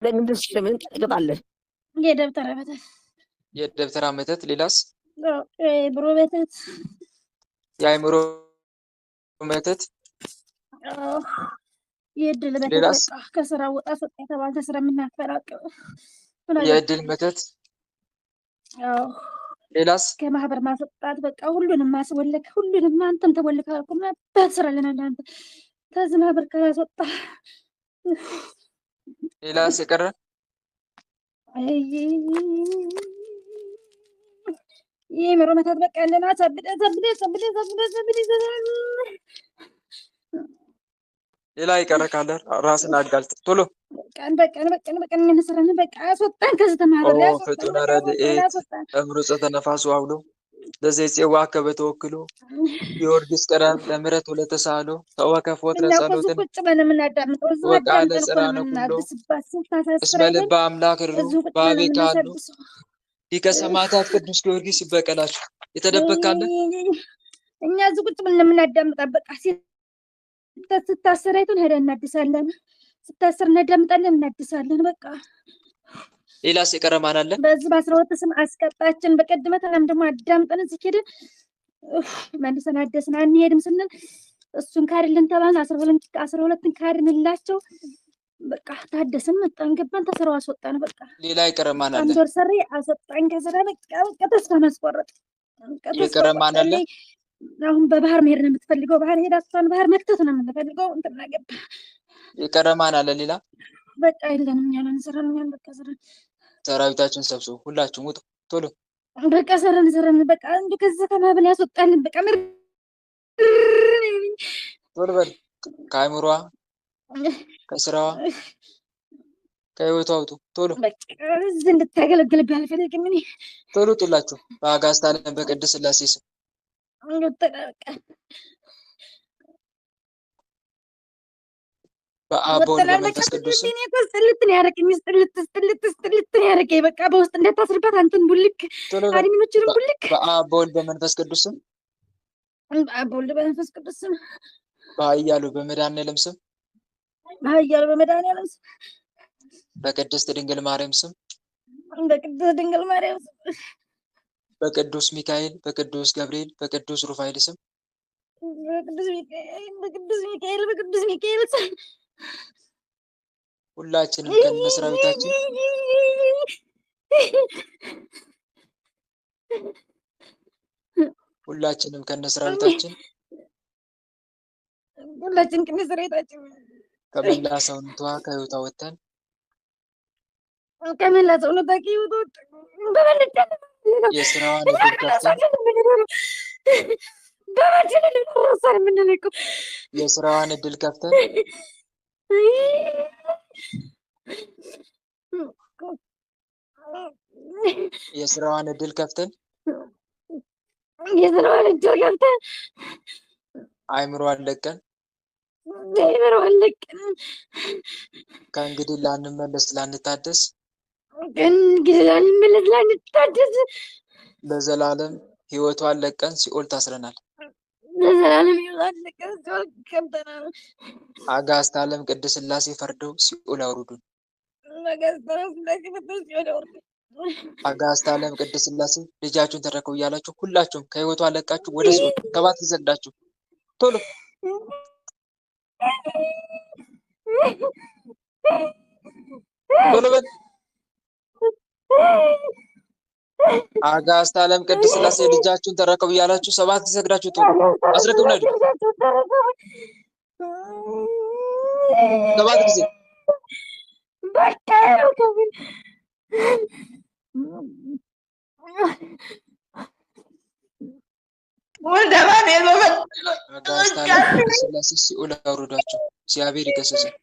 ለምን ትቀጣለህ? የደብተራ መተት ሌላስ? የአእምሮ መተት የአእምሮ መተት የእድል መተት ሌላስ? በቃ ከስራ ወጣ ወጣ የተባለ ስራ የምናፈራቅው የእድል መተት ሌላስ? ከማህበር ማስወጣት በቃ ሁሉንም ማስወለክ ሁሉንም አንተም ተወልከህ አልኩና በስራለን አንተ ከዚህ ማህበር ካላስወጣ ሌላስ የቀረ? የአእምሮ መተት በቃ ያለና ሰብደ ሌላ የቀረ ካለ ራስን አጋልጥ ቶሎ። በቀን እንሰራለን በቃ አስወጣን ከዚህ ተማህበር ላይ ፍጡነ ረድኤት እምሩፀተ ነፋሱ አውሎ ለዘይ ጽዋ ከበተወክሎ ጊዮርጊስ ቀረብ ለምሕረት ወለተሳሎ ተወከፍ ወትረ ጸሎትን ቁጭ ብለን የምናዳምጠው እዚሁ ወቃለ አዳምጠን እኮ ነው ጽራነ ኩሎ የምናብስባት ስንት እስመ ልበ አምላክ ርሩ እዚሁ ቁጭ ብለን በአቤት ካሉ የምናሰብሰው ሊቀ ሰማዕታት ቅዱስ ጊዮርጊስ ይበቀላችሁ። የተደበካለ እኛ እዚሁ ቁጭ ብለን የምናዳምጣት በቃ ስታሰር አይተን ሄደን እናድሳለን። ስታሰር እናዳምጣለን እናድሳለን። በቃ ሌላስ የቀረ ማን አለ? በዚህ በ12 ስም አስቀጣችን። በቀድመት አንድ ደግሞ አዳምጠን እዚህ ሄደን መልሰን አደስን አንሄድም ስንል እሱን ካድልን ተባልን። 12ን ካድንላቸው በቃ ታደስን መጣን ገባን ተስራው አስወጣን። በቃ ሌላ የቀረ ማን አለ? አንድ ወር ሰሪ አስወጣን ከስራ በቃ ተስፋ ማስቆረጥ። የቀረ ማን አለ? አሁን በባህር መሄድ ነው የምትፈልገው። ባህር ሄዳ እሷን ባህር መክተት ነው የምንፈልገው። እንትና ገባ። የቀረ ማን አለ? ሌላ በቃ የለንም። እኛ ነን ሰራን በቃ ሰራን። ሰራዊታችን ሰብስቡ፣ ሁላችሁም ውጡ ቶሎ። በቃ ሰራን በቃ እንዴ ከዚህ ከማህበል ያስወጣልን በቃ ቶሎ በል። ከአእምሯ ከስራዋ ከህይወቷ ውጡ ቶሎ። በቃ እዚህ እንድታገለግልብህ አልፈልግም እኔ። ቶሎ ጡላችሁ በአጋዕዝተ ዓለም በቅድስት ሥላሴ ስም በአብ በወልድ በመንፈስ ቅዱስ ያረቀኝ በቃ በውስጥ እንዳታስርባት አንተን ቡልክ አድሚኖችንም ቡልክ በአብ በወልድ በመንፈስ ቅዱስ ስም በአብ በወልድ በመንፈስ ቅዱስ ስም በኃያሉ በመድኃኔዓለም ስም በኃያሉ በመድኃኔዓለም ስም በቅድስት ድንግል ማርያም ስም በቅድስት ድንግል ማርያም ስም በቅዱስ ሚካኤል በቅዱስ ገብርኤል በቅዱስ ሩፋኤል ስም በቅዱስ ሚካኤል ስም ሁላችንም ከነሰራዊታችን ሁላችንም ከነሰራዊታችን ከመላ ሰውነቷ ከህይወቷ ወጥተን ከመላ ሰውነቷ ከህይወቷ ወጥተን የስራዋን እድል ከፍተን የስራዋን እድል ከፍተን የስራዋን እድል ከፍተን አእምሮዋን ለቀን ከእንግዲህ ላንመለስ ላንታደስ ለዘላለም ህይወቷን ለቀን ሲኦል ታስረናል። አጋዕዝተ ዓለም ቅድስት ሥላሴ ፈርደው ሲኦል አውርዱን። አጋዕዝተ ዓለም ቅድስት ሥላሴ ልጃችሁን ተረከቡ እያላችሁ ሁላችሁም ከህይወቷ ለቃችሁ ወደ ሲኦል ሰባት ይሰግዳችሁ ቶሎ ቶሎ በል። አጋዕዝተ ዓለም ቅድስት ሥላሴ ልጃችሁን ተረከቡ እያላችሁ ሰባት ይሰግዳችሁ ቶሎ አስረክብ ነው ሰባት ጊዜ አጋዕዝተ ዓለም ቅድስት ሥላሴ ሲኦል አውርዷቸው እግዚአብሔር ይገሥጽን።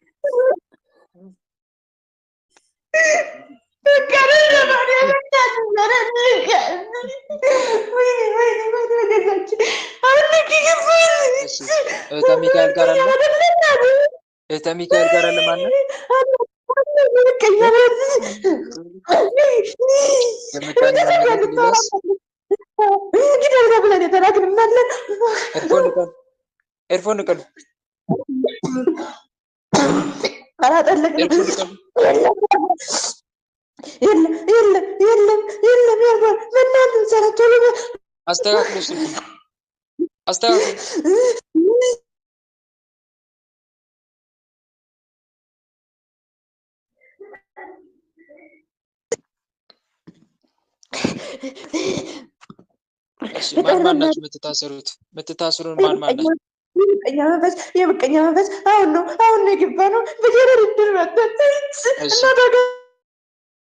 እህተ ሚካኤል ጋር አለ እህተ ሚካኤል ጋር አለ ማለት ኤርፎን ንቀሉ አስተካክሉ ስልኩን አስተካክሉ። ማን ናችሁ የምትታሰሩት ማን ናችሁ? የምቀኛ መንፈስ አሁን ነው የገባ ነው። በጀረር ድር መጥተን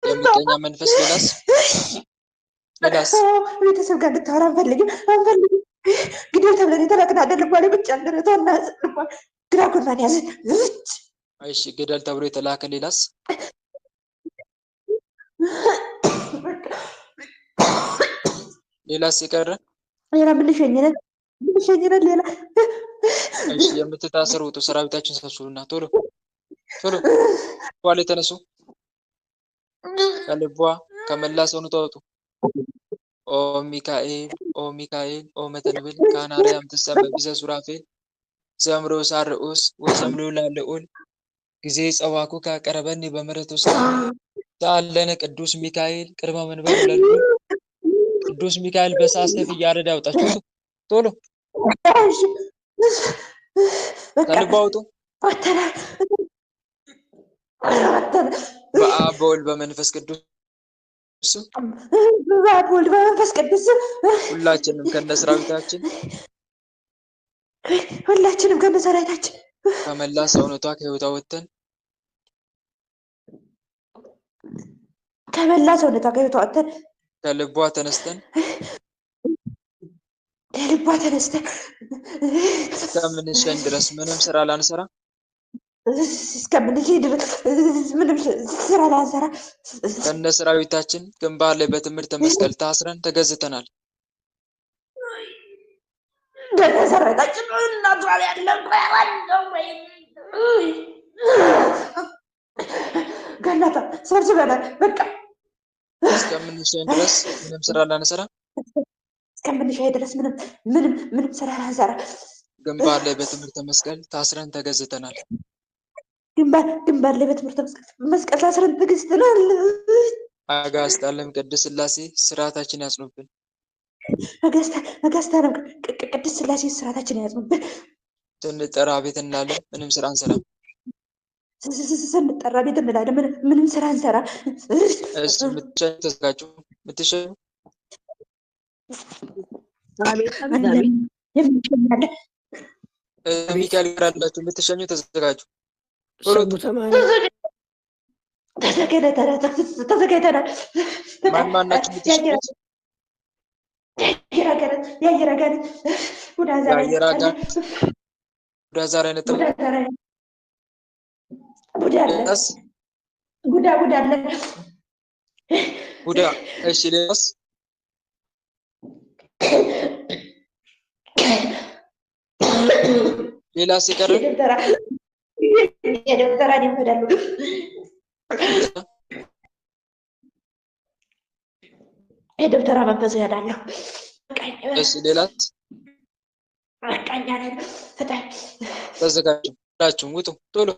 የምቀኛ መንፈስ ሌላስ ቤተሰብ ጋር እንድታወራ አንፈልግም። ግዴው ተብለን የተላክን አይደለም ባለ ብቻ እንደረቷና ግራ ጎናን ያዘ። እሺ ግደል ተብሎ የተላከ ሌላስ? ሌላስ ይቀረ? ሌላ ምን ሸኝነን ሌላ እሺ የምትታሰሩ ውጡ። ሰራዊታችን ሰብስቡና ቶሎ ቶሎ ኋላ ተነሱ። ከልቧ ከመላ ሰውነቷ ውጡ። ኦ ሚካኤል ኦ ሚካኤል ኦ መተንብል ካናርያም ትሰበብ ቢዘ ሱራፌል ዘምሮ ሳርኡስ ወዘምሎ ላለኡል ጊዜ ጸዋኩ ካቀረበኒ በምሕረቱ ሳለነ ቅዱስ ሚካኤል ቅድመ መንበር ለልዑል ቅዱስ ሚካኤል በእሳት ሰይፍ እያረደ ያውጣችሁ። ቶሎ ከልቧ ውጡ። በአብ በወልድ በመንፈስ ቅዱስ ሁላችንም ከነሰራዊታችን ከመላ ሰውነቷ ከህይወቷ ወጥተን ከልቧ ተነስተን እስከምንሸኝ ድረስ ምንም ስራ ላንሰራ ከነ ሰራዊታችን ግንባር ላይ በትምህርተ መስቀል ታስረን ተገዝተናል። እስከምንሸኝ ድረስ ምንም ስራ ላንሰራ ግንባር ላይ በትምህርተ መስቀል ታስረን ተገዝተናል። ግንባር ላይ በትምህርተ መስቀል ታስረን ተገዝተናል። አጋዕዝተ ዓለም ቅድስት ሥላሴ ስርዓታችን ያጽኑብን። አጋዕዝተ ዓለም ቅድስት ሥላሴ ስርዓታችን ያጽኑብን። ስንጠራ ቤት እንላለን፣ ምንም ስራ አንሰራም። ስንጠራ ቤት እንላለን፣ ምንም ስራ አንሰራ። እሺ የምትሸኙ ተዘጋጁ። የምትሸኙ ሚካኤል ጋር ያላችሁ የምትሸኙ ተዘጋጁ። ተዘጋጅተናል። ማን ናችሁ የምትሸኙት? የአየር አጋንንት ቡዳ ዛሬ አይነት ቡዳ አለ። ቡዳ እሺ ሌላስ? ሌላስ ይቀር? የደብተራ ይፈዳሉ። የደብተራ መንፈስ ያዳለሁ። እሺ ሌላስ? ተዘጋጁ። ሁላችሁም ውጡ ቶሎ።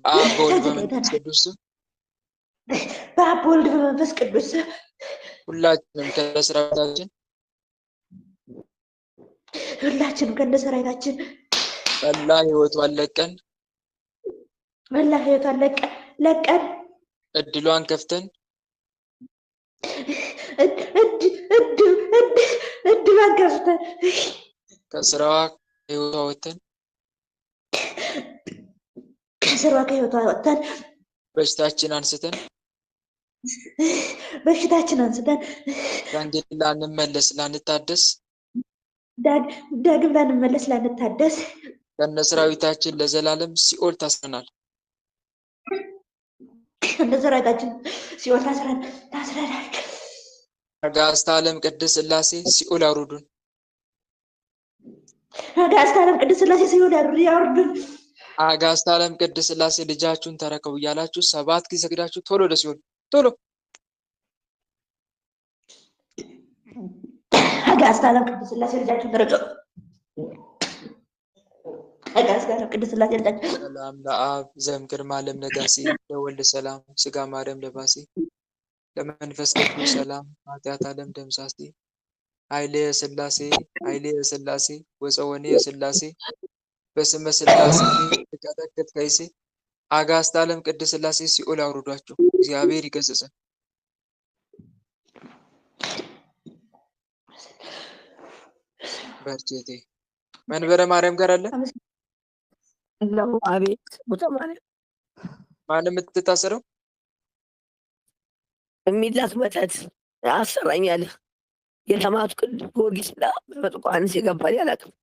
በአብ በወልድ በመንፈስ ቅዱስ ሁላችንም ከነሰራዊታችን መላ ህይወቷን ለቀን እድሏን ከፍተን ከስራዋ ህይወቷ ወጥተን በሽታችን አንስተን ዳግም ላንመለስ ላንታደስ ከነሰራዊታችን ለዘላለም ሲኦል ታስረናል። አጋዕዝተ ዓለም ቅድስት ሥላሴ ሲኦል ያውርዱን። አጋዕዝተ ዓለም ቅድስት ሥላሴ ልጃችሁን ተረከቡ እያላችሁ 7 ጊዜ ሰግዳችሁ ቶሎ ወደ ሲኦል ቶሎ። አጋዕዝተ ዓለም ቅድስት ሥላሴ ልጃችሁን ተረከቡ። አጋስ ጋር ነው ቅድስት ሥላሴ ልዳቸው ሰላም ለአብ ዘእምቅድመ ዓለም ነጋሲ ለወልድ ሰላም ሥጋ ማርያም ለባሲ ለመንፈስ ቅዱስ ሰላም ኃጢአት ዓለም ደምሳሲ ኃይሌ ሥላሴ ኃይሌ ሥላሴ ወፀወኔ ሥላሴ በስመ ሥላሴ ተቀጠቅጥ ከይሴ አጋዕዝተ ዓለም ቅድስት ሥላሴ ሲኦል አውርዷቸው እግዚአብሔር ይገሥጸን። በርቼቴ መንበረ ማርያም ጋር አለ ነው። አቤት ቦታ ማለት ማንም የምትታሰረው የሚላክ መተት አሰራኛል። የሰማዕቱ ቅዱስ ጊዮርጊስ እና በመጥቋንስ የገባል አላውቅም።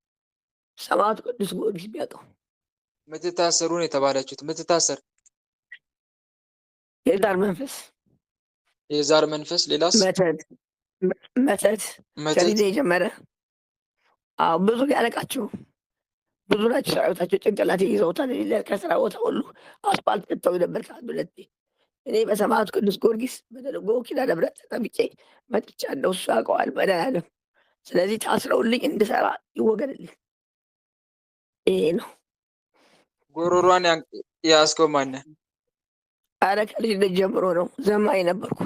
ሰማዕቱ ቅዱስ ጊዮርጊስ ቢያውቀው የምትታሰሩ ነው የተባላችሁት። የምትታሰር የዛር መንፈስ የዛር መንፈስ ሌላስ መተት ከሊዜ የጀመረ ብዙ ያለቃቸው ብዙ ናቸው። ሰራዊታቸው ጭንቅላት ይዘውታል። ከስራ ቦታ ሁሉ አስፓልት ከተው ነበር ከአንድ ሁለቴ። እኔ በሰማዕቱ ቅዱስ ጊዮርጊስ በደለጎ ኪዳነ ምሕረት ተጠምቄ መጥቻለሁ። እሱ ያውቀዋል መድኃኒዓለም። ስለዚህ ታስረውልኝ እንድሰራ ይወገድልኝ። ይሄ ነው። ጎሮሯን ያስከው ማነህ? አረ ከልጅነት ጀምሮ ነው ዘማኝ ነበርኩ።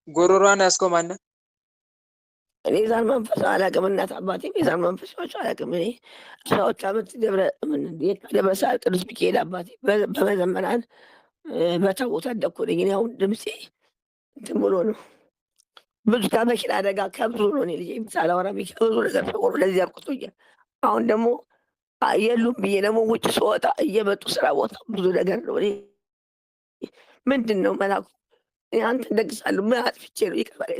ጎሮሯን ያስከው ማነህ? እኔ ዛር መንፈስ አላውቅም። እናት አባቴም የዛር መንፈሶች አላውቅም። እኔ 12 ዓመት ደብረ ሳህል ቅዱስ ሚካኤል አባቴ በመዘመናን በታቦት አደግኩ ነኝ። እኔ አሁን ድምፄ እንትን ብሎ ነው ብዙ ከመኪና አደጋ ከብዙ ነው። እኔ ልጄ ሳላወራ ከብዙ ነገር ተቆሮ ለዚህ አብቅቶኛል። አሁን ደግሞ የሉም ብዬ ደግሞ ውጭ ስወጣ እየመጡ ስራ ቦታ ብዙ ነገር ነው። እኔ ምንድን ነው መላኩ አንተ እንደግሳለሁ ምን አጥፍቼ ነው ይቀበል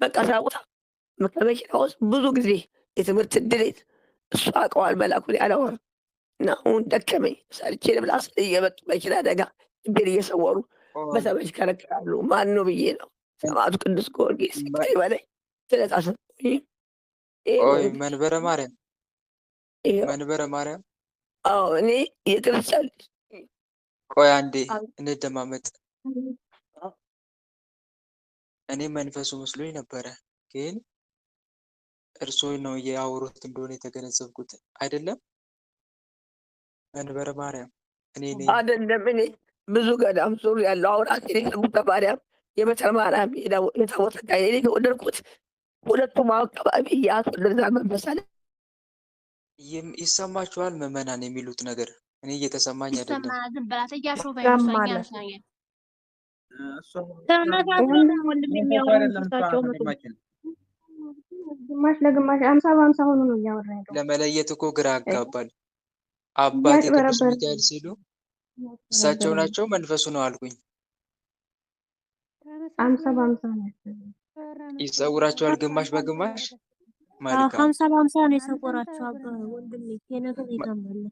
በቃ ስራ ቦታ ከመኪና ውስጥ ብዙ ጊዜ የትምህርት እድሌት እሱ አውቀዋል መላኩ አላወራም። እና አሁን ደከመኝ ሰርቼ ልብላ ስል እየመጡ መኪና አደጋ እግር እየሰወሩ በሰበች ከረክራሉ። ማን ነው ብዬ ነው ሰማዕቱ ቅዱስ ጊዮርጊስ ከይ በላይ ስለታሰብኩኝ መንበረ ማርያም መንበረ ማርያም። አዎ እኔ የክርስቲያን ቆይ አንዴ እንደማመጥ እኔ መንፈሱ መስሎኝ ነበረ፣ ግን እርስዎ ነው እያወሩት እንደሆነ የተገነዘብኩት። አይደለም መንበረ ማርያም እኔ አይደለም። እኔ ብዙ ገዳም ዙር ያለው አውራት የሙተ ማርያም የበትረ ማርያም የታቦተ ጋይ እኔ ወደድኩት። ሁለቱም አካባቢ ያስወደዛ መንፈስ አለ። ይሰማችኋል? ምዕመናን የሚሉት ነገር እኔ እየተሰማኝ አይደለም። ዝም ብላት እያሾፈ ይመስለኛል። ግማሽ ለግማሽ 50-50 ሆኖ ነው እያወራ ያለው። ለመለየት እኮ ግራ ያጋባል። አባቴ ቅዱስ ሚካኤል ሲሉ እሳቸው ናቸው መንፈሱ ነው አልኩኝ። 50-50 ነው። ይሰውራቸዋል ግማሽ በግማሽ 50-50 ነው የሰወራቸው። አባ ወንድሜ የነገር ይታመለ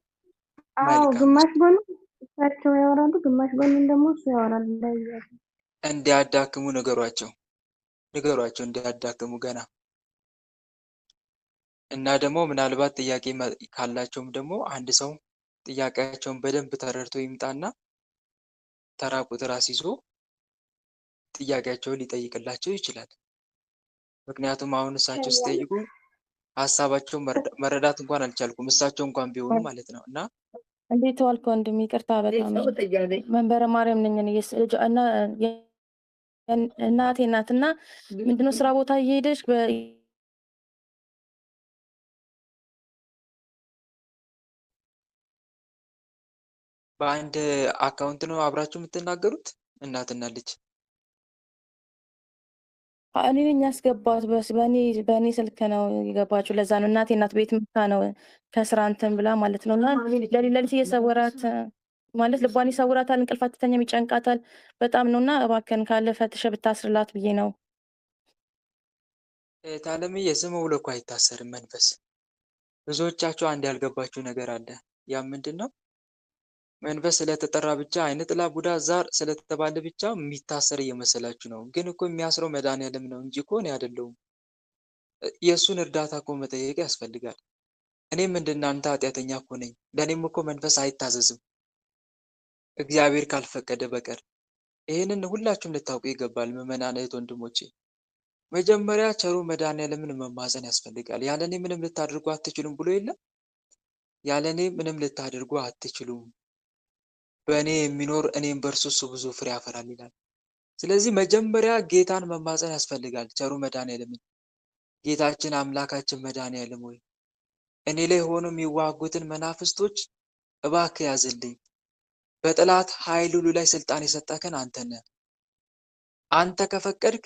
አዎ ግማሽ ጎኑ እሳቸው ያወራሉ፣ ግማሽ ጎኑን ደግሞ እሱ ያወራል። እንዲያዳክሙ ነገሯቸው እንዲያዳክሙ ገና እና ደግሞ ምናልባት ጥያቄ ካላቸውም ደግሞ አንድ ሰው ጥያቄያቸውን በደንብ ተረድቶ ይምጣና ተራ ቁጥር አስይዞ ጥያቄያቸውን ሊጠይቅላቸው ይችላል። ምክንያቱም አሁን እሳቸው ሲጠይቁ ሀሳባቸውን መረዳት እንኳን አልቻልኩም፣ እሳቸው እንኳን ቢሆኑ ማለት ነው። እና እንዴት ዋልክ ወንድሜ? ይቅርታ በጣም መንበረ ማርያም ነኝ እና እናቴ ናትና ምንድነው ስራ ቦታ እየሄደች በአንድ አካውንት ነው አብራችሁ የምትናገሩት እናትና ልጅ? እኔ ነኝ ያስገባት። በእኔ ስልክ ነው የገባችው። ለዛ ነው እናቴ እናት ቤት መታ ነው ከስራ እንትን ብላ ማለት ነው። እና ለሊት እየሰወራት ማለት ልቧን ይሰውራታል፣ እንቅልፍ አትተኛም፣ ይጨንቃታል በጣም ነው። እና እባክህን ካለ ፈትሸ ብታስርላት ብዬ ነው። ታለምዬ ዝም ብሎ እኮ አይታሰርም መንፈስ። ብዙዎቻችሁ አንድ ያልገባችሁ ነገር አለ። ያ ምንድን ነው? መንፈስ ስለተጠራ ብቻ አይነ ጥላ ቡዳ ዛር ስለተባለ ብቻ የሚታሰር እየመሰላችሁ ነው። ግን እኮ የሚያስረው መድኃኒዓለም ነው እንጂ እኮ እኔ አይደለሁም። የእሱን እርዳታ እኮ መጠየቅ ያስፈልጋል። እኔም እንደናንተ ኃጢአተኛ እኮ ነኝ። ለእኔም እኮ መንፈስ አይታዘዝም እግዚአብሔር ካልፈቀደ በቀር። ይህንን ሁላችሁም ልታውቁ ይገባል ምዕመናን እህት ወንድሞቼ። መጀመሪያ ቸሩ መድኃኒዓለምን መማፀን ያስፈልጋል። ያለኔ ምንም ልታደርጉ አትችሉም ብሎ የለም? ያለኔ ምንም ልታደርጉ አትችሉም፣ በእኔ የሚኖር እኔም በእርሱ እሱ ብዙ ፍሬ ያፈራል ይላል። ስለዚህ መጀመሪያ ጌታን መማፀን ያስፈልጋል። ቸሩ መድኃኒዓለምን ጌታችን አምላካችን መድኃኒዓለም ሆይ እኔ ላይ ሆኖ የሚዋጉትን መናፍስቶች እባክህ ያዝልኝ። በጠላት ኃይል ሁሉ ላይ ስልጣን የሰጠከን አንተ ነህ። አንተ ከፈቀድክ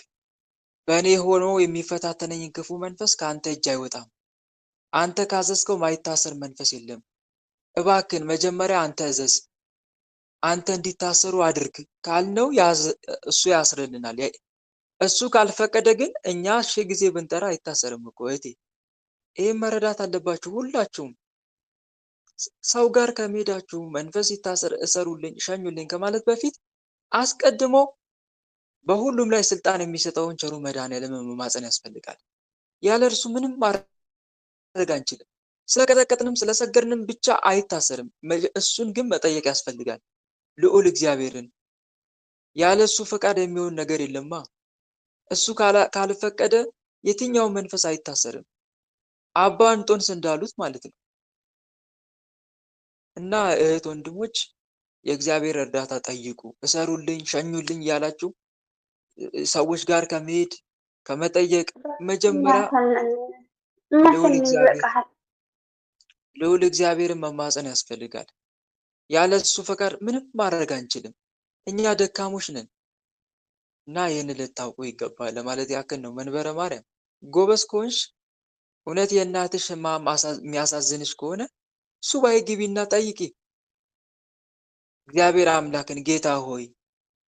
በእኔ ሆኖ የሚፈታተነኝን ክፉ መንፈስ ከአንተ እጅ አይወጣም። አንተ ካዘዝከው ማይታሰር መንፈስ የለም። እባክን መጀመሪያ አንተ እዘዝ፣ አንተ እንዲታሰሩ አድርግ ካልነው እሱ ያስርልናል። እሱ ካልፈቀደ ግን እኛ ሺህ ጊዜ ብንጠራ አይታሰርም እኮ እህቴ። ይህም መረዳት አለባችሁ ሁላችሁም። ሰው ጋር ከመሄዳችሁ መንፈስ ይታሰር፣ እሰሩልኝ፣ ሸኙልኝ ከማለት በፊት አስቀድሞ በሁሉም ላይ ስልጣን የሚሰጠውን ቸሩ መድኃኒዓለምን መማፀን ያስፈልጋል። ያለ እርሱ ምንም ማድረግ አንችልም። ስለቀጠቀጥንም ስለሰገድንም ብቻ አይታሰርም። እሱን ግን መጠየቅ ያስፈልጋል፣ ልዑል እግዚአብሔርን። ያለ እሱ ፈቃድ የሚሆን ነገር የለማ። እሱ ካልፈቀደ የትኛው መንፈስ አይታሰርም። አባ እንጦንስ እንዳሉት ማለት ነው። እና እህት ወንድሞች የእግዚአብሔር እርዳታ ጠይቁ፣ እሰሩልኝ፣ ሸኙልኝ እያላችሁ ሰዎች ጋር ከመሄድ ከመጠየቅ መጀመሪያ ልዑል እግዚአብሔርን መማፀን ያስፈልጋል። ያለ እሱ ፈቃድ ምንም ማድረግ አንችልም። እኛ ደካሞች ነን እና ይህን ልታውቁ ይገባል ለማለት ያክል ነው። መንበረ ማርያም ጎበዝ ከሆንሽ እውነት የእናትሽ ሕማም የሚያሳዝንሽ ከሆነ ሱባኤ ግቢና ጠይቂ እግዚአብሔር አምላክን። ጌታ ሆይ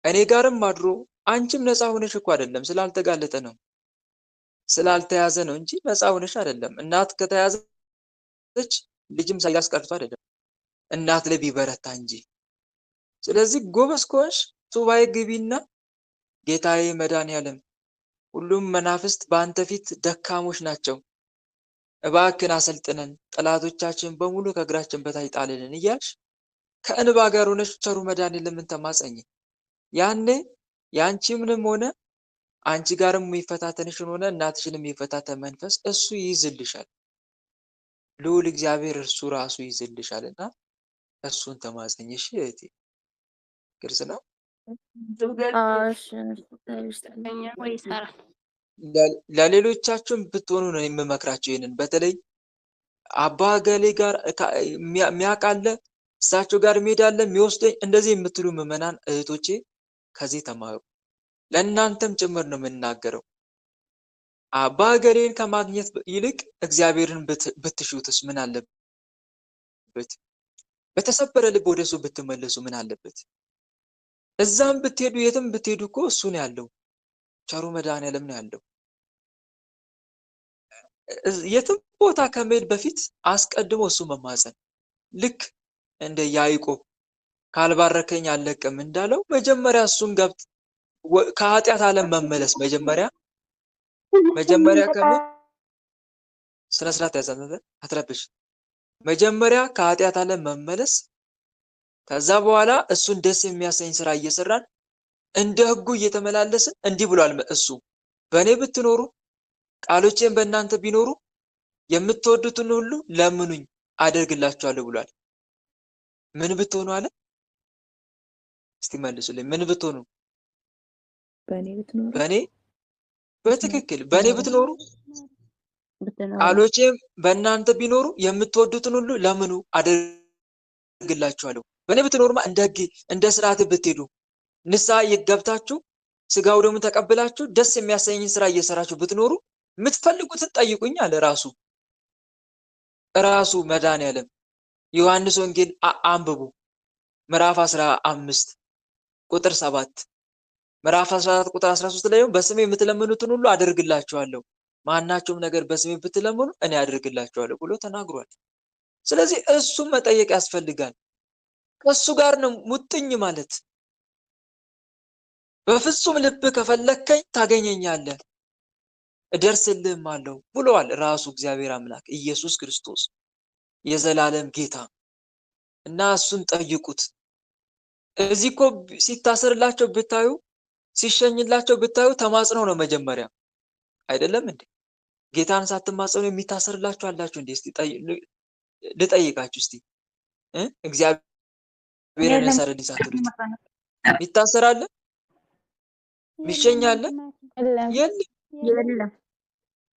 እኔ ጋርም አድሮ አንቺም ነፃ ሆነሽ እኮ አይደለም፣ ስላልተጋለጠ ነው፣ ስላልተያዘ ነው እንጂ ነፃ ሆነሽ አይደለም። እናት ከተያዘች ልጅም ሳይያዝ ቀርቶ አይደለም፣ እናት ላይ ቢበረታ እንጂ። ስለዚህ ጎበዝ ከሆንሽ ሱባኤ ግቢና ጌታዬ መድኃኒዓለም ሁሉም መናፍስት በአንተ ፊት ደካሞች ናቸው፣ እባክን አሰልጥነን፣ ጠላቶቻችን በሙሉ ከእግራችን በታች ጣልልን እያልሽ ከእንባ ጋር ሆነሽ ቸሩ መድኃኒዓለምን ተማጸኝ። ያኔ የአንቺንም ሆነ አንቺ ጋርም የሚፈታተንሽን ሆነ እናትሽን የሚፈታተን መንፈስ እሱ ይይዝልሻል። ልዑል እግዚአብሔር እርሱ ራሱ ይይዝልሻልና እሱን ተማጸኝ። እሺ እህቴ፣ ግልጽ ነው። ለሌሎቻችሁም ብትሆኑ ነው የምመክራቸው ይሄንን። በተለይ አባ ገሌ ጋር የሚያውቃለ እሳቸው ጋር ሜዳለ የሚወስደኝ እንደዚህ የምትሉ ምዕመናን እህቶቼ ከዚህ ተማሩ። ለእናንተም ጭምር ነው የምናገረው። አባ ገሌን ከማግኘት ይልቅ እግዚአብሔርን ብትሹትስ ምን አለበት? በተሰበረ ልብ ወደሱ ብትመለሱ ምን አለበት? እዛም ብትሄዱ የትም ብትሄዱ እኮ እሱ ነው ያለው፣ ቸሩ መድኃኒዓለም ነው ያለው። የትም ቦታ ከመሄድ በፊት አስቀድሞ እሱ መማፀን፣ ልክ እንደ ያዕቆብ ካልባረከኝ አልለቅም እንዳለው መጀመሪያ እሱን ገብት ከኃጢአት ዓለም መመለስ መጀመሪያ ከምን ስነ ስርዓት ያዛነተ አትረብሽ። መጀመሪያ ከኃጢአት ዓለም መመለስ፣ ከዛ በኋላ እሱን ደስ የሚያሰኝ ስራ እየሰራን እንደ ሕጉ እየተመላለስን እንዲህ ብሏል እሱ በእኔ ብትኖሩ ቃሎቼን በእናንተ ቢኖሩ የምትወዱትን ሁሉ ለምኑኝ አደርግላችኋለሁ ብሏል። ምን ብትሆኑ አለ? እስቲ መልሱልኝ። ምን ብትሆኑ? በእኔ በትክክል በእኔ ብትኖሩ ቃሎቼም በእናንተ ቢኖሩ የምትወዱትን ሁሉ ለምኑ አደርግላችኋለሁ። በእኔ ብትኖሩማ እንደ ሕግ እንደ ስርዓት ብትሄዱ ንስሐ ገብታችሁ ስጋው ደግሞ ተቀብላችሁ ደስ የሚያሰኝን ስራ እየሰራችሁ ብትኖሩ የምትፈልጉትን ጠይቁኝ አለ ራሱ መድኃኒዓለም። ዮሐንስ ወንጌል አንብቡ ምዕራፍ 15 ቁጥር 7 ምዕራፍ 14 ቁጥር 13 ላይ በስሜ የምትለምኑትን ሁሉ አደርግላችኋለሁ፣ ማናቸውም ነገር በስሜ ብትለምኑ እኔ አደርግላችኋለሁ ብሎ ተናግሯል። ስለዚህ እሱም መጠየቅ ያስፈልጋል። ከእሱ ጋር ነው ሙጥኝ ማለት። በፍጹም ልብ ከፈለከኝ ታገኘኛለህ እደርስልህም አለው ብሏል ራሱ እግዚአብሔር አምላክ ኢየሱስ ክርስቶስ የዘላለም ጌታ። እና እሱን ጠይቁት። እዚህ እኮ ሲታሰርላቸው ብታዩ፣ ሲሸኝላቸው ብታዩ ተማጽነው ነው መጀመሪያ። አይደለም እንዴ? ጌታን ሳትማጸኑ የሚታሰርላችሁ አላችሁ እንዴ? እስቲ ልጠይቃችሁ እስቲ እግዚአብሔርን እሰርልኝ ሳትሉት ይታሰራል? ይሸኛል?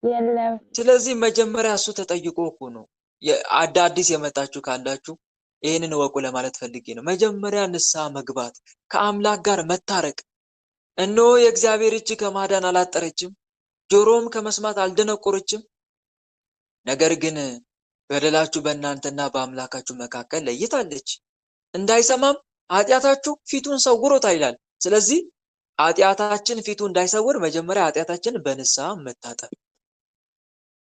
የለም። ስለዚህ መጀመሪያ እሱ ተጠይቆ እኮ ነው። አዲስ የመጣችሁ ካላችሁ ይህንን ወቁ ለማለት ፈልጌ ነው። መጀመሪያ ንስሐ መግባት፣ ከአምላክ ጋር መታረቅ። እነሆ የእግዚአብሔር እጅ ከማዳን አላጠረችም፣ ጆሮም ከመስማት አልደነቆረችም። ነገር ግን በደላችሁ በእናንተና በአምላካችሁ መካከል ለይታለች፣ እንዳይሰማም ኃጢአታችሁ ፊቱን ሰውሮታል ይላል። ስለዚህ ኃጢአታችን ፊቱ እንዳይሰውር መጀመሪያ ኃጢአታችን በንስሐ መታጠብ፣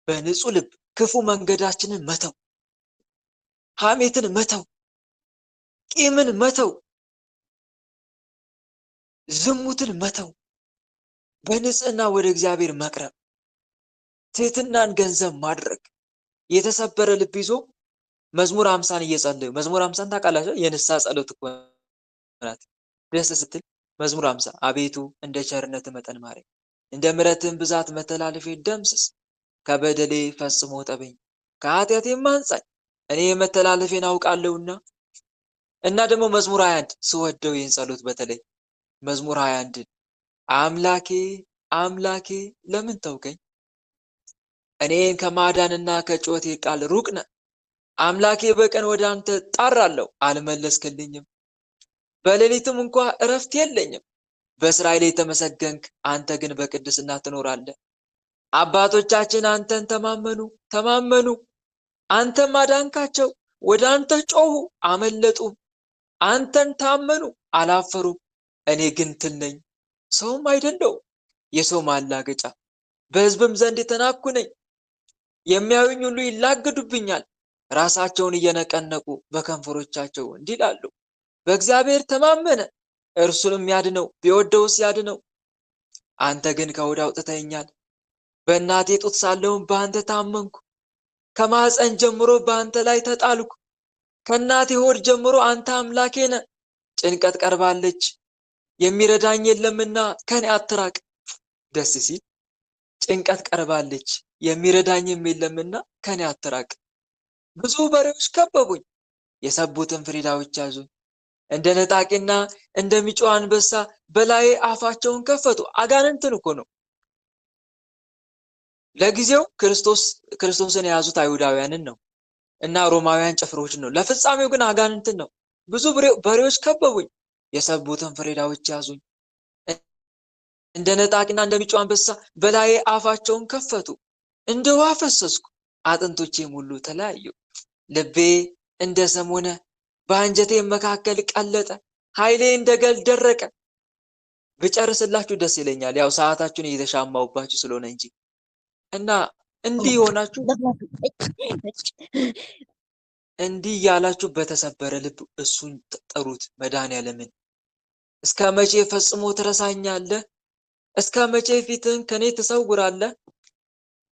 በንጹህ ልብ ክፉ መንገዳችንን መተው፣ ሐሜትን መተው፣ ቂምን መተው፣ ዝሙትን መተው፣ በንጽህና ወደ እግዚአብሔር መቅረብ፣ ትህትናን ገንዘብ ማድረግ፣ የተሰበረ ልብ ይዞ መዝሙር 50 እየጸለዩ መዝሙር 50 ታውቃላችሁ? የንስሐ ጸሎት እኮ ናት። ደስ ስትል መዝሙር 50 አቤቱ እንደ ቸርነት መጠን ማረኝ፣ እንደ ምሕረትህም ብዛት መተላለፌን ደምስስ፣ ከበደሌ ፈጽሞ ጠበኝ፣ ከኃጢአቴም አንጻኝ፣ እኔ መተላለፌን አውቃለሁና። እና ደግሞ መዝሙር 21 ስወደው ይህን ጸሎት በተለይ መዝሙር 21 አምላኬ አምላኬ ለምን ተውከኝ? እኔን ከማዳንና ከጩኸቴ ቃል ሩቅ ነህ። አምላኬ በቀን ወደ አንተ ጣራለሁ፣ አልመለስክልኝም። በሌሊትም እንኳ እረፍት የለኝም። በእስራኤል የተመሰገንክ አንተ ግን በቅድስና ትኖራለህ። አባቶቻችን አንተን ተማመኑ፣ አንተም አዳንካቸው። ወደ አንተ ጮሁ አመለጡም። አንተን ታመኑ አላፈሩም። እኔ ግን ትል ነኝ፣ ሰውም አይደለሁም፣ የሰው ማላገጫ፣ በሕዝብም ዘንድ የተናኩ ነኝ። የሚያዩኝ ሁሉ ይላገዱብኛል፣ ራሳቸውን እየነቀነቁ በከንፈሮቻቸው እንዲህ ይላሉ፣ በእግዚአብሔር ተማመነ፣ እርሱንም ያድነው፣ ቢወደውስ ያድነው። አንተ ግን ከሆድ አውጥተኸኛል፣ በእናቴ ጡት ሳለሁም በአንተ ታመንኩ። ከማኅፀን ጀምሮ በአንተ ላይ ተጣልኩ፣ ከእናቴ ሆድ ጀምሮ አንተ አምላኬ ነህ። ጭንቀት ቀርባለች፣ የሚረዳኝ የለምና ከኔ አትራቅ። ደስ ሲል ጭንቀት ቀርባለች፣ የሚረዳኝም የለምና ከኔ አትራቅ። ብዙ በሬዎች ከበቡኝ፣ የሰቡትን ፍሪዳዎች ያዙኝ። እንደ ነጣቂና እንደሚጮህ አንበሳ በላዬ አፋቸውን ከፈቱ። አጋንንትን እኮ ነው። ለጊዜው ክርስቶስን የያዙት አይሁዳውያንን ነው እና ሮማውያን ጭፍሮችን ነው። ለፍጻሜው ግን አጋንንትን ነው። ብዙ በሬዎች ከበቡኝ፣ የሰቡትን ፍሪዳዎች ያዙኝ። እንደ ነጣቂና እንደሚጮህ አንበሳ በላዬ አፋቸውን ከፈቱ። እንደ ውሃ ፈሰስኩ፣ አጥንቶቼም ሁሉ ተለያዩ። ልቤ እንደ ሰም ሆነ፣ በአንጀቴ መካከል ቀለጠ። ኃይሌ እንደ ገል ደረቀ። ብጨርስላችሁ ደስ ይለኛል፣ ያው ሰዓታችሁን እየተሻማውባችሁ ስለሆነ እንጂ እና እንዲህ ሆናችሁ እንዲህ ያላችሁ በተሰበረ ልብ እሱን ጠሩት፣ መድኃኔዓለምን። እስከ መቼ ፈጽሞ ትረሳኛለህ? እስከ መቼ ፊትህን ከኔ ትሰውራለህ?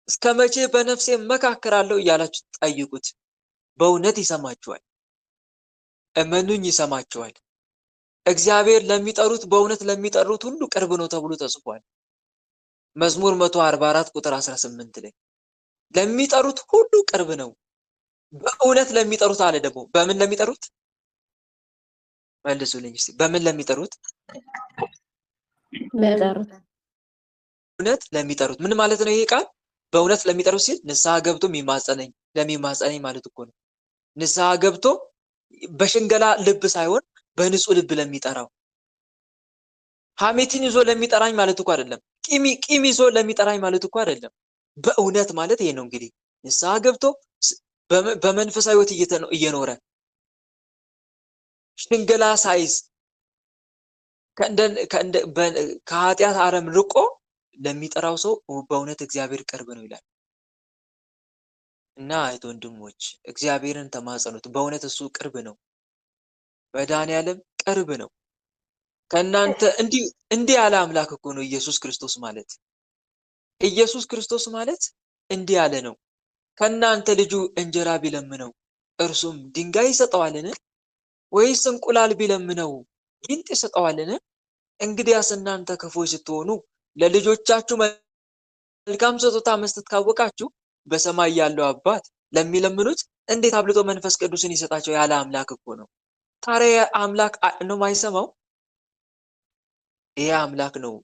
እስከ መቼ በነፍሴ እመካከራለሁ እያላችሁ ጠይቁት። በእውነት ይሰማችኋል። እመኑኝ፣ ይሰማችኋል። እግዚአብሔር ለሚጠሩት በእውነት ለሚጠሩት ሁሉ ቅርብ ነው ተብሎ ተጽፏል። መዝሙር 144 ቁጥር 18 ላይ ለሚጠሩት ሁሉ ቅርብ ነው። በእውነት ለሚጠሩት አለ። ደግሞ በምን ለሚጠሩት መልሱልኝ እስቲ። በምን ለሚጠሩት? እውነት ለሚጠሩት። ምን ማለት ነው ይሄ ቃል? በእውነት ለሚጠሩት ሲል ንስሐ ገብቶ ለሚማጸነኝ ማለት እኮ ነው። ንስሐ ገብቶ በሽንገላ ልብ ሳይሆን በንጹህ ልብ ለሚጠራው። ሐሜትን ይዞ ለሚጠራኝ ማለት እኮ አይደለም። ቂም ይዞ ለሚጠራኝ ማለት እኮ አይደለም። በእውነት ማለት ይሄ ነው። እንግዲህ ንስሐ ገብቶ በመንፈሳዊ ሕይወት እየኖረ ሽንገላ ሳይዝ ከኃጢአት አረም ርቆ ለሚጠራው ሰው በእውነት እግዚአብሔር ቅርብ ነው ይላል። እና እህት ወንድሞች እግዚአብሔርን ተማጸኑት። በእውነት እሱ ቅርብ ነው። መድኃኔዓለም ቅርብ ነው። ከእናንተ እንዲህ ያለ አምላክ እኮ ነው ኢየሱስ ክርስቶስ ማለት። ኢየሱስ ክርስቶስ ማለት እንዲህ ያለ ነው። ከእናንተ ልጁ እንጀራ ቢለምነው እርሱም ድንጋይ ይሰጠዋልን? ወይስ እንቁላል ቢለምነው ጊንጥ ይሰጠዋልን? እንግዲያስ እናንተ ክፉዎች ስትሆኑ ለልጆቻችሁ መልካም ስጦታ መስጠት ካወቃችሁ በሰማይ ያለው አባት ለሚለምኑት እንዴት አብልጦ መንፈስ ቅዱስን ይሰጣቸው? ያለ አምላክ እኮ ነው። ታዲያ አምላክ ነው የማይሰማው? ይሄ አምላክ ነው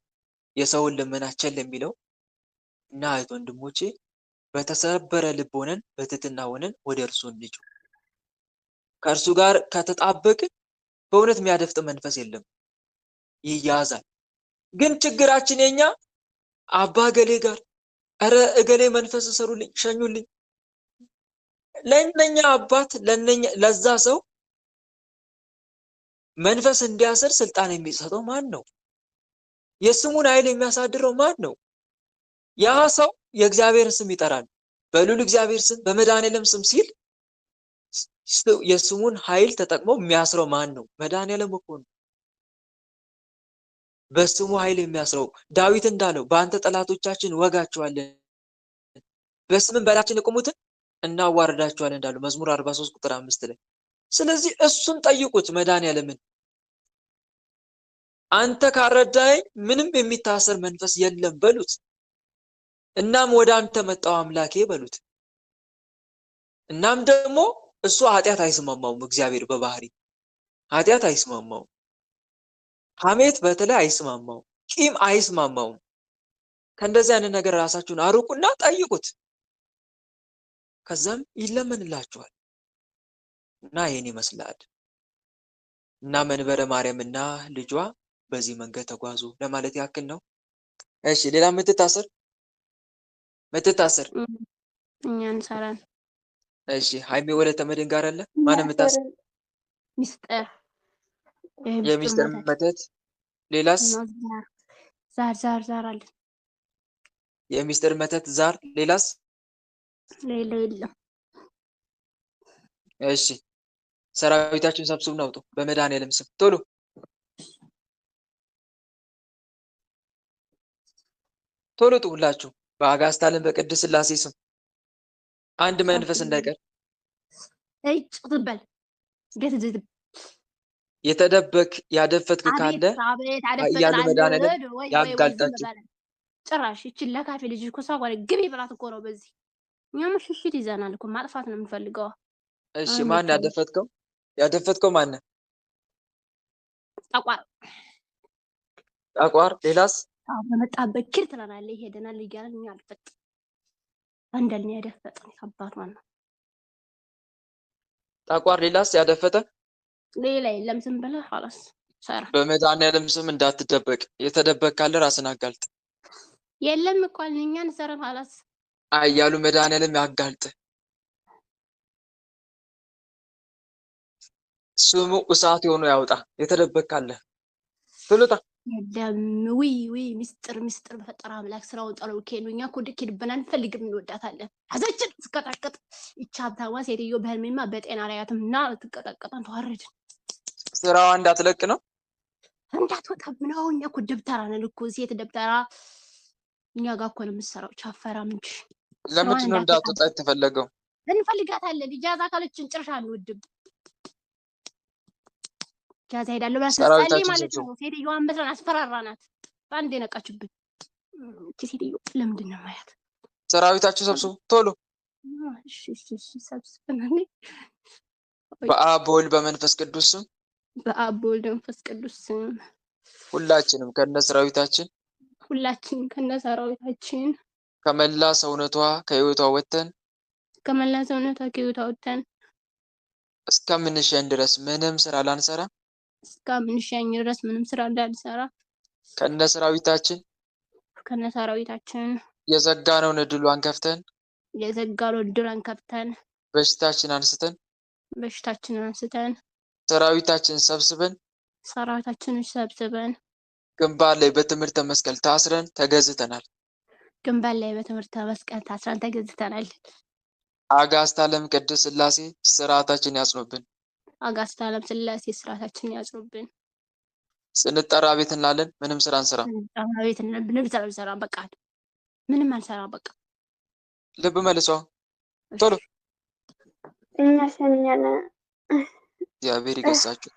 የሰውን ልመና ቸል የሚለው። እና እህት ወንድሞቼ በተሰበረ ልብ ሆነን በትህትና ሆነን ወደ እርሱ እንጩህ። ከእርሱ ጋር ከተጣበቅን በእውነት የሚያደፍጥ መንፈስ የለም፣ ይያዛል። ግን ችግራችን የኛ አባ ገሌ ጋር ኧረ እገሌ መንፈስ ሰሩልኝ ሸኙልኝ። ለእነኛ አባት ለዛ ሰው መንፈስ እንዲያስር ስልጣን የሚሰጠው ማን ነው? የስሙን ኃይል የሚያሳድረው ማን ነው? ያ ሰው የእግዚአብሔርን ስም ይጠራል። በልዑል እግዚአብሔር ስም በመድኃኔዓለም ስም ሲል የስሙን ኃይል ተጠቅሞ የሚያስረው ማን ነው? መድኃኔዓለም እኮ ነው። በስሙ ኃይል የሚያስረው ዳዊት እንዳለው በአንተ ጠላቶቻችን ወጋቸዋለን፣ በስምን በላችን የቆሙትን እናዋርዳቸዋለን እንዳለው መዝሙር 43 ቁጥር 5 ላይ። ስለዚህ እሱን ጠይቁት መድኃኔዓለምን። አንተ ካረዳኸኝ ምንም የሚታሰር መንፈስ የለም በሉት። እናም ወደ አንተ መጣው አምላኬ በሉት። እናም ደግሞ እሱ ኃጢአት አይስማማውም። እግዚአብሔር በባህሪ ኃጢአት አይስማማውም። ሐሜት በተለይ አይስማማውም። ቂም አይስማማውም። ከእንደዚህ አይነት ነገር ራሳችሁን አርቁና ጠይቁት። ከዛም ይለመንላችኋል። እና ይሄን ይመስላል። እና መንበረ ማርያም እና ልጇ በዚህ መንገድ ተጓዙ ለማለት ያክል ነው። እሺ ሌላ የምትታሰር እኛ እንሰራን። እሺ ሃይሜ ወለተ መድኅን ጋር አለ ማን የምታስር? ሚስጥር የሚስጥር መተት። ሌላስ? ዛር አለ። የሚስጥር መተት ዛር። ሌላስ? ሌላ የለም። እሺ ሰራዊታችሁን ሰብስቡና አውጡ በመድኃኔዓለም ስም ቶሎ። ቶሎ ጡ ሁላችሁ በአጋዕዝተ ዓለም በቅድስት ሥላሴ ስም አንድ መንፈስ እንዳይቀር። ጭጥበል የተደበክ ያደፈትክ ካለ እያሉ መድኃኔዓለም ያጋልጣችሁ። ጭራሽ ይችን ለካፌ ልጅ እኮ እሷ ጋር ግቢ ብላት እኮ ነው። በዚህ እኛም ሽሽት ይዘናል እኮ ማጥፋት ነው የምንፈልገው። እሺ ማን ያደፈትከው? ያደፈትከው ማን? ጠቋር። ሌላስ? በመጣበት ኪር ትለናለህ። ይሄደናል እያለን እኛ አልፈጥ አንደኛ ያደፈጠን አባት ማን ነው? ጠቋር። ሌላስ? ያደፈተ ሌላ የለም። ዝም ብለህ خلاص ሰራ። በመድኃኔዓለም ስም እንዳትደበቅ። የተደበቅ ካለ ራስን አጋልጥ። የለም እኮ እኛን ሰራን خلاص አያሉ መድኃኔዓለም ያጋልጥ። ስሙ እሳት የሆኑ ያውጣ። የተደበቅ ካለ ትሉታ የለም። ሚስጥር በፈጠረ አምላክ ስራውን ጠለው ከሄዱ እኛ እኮ ድክድብና እንፈልግም እንወዳታለን። አዛችን ስቀጣቀጥ ይቻብታዋ ሴትዮ በህልሜማ በጤና ላያትም እና ትቀጣቀጣን ተዋረድን። ስራዋ እንዳትለቅ ነው እንዳትወጣብ ነው። እኛ እኮ ደብተራ ነን እኮ ሴት ደብተራ እኛ ጋር እኮ ነው የምትሰራው። ቻፈራም እንጂ ለምንድን ነው እንዳትወጣ የተፈለገው? እንፈልጋታለን። ኢጃዛ ካለችን ጭርሻ አንወድም። ኢጃዛ ሄዳለሁ ብላ ስትጸልይ ማለት ነው። ሴትዮዋን መስለን አስፈራራናት። በአንድ የነቃችብን እቺ ሴትዮ ለምንድን ነው ማያት? ሰራዊታችሁ ሰብስቡ ቶሎ። እሺ ሰብስበናል። በአብ በወልድ በመንፈስ ቅዱስ ስም በአብ በወልድ በመንፈስ ቅዱስ ስም ሁላችንም ከነሰራዊታችን ከመላ ሰውነቷ ከህይወቷ ወጥተን እስከምንሸኝ ድረስ ምንም ስራ ላንሰራ ከነሰራዊታችን የዘጋነውን እድሏን ከፍተን በሽታችን አንስተን ሰራዊታችን ሰብስበን ግንባር ላይ በትምህርተ መስቀል ታስረን ተገዝተናል። አጋዕዝተ ዓለም ቅድስት ሥላሴ ስርዓታችን ያጽኑብን። ስንጠራ ቤት እናለን። ምንም ስራ አንሰራ። በቃ ልብ መልሰው ቶሎ። እግዚአብሔር ይገሳችሁ።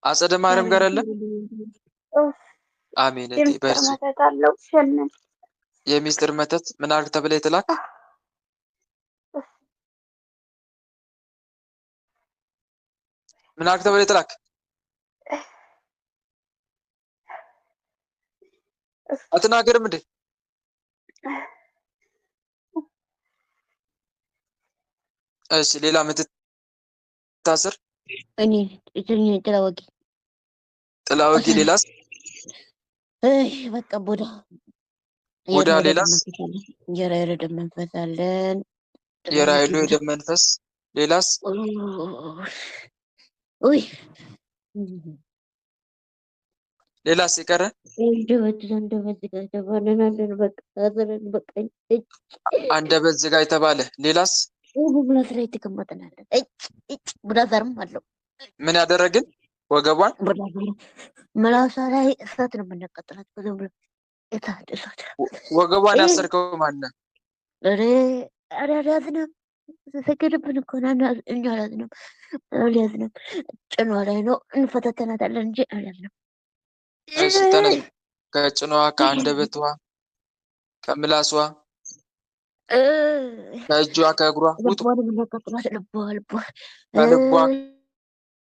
አጸደ ማርያም ጋር አለ። አሜን። በርቺ የሚስጥር መተት ምን አድርግ ተብለ የተላክ ምን አድርግ ተብለ የተላክ አትናገርም እንዴ? እሺ ሌላ ምትታስር እኔ ጥላወጊ ሌላስ በቃ ቡዳ ሌላስ የራይሉ ደም መንፈስ አለን። የራይሉ የደም መንፈስ ሌላስ ኡይ ሌላስ የቀረ አንደበት ዝጋ የተባለ ሌላስ ብላስ ላይ ተቀመጠናለን። ቡዳዘርም አለው ምን ያደረግን ወገቧን ምላሷ ላይ እሳት ነው የምናቀጥላት። ብዙ ብሎ እሳት ወገቧን ያሰርከው ማነው? አልያዝንም። ተሰገድብን እኮ እኛ አልያዝንም። ጭኗ ላይ ነው እንፈተተናታለን እንጂ አልያዝንም። እሺ ተነስ። ከጭኗ ከአንደበቷ ከምላሷ ከእጇ ከእግሯ ውጡ። ከልቧ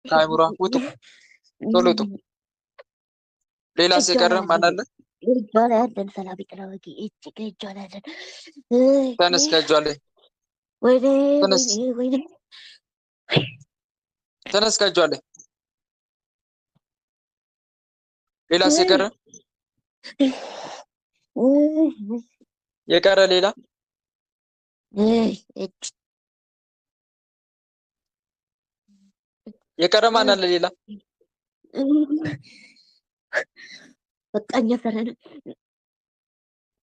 ከአይምሯ ውጡ። ቶሎ ውጡ። ሌላስ የቀረ ማን አለ? እጇ ላይ አለን። ሰላቢ ጥላወጊ ከእጇ ላይ አለን። ተነስ ከእጇ ላይ ወይኔ ተነስ ከእጇ ላይ። ሌላስ የቀረ ሌላ የቀረ ማን አለ? ሌላ በቃኛ ሰረን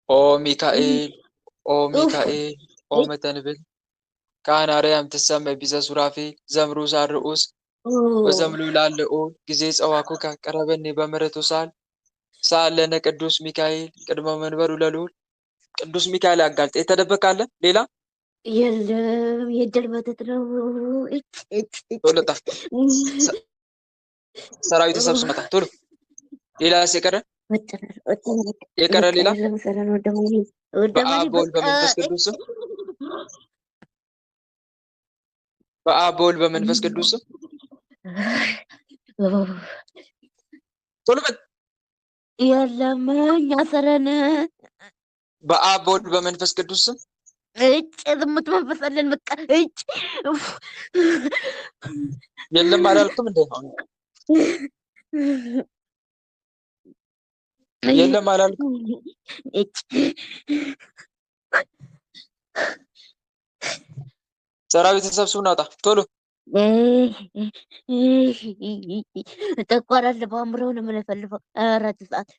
ኦ ሚካኤል ኦ ሚካኤል ኦ መተንብል ካህን አርያም ትሰመ ቢዘ ሱራፌ ዘምሩ ዛርኡስ ወዘምሉ ላለኦ ጊዜ ጸዋኩካ ቀረበኔ በምሕረቱ ሳለነ ቅዱስ ሚካኤል ቅድመ መንበሩ ለልዑል ቅዱስ ሚካኤል ያጋልጥ። የተደበቃለ ሌላ የለም። የድል መተት ነው። ቶሎ ጣ ሰራዊት ተሰብስብ መጣ ቶሎ። ሌላስ የቀረ ሌላ በአብ በወልድ በመንፈስ ቅዱስ በአብ በወልድ በመንፈስ ቅዱስ ቶሎ በል። የለም እኛ ሰረን በአብ በወልድ በመንፈስ ቅዱስ ዝሙት መንፈስ አለን። በቃ የለም አላልኩም እንዴ? የለም አላልኩም። ሰራዊት ተሰብስቡ ናውጣ ቶሎ። ጠቋር አለ በአእምሮው ነው የምንፈልፈው 24 ሰዓት።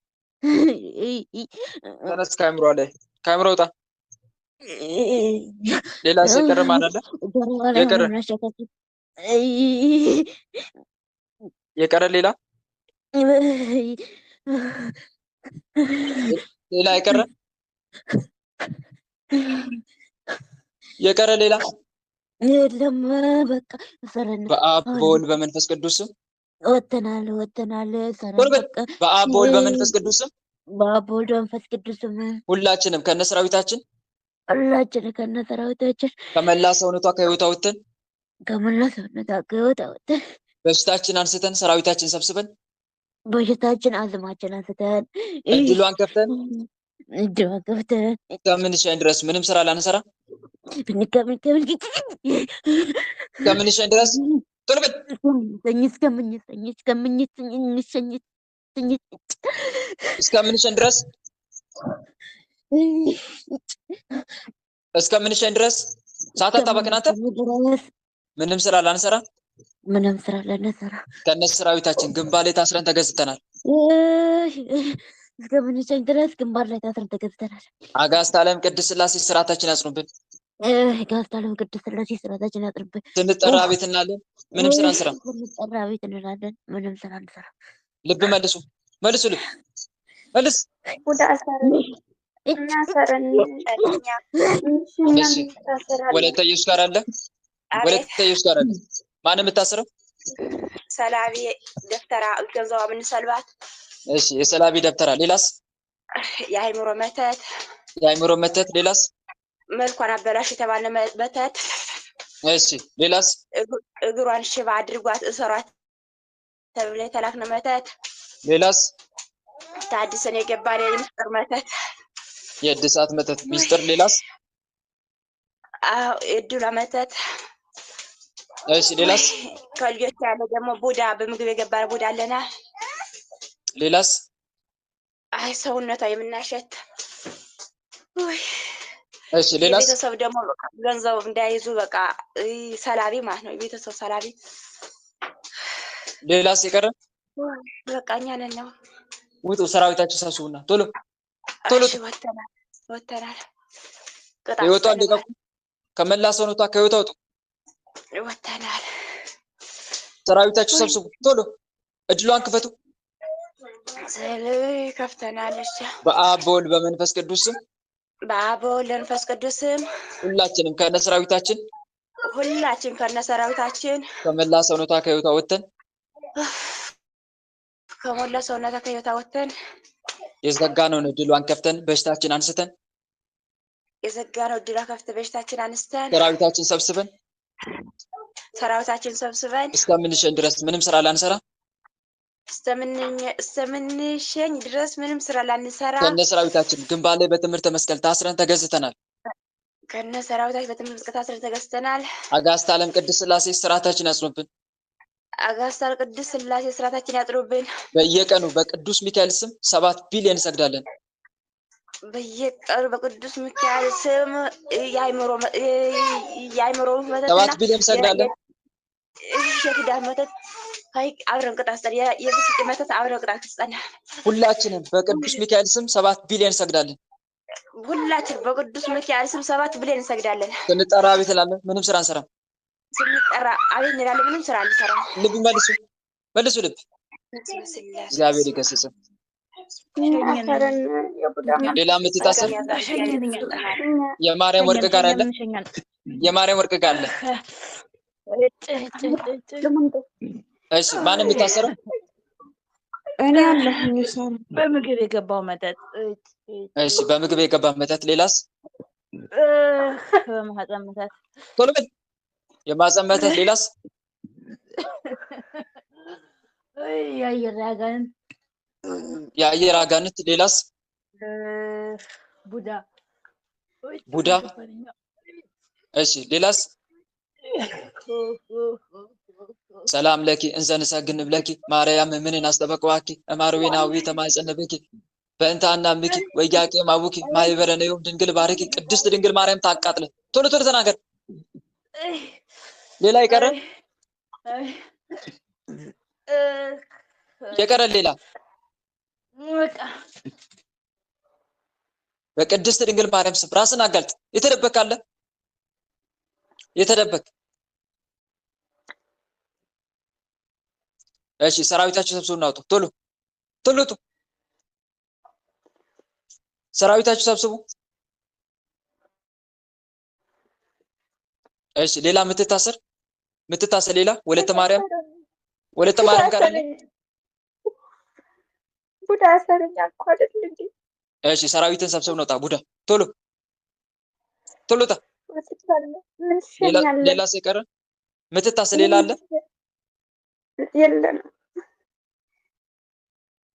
ተነስ ከአእምሮ ላይ ከአእምሮ ውጣ። ሌላ የቀረ ማን አለ? የቀረ ሌላ የቀረ ሌላ የለም። በቃ ሰረን በአብ በወልድ በመንፈስ ቅዱስ ወተናል ሰረን በቃ በአብ በወልድ በመንፈስ ቅዱስ በአብ በወልድ በመንፈስ ቅዱስ ሁላችንም ከነሰራዊታችን ከመላ ሰውነቷ ከህይወቷ ወተን በሽታችን አንስተን ሰራዊታችን ሰብስበን በሽታችን አዝማችን አንስተን እድሏን ከፍተን ከምንሸን ድረስ ምንም ስራ ላንሰራ ከምንሸን ድረስ ቶሎ በል እስከምንሸን ድረስ ሰዓት አጣበቅን። አንተ ምንም ስራ ላንሰራ ከነሱ ሰራዊታችን ግንባር ላይ ታስረን ተገዝተናል። እስከምንሸኝ ድረስ ግንባር ላይ ታስረን ተገዝተናል። አጋዕዝተ ዓለም ቅድስት ሥላሴ ስርዓታችን ያጽኑብን። አጋዕዝተ ዓለም ቅድስት ሥላሴ ስርዓታችን ያጽኑብን። ስንጠራ ቤት እንላለን፣ ምንም ስራ አንሰራ። ስንጠራ ቤት እንላለን፣ ምንም ስራ አንሰራ። ልብ መልሱ ልብ መልስ። ወለተ ኢየሱስ ጋር አለ። ማን የምታስረው? ሰላቢ ደፍተራ ገንዘባ ብንሰልባት። እሺ የሰላቢ ደፍተራ። ሌላስ? የአይምሮ መተት የአእምሮ መተት ሌላስ? መልኳን አበላሽ የተባለ መተት። እሺ ሌላስ? እግሯን ሽባ አድርጓት እሰሯት ተብሎ የተላክነ መተት። ሌላስ? ታድሰን የገባን የሚስጥር መተት። የእድሳት መተት ሚስጥር። ሌላስ? የድሏ መተት። እሺ ሌላስ? ከልጆች ያለ ደግሞ ቡዳ በምግብ የገባን ቡዳ አለና። ሌላስ? አይ ሰውነቷ የምናሸት። እሺ ሌላስ? የቤተሰብ ደግሞ ገንዘብ እንዳይዙ በቃ ሰላቢ ማለት ነው። የቤተሰብ ሰላቢ። ሌላስ የቀረ? በቃ እኛ ነን ነው። ውጡ፣ ሰራዊታችሁ ሰብስቡና ቶሎ ቶሎ ወተናል። ህይወቷ ልቀቁ። ከመላ ሰውነቷ ከህይወቷ ውጡ። ወተናል። ሰራዊታችሁ ሰብስቡ ቶሎ። እድሏን ክፈቱ። ከፍተናል። እሺ በአብ በወልድ በመንፈስ ቅዱስ ስም። በአብ በወልድ በመንፈስ ቅዱስ ስም ሁላችንም ከነሰራዊታችን ከመላ ሰውነቷ ከህይወቷ ወጥተን የዘጋነውን እድሏን ከፍተን በሽታችን አንስተን ሰራዊታችን ሰብስበን እስከምንሸኝ ድረስ ምንም ስራ ላንሰራ ከነሰራዊታችን ግንባር ላይ በትምህርተ መስቀል ታስረን ተገዝተናል። አጋዕዝተ ዓለም ቅድስት ሥላሴ ስርዓታችን ያጽኑብን። በየቀኑ በቅዱስ ሚካኤል ስም 7 ቢሊዮን እንሰግዳለን። በየቀኑ በቅዱስ ሚካኤል ስም የአእምሮ 7 ቢሊዮን እንሰግዳለን። የፊደል መተት አብረን ቅጣት ስጠን። የብስጭት መተት አብረን ቅጣት ስጠን። ሁላችንም በቅዱስ ሚካኤል ስም 7 ቢሊዮን እንሰግዳለን። ሁላችን በቅዱስ ሚካኤል ስም 7 ቢሊዮን እንሰግዳለን። ስንጠራ አቤት እንላለን፣ ምንም ስራ አንሰራም። ስንጠራ አቤት እንላለን፣ ምንም ስራ አንሰራም። ልብ መልሱ ልብ። እግዚአብሔር ይገስጽ። ሌላ የምትታሰር የማርያም ወርቅ ጋር አለ። የማርያም ወርቅ ጋር አለ። እሺ ማን የምታሰረው? እኔ አለሁኝ። በምግብ የገባው መጠጥ። እሺ በምግብ የገባ መጠጥ። ሌላስ? በማህፀን መጠጥ። ቶሎ በል። የማህፀን መጠጥ። ሌላስ? የአየር አጋንንት። ሌላስ? ቡዳ። እሺ ሌላስ? ሰላም ለኪ እንዘ ንሰግድ ለኪ ማርያም ምንን አስተበቅዋኪ እማርዌናዊ ተማጸነበኪ በእንታና ምኪ ወያቄ ማቡኪ ማይበረነዩ ድንግል ባርኪ ቅድስት ድንግል ማርያም ታቃጥለ። ቶሎ ተናገር። ሌላ ይቀረ? የቀረ ሌላ? በቅድስት ድንግል ማርያም ስም ራስን አጋልጥ። የተደበቀ አለ? የተደበቀ። እሺ ሰራዊታችሁ ሰብስቡና አውጡ። ቶሎ ሰራዊታችሁ ሰብስቡ። እሺ ሌላ የምትታሰር ሌላ? ወለተ ማርያም ጋር አለ? ቡዳ አሰረኛ እኮ አይደል እንዴ? እሺ ሰራዊትን ሰብስቡና አውጣ። ቡዳ ቶሎ ጣ። ሌላ ሲቀር የምትታሰር ሌላ አለ? የለም።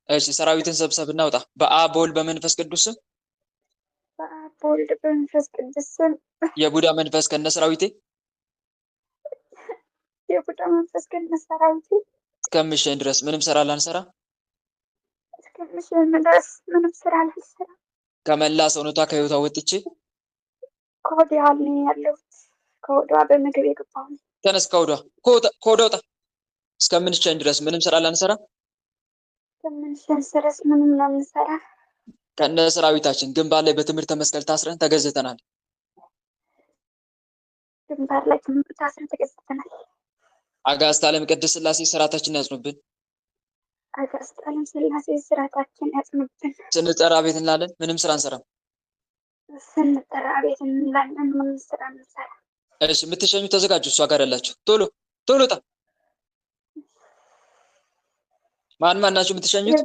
እሺ ሰራዊትን ሰብስብና አውጣ። በአብ በወልድ በመንፈስ ቅዱስ ስም። በአብ በወልድ በመንፈስ ቅዱስ ስም። የቡዳ መንፈስ ከነሰራዊቴ እስከምሸኝ ድረስ ምንም ስራ ላንሰራ ከመላ ሰውነቷ ከህይወቷ ወጥቼ ከወዲያ ነኝ ያለሁት። ከወዲያ በምግብ የገባሁ ነኝ። ተነስ ከወዲያ ውጣ። እስከምንሸኝ ድረስ ምንም ስራ ላንሰራ ከነ ሰራዊታችን ግንባር ላይ በትምህርተ መስቀል ታስረን ተገዝተናል። አጋዕዝተ ዓለም ቅድስት ሥላሴ ስርዓታችን ያጽኑብን። ስንጠራ ቤት እንላለን፣ ምንም ስራ አንሰራም። እሺ የምትሸኙ ተዘጋጁ። እሷ ጋር ያላችሁ ቶሎ ጣ። ማን ናችሁ የምትሸኙት?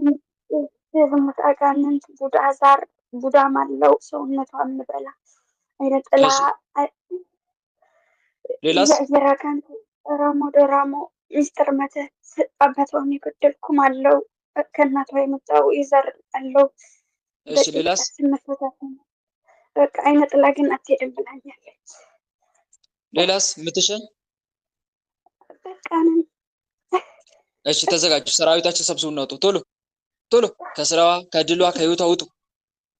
የዝሙት አጋንንት፣ ቡዳ፣ ዛር ቡዳም አለው ሰውነቷን እንበላ አይነ ጥላ ሌላስ የራካን ራሞ ደራሞ ሚስጥር መተት አባቷን የገደልኩም አለው ከእናቷ የመጣው ይዘር አለው። እሺ ሌላስ መፈታት በቃ አይነ ጥላ ግን አትሄድም ብላኛለች። ሌላስ ምትሸኝ በቃ እሺ ተዘጋጁ። ሰራዊታችን ሰብስቡና ውጡ። ቶሎ ቶሎ ከስራዋ ከድሏ ከህይወቷ ውጡ።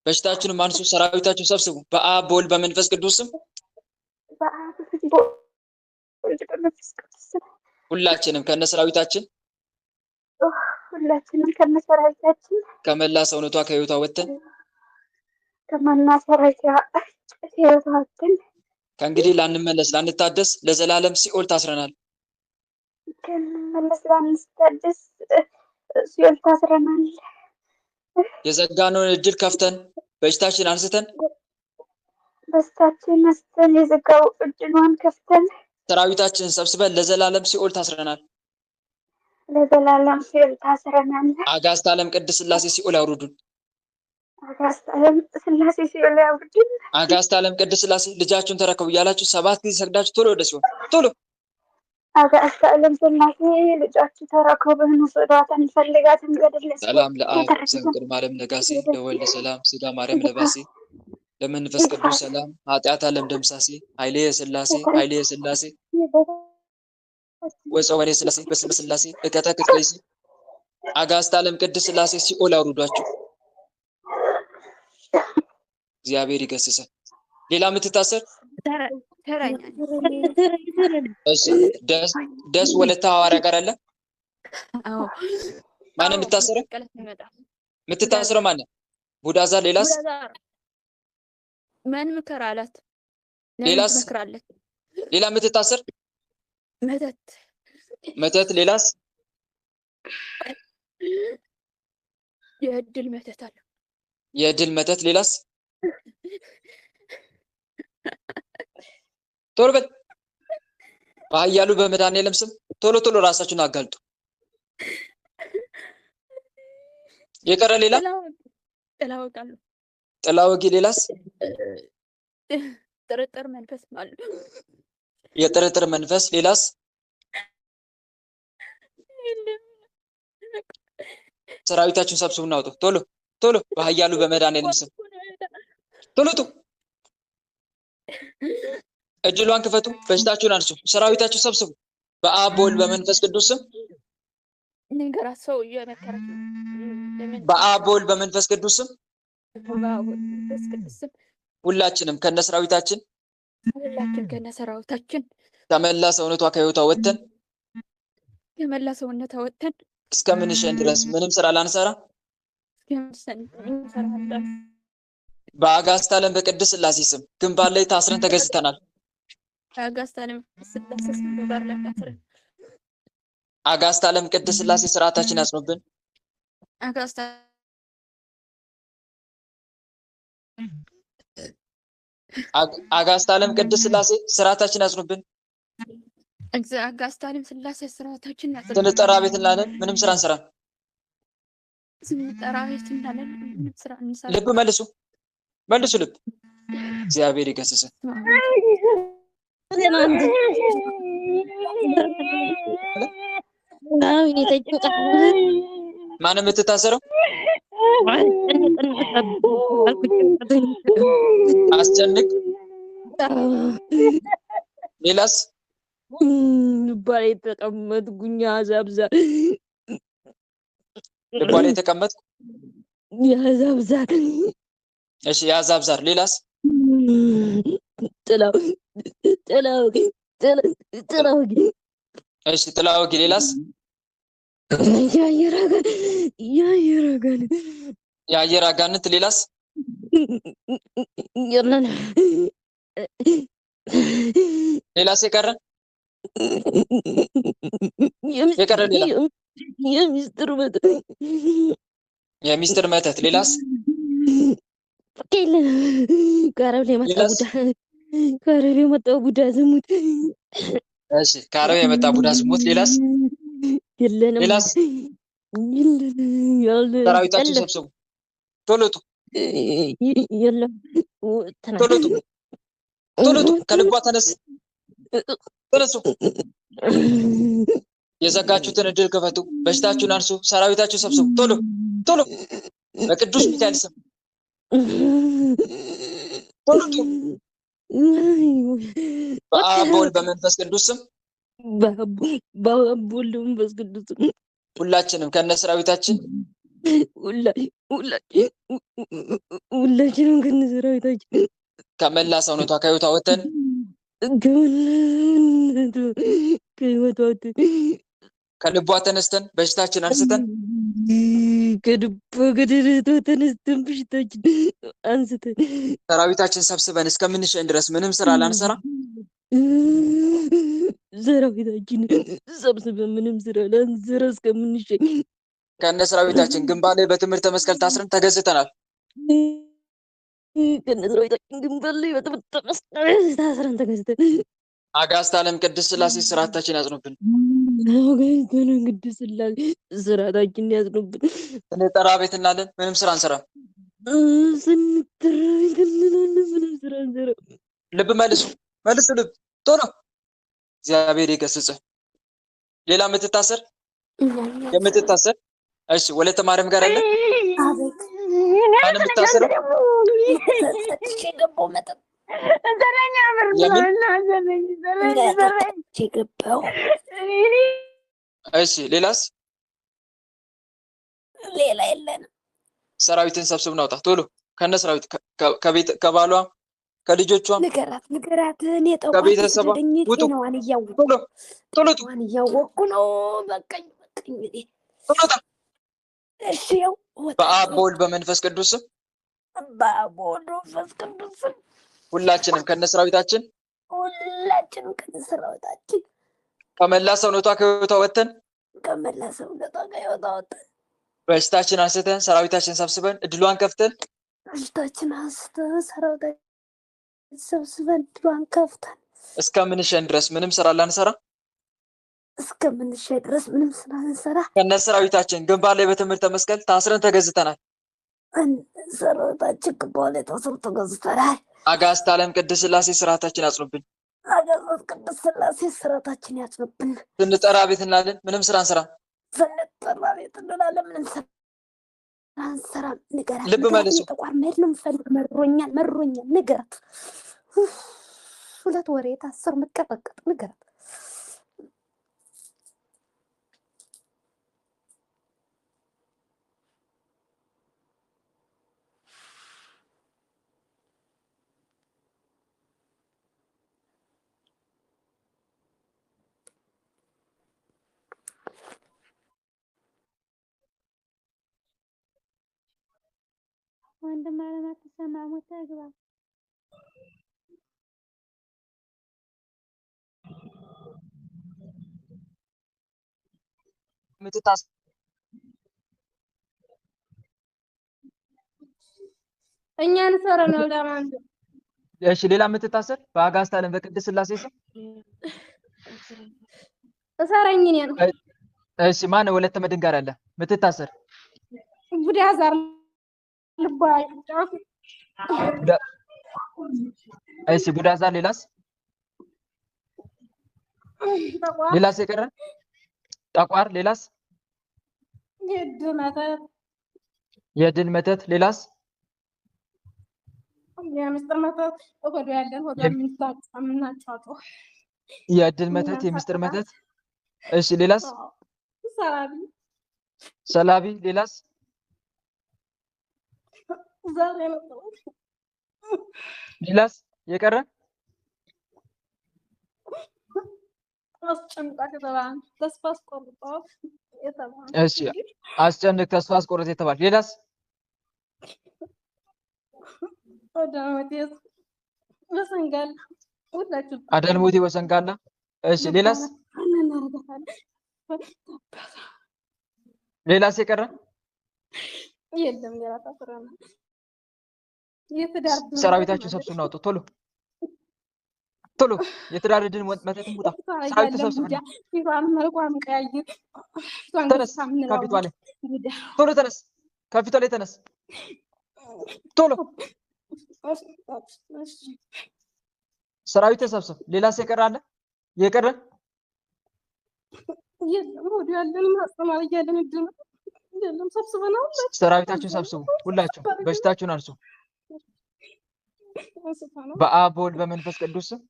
በሽታችንን ማንሱ። ሰራዊታችን ሰብስቡ። በአብ በወልድ በመንፈስ ቅዱስ ስም ሁላችንም ከነሰራዊታችን ከመላ ሰውነቷ ከህይወቷ ወጥተን ከእንግዲህ ላንመለስ ላንታደስ ለዘላለም ሲኦል ታስረናል። የዘጋነውን እድል ከፍተን በሽታችን አንስተን የዘጋው እድሏን ከፍተን ሰራዊታችንን ሰብስበን ለዘላለም ሲኦል ታስረናል። ለዘላለም ሲኦል ታስረናል። አጋዕዝተ ዓለም ቅድስት ሥላሴ ሲኦል ያውርዱን። አጋዕዝተ ዓለም ሥላሴ ሲኦል ያውርዱን። አጋዕዝተ ዓለም ቅድስት ሥላሴ ልጃችሁን ተረከቡ እያላችሁ 7 ጊዜ ሰግዳችሁ ቶሎ ወደ ሲኦል ቶሎ። አጋዕዝተ ዓለም ሥላሴ ልጃችሁ ተረከቡ እንውሰዷት እንፈልጋት እንገድል። ሰላም ለአብ ዘእንቅድመ ዓለም ነጋሴ ለወልድ ሰላም ሥጋ ማርያም ለባሴ ለመንፈስ ቅዱስ ሰላም ኃጢአት ዓለም ደምሳሴ ኃይሌ ሥላሴ ኃይሌ ሥላሴ ወጸወኔ ሥላሴ በስመ ሥላሴ እቀጠቅጥ ከይሲ አጋዕዝተ ዓለም ቅድስት ሥላሴ ሲኦል አውርዷቸው። እግዚአብሔር ይገስጸ። ሌላ የምትታሰር እሺ ደስ ወለተ ሐዋርያ ጋር አለ። ማን የምትታሰረው? የምትታሰረው ማን? ቡዳዛ። ሌላስ ማን ምከር አላት? ሌላስ ሌላ የምትታሰር መተት። ሌላስ የእድል መተት አለ። የእድል መተት። ሌላስ ቶሎ በል በኃያሉ በመድኃኒዓለም ስም ቶሎ ቶሎ ራሳችሁን አጋልጡ። የቀረ ሌላ ጥላ ወጊ። ሌላስ ጥርጥር መንፈስ ማለት የጥርጥር መንፈስ። ሌላስ ሰራዊታችሁን ሰብስቡና አውጡ። ቶሎ ቶሎ በኃያሉ በመድኃኒዓለም ስም ቶሎ ቱ እድሏን ክፈቱ። በሽታችሁን አንሱ። ሰራዊታችሁ ሰብስቡ። በአብ በወልድ በመንፈስ ቅዱስ ስም ንገራት። ሰው እየመከረች በአብ በወልድ በመንፈስ ቅዱስ ስም ሁላችንም ከነሰራዊታችን ከመላ ሰውነቷ ከህይወቷ ወጥተን እስከምንሸን ድረስ ምንም ስራ ላንሰራ በአጋዕዝተ ዓለም በቅድስት ሥላሴ ስም ግንባር ላይ ታስረን ተገዝተናል። አጋዕዝተ ዓለም ቅድስት ሥላሴ ስርዓታችን ያጽኑብን። አጋዕዝተ ዓለም ቅድስት ሥላሴ ስርዓታችን ያጽኑብን። አጋዕዝተ ዓለም ሥላሴ ስርዓታችን ያጽኑብን። ስንጠራ ቤት እንላለን፣ ምንም ስራ እንሰራ። ስንጠራ ቤት እንላለን፣ ምንም ስራ እንሰራ። ልብ መልሱ ልብ። እግዚአብሔር ይገስጽ። ማን የምትታሰረው? አስጨንቅ። ሌላስ ልባላይ ተቀመጥኩኝ። አዛብዛ ልባላይ ተቀመጥኩ። ያዛብዛር። እሺ ያዛብዛር። ሌላስ ጥላው። እሺ ጥላው። ሌላስ የአየር አጋንንት። ሌላስ ሌላስ የቀረ ሌላ የሚስጥር መተት። ሌላስ ከአረብ የመጣው ቡዳ ዝሙት። እሺ ከአረብ የመጣ ቡዳ ዝሙት። ሌላስ ሌላስ ሰራዊታችን ሰብስቡ። ቶሎ የለም ቶሎ ውጡ፣ ቶሎ ውጡ። ከልቧ ተነስ፣ ተነሱ። የዘጋችሁትን እድል ክፈቱ። በሽታችሁን አንሱ። ሰራዊታችሁ ሰብስቡ። ቶሎ ቶሎ፣ በቅዱስ ሚካኤል ስም ቶሎ ውጡ። በአብ በወልድ በመንፈስ ቅዱስ ስም በአብ በወልድ በመንፈስ ቅዱስ ስም ሁላችንም ከነ ሰራዊታችን ሁላችንም ከነ ሰራዊታችን ከመላ ሰውነቷ ከህይወቷ ወተን ከህይወቷ ወተን ከልቧ ተነስተን በሽታችን አንስተን ከልቧ ከደረቷ ተነስተን በሽታችን አንስተን ሰራዊታችን ሰብስበን እስከምንሸኝ ድረስ ምንም ስራ ላንሰራ ሰራዊታችን ሰብስበን ምንም ስራ ላንሰራ እስከምንሸኝ ከነ ሰራዊታችን ግንባር ላይ በትምህርተ መስቀል ታስረን ተገዝተናል። ከነ ሰራዊታችን ግንባር ላይ በትምህርተ መስቀል ታስረን ተገዝተን አጋዕዝተ ዓለም ቅድስት ሥላሴ ስርዓታችን ያጽኑብን። አጋዕዝተ ዓለም ቅድስት ሥላሴ ስርዓታችን ያጽኑብን። ስንጠራ ቤት እናለን፣ ምንም ስራ አንሰራም። ስንጠራ ቤት እንላለን፣ ምንም ስራ አንሰራም። ልብ መልሱ፣ መልሱ ልብ ቶሎ። እግዚአብሔር ይገስጽህ። ሌላ የምትታሰር የምትታሰር እሺ፣ ወለተ ማርያም ጋር አለ። አቤት ማን የምታሰረው? እሺ፣ ሌላስ? ሌላ የለንም። ሰራዊትን ሰብስብ ናውጣ ቶሎ፣ ከነ ሰራዊት ከቤት ከባሏ ከልጆቿ ንገራት እኔ ከቤተሰቧ ውጡ። ነዋን እያወቁ ቶሎ ቶሎ ውጡ። ነዋን እያወቁ ነው። በቀኝ ቶሎ ውጡ። እሺ፣ ያው በአብ በወልድ በመንፈስ ቅዱስ ስም በአብ በወልድ በመንፈስ ቅዱስ ስም ሁላችንም ከነ ሰራዊታችን ከመላ ሰውነቷ ከህይወቷ ወተን በሽታችን አንስተን ሰራዊታችን ሰብስበን እድሏን ከፍተን እስከምንሸኝ ድረስ ምንም ስራ ላንሰራ ከነ ሰራዊታችን ግንባር ላይ በትምህርተ መስቀል ታስረን ተገዝተናል። ሰራዊታችን ግንባር ላይ ታስረን ተገዝተናል። አጋዕዝተ ዓለም ቅድስት ሥላሴ ስርዓታችን ያጽኑብን። አጋዕዝተ ቅድስት ሥላሴ ስርዓታችን ያጽኑብን። ስንጠራ ቤት እንላለን፣ ምንም ስራ አንሰራም። ስንጠራ ቤት እንላለን፣ ምንም ስራ አንሰራም። ንገራት፣ ልብ መልሱ። ተቋር መሄድ ነው የምፈልግ። መሮኛል። ንገራት። 2 ወር የታሰር መቀጠቀጥ። ንገራት። ወንድም አለም አትሰማ ሞተ ግባ ምትታሰር እኛን ሰረናል ዳማን። እሺ፣ ሌላ የምትታሰር በአጋዕዝተ ዓለም በቅድስት ሥላሴ ስም እሰረኝ እኔ ነው። እሺ፣ ማን ወለተ መድን ጋር አለ ምትታሰር? ቡዳ ዛር ልባይ ጫፍ እሺ፣ ቡዳ ዛር። ሌላስ የቀረ? ጠቋር። ሌላስ? የድን መተት። ሌላስ? የምስጢር መተት ወደ ያለን ወደ ምንታጣምናጫጫው የድን መተት፣ የምስጢር መተት። እሺ፣ ሌላስ? ሰላቢ። ሌላስ? ሌላስ የቀረ? እሺ፣ አስጨንቅ፣ ተስፋ አስቆርጥ የተባለ። ሌላስ? አዳልሞቴ ወሰንጋላ። እሺ፣ ሌላስ? ሌላስ የቀረ? የለም። ሌላ ታስረና ሰራዊታችሁ ሰብስቡና አውጡ ቶሎ ቶሎ። የትዳር ድን መተትም ውጣ። ሰራዊት ተሰብስቡና ተነስ። ከፊቷ ላይ ቶሎ ተነስ። ከፊቷ ላይ ተነስ። ቶሎ ሰራዊት ተሰብስብ። ሌላስ የቀረ አለ? የቀረ የለም ወዲ ያለን ማስተማር እያለን እድል የለም። ሰብስበናል። ሰራዊታችሁን ሰብስቡ። ሁላችሁ በሽታችሁን አርሱ። በአብ በወልድ በመንፈስ ቅዱስ ስም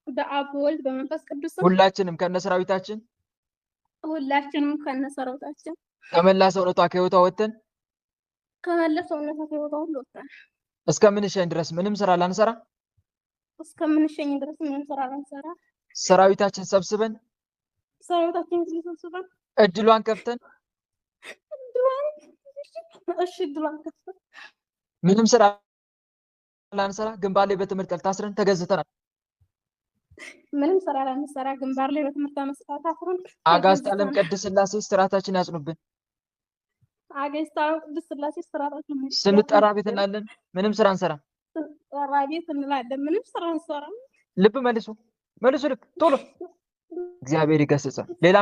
በአብ በወልድ በመንፈስ ቅዱስ ስም ሁላችንም ከነሰራዊታችን ከነሰራዊታችን ከመላ ሰውነቷ ከህይወቷ ወጥተን ከመላ ሰውነቷ ከህይወቷ ሁሉ ወጥተን እስከምንሸኝ ድረስ ምንም ስራ ላንሰራ እስከምንሸኝ ድረስ ምንም ስራ ላንሰራ ሰራዊታችን ሰብስበን ሰብስበን እድሏን ከፍተን እድሏን ከፍተን ምንም ስራ ላንሰራ ግንባር ላይ በትምህርት ታስረን ተገዝተናል። ምንም ስራ ላንሰራ ግንባር ላይ በትምህርት ታስረን አጋዕዝተ ዓለም ቅድስት ሥላሴ ስርዓታችን ያጽኑብን። አጋዕዝተ ዓለም ቅድስት ሥላሴ ስርዓታችን ስንጠራ ቤት እንላለን፣ ምንም ስራ አንሰራም። ስንጠራ ቤት እንላለን፣ ምንም ስራ አንሰራም። ልብ መልሱ ልክ ቶሎ እግዚአብሔር ይገስጽ። ሌላ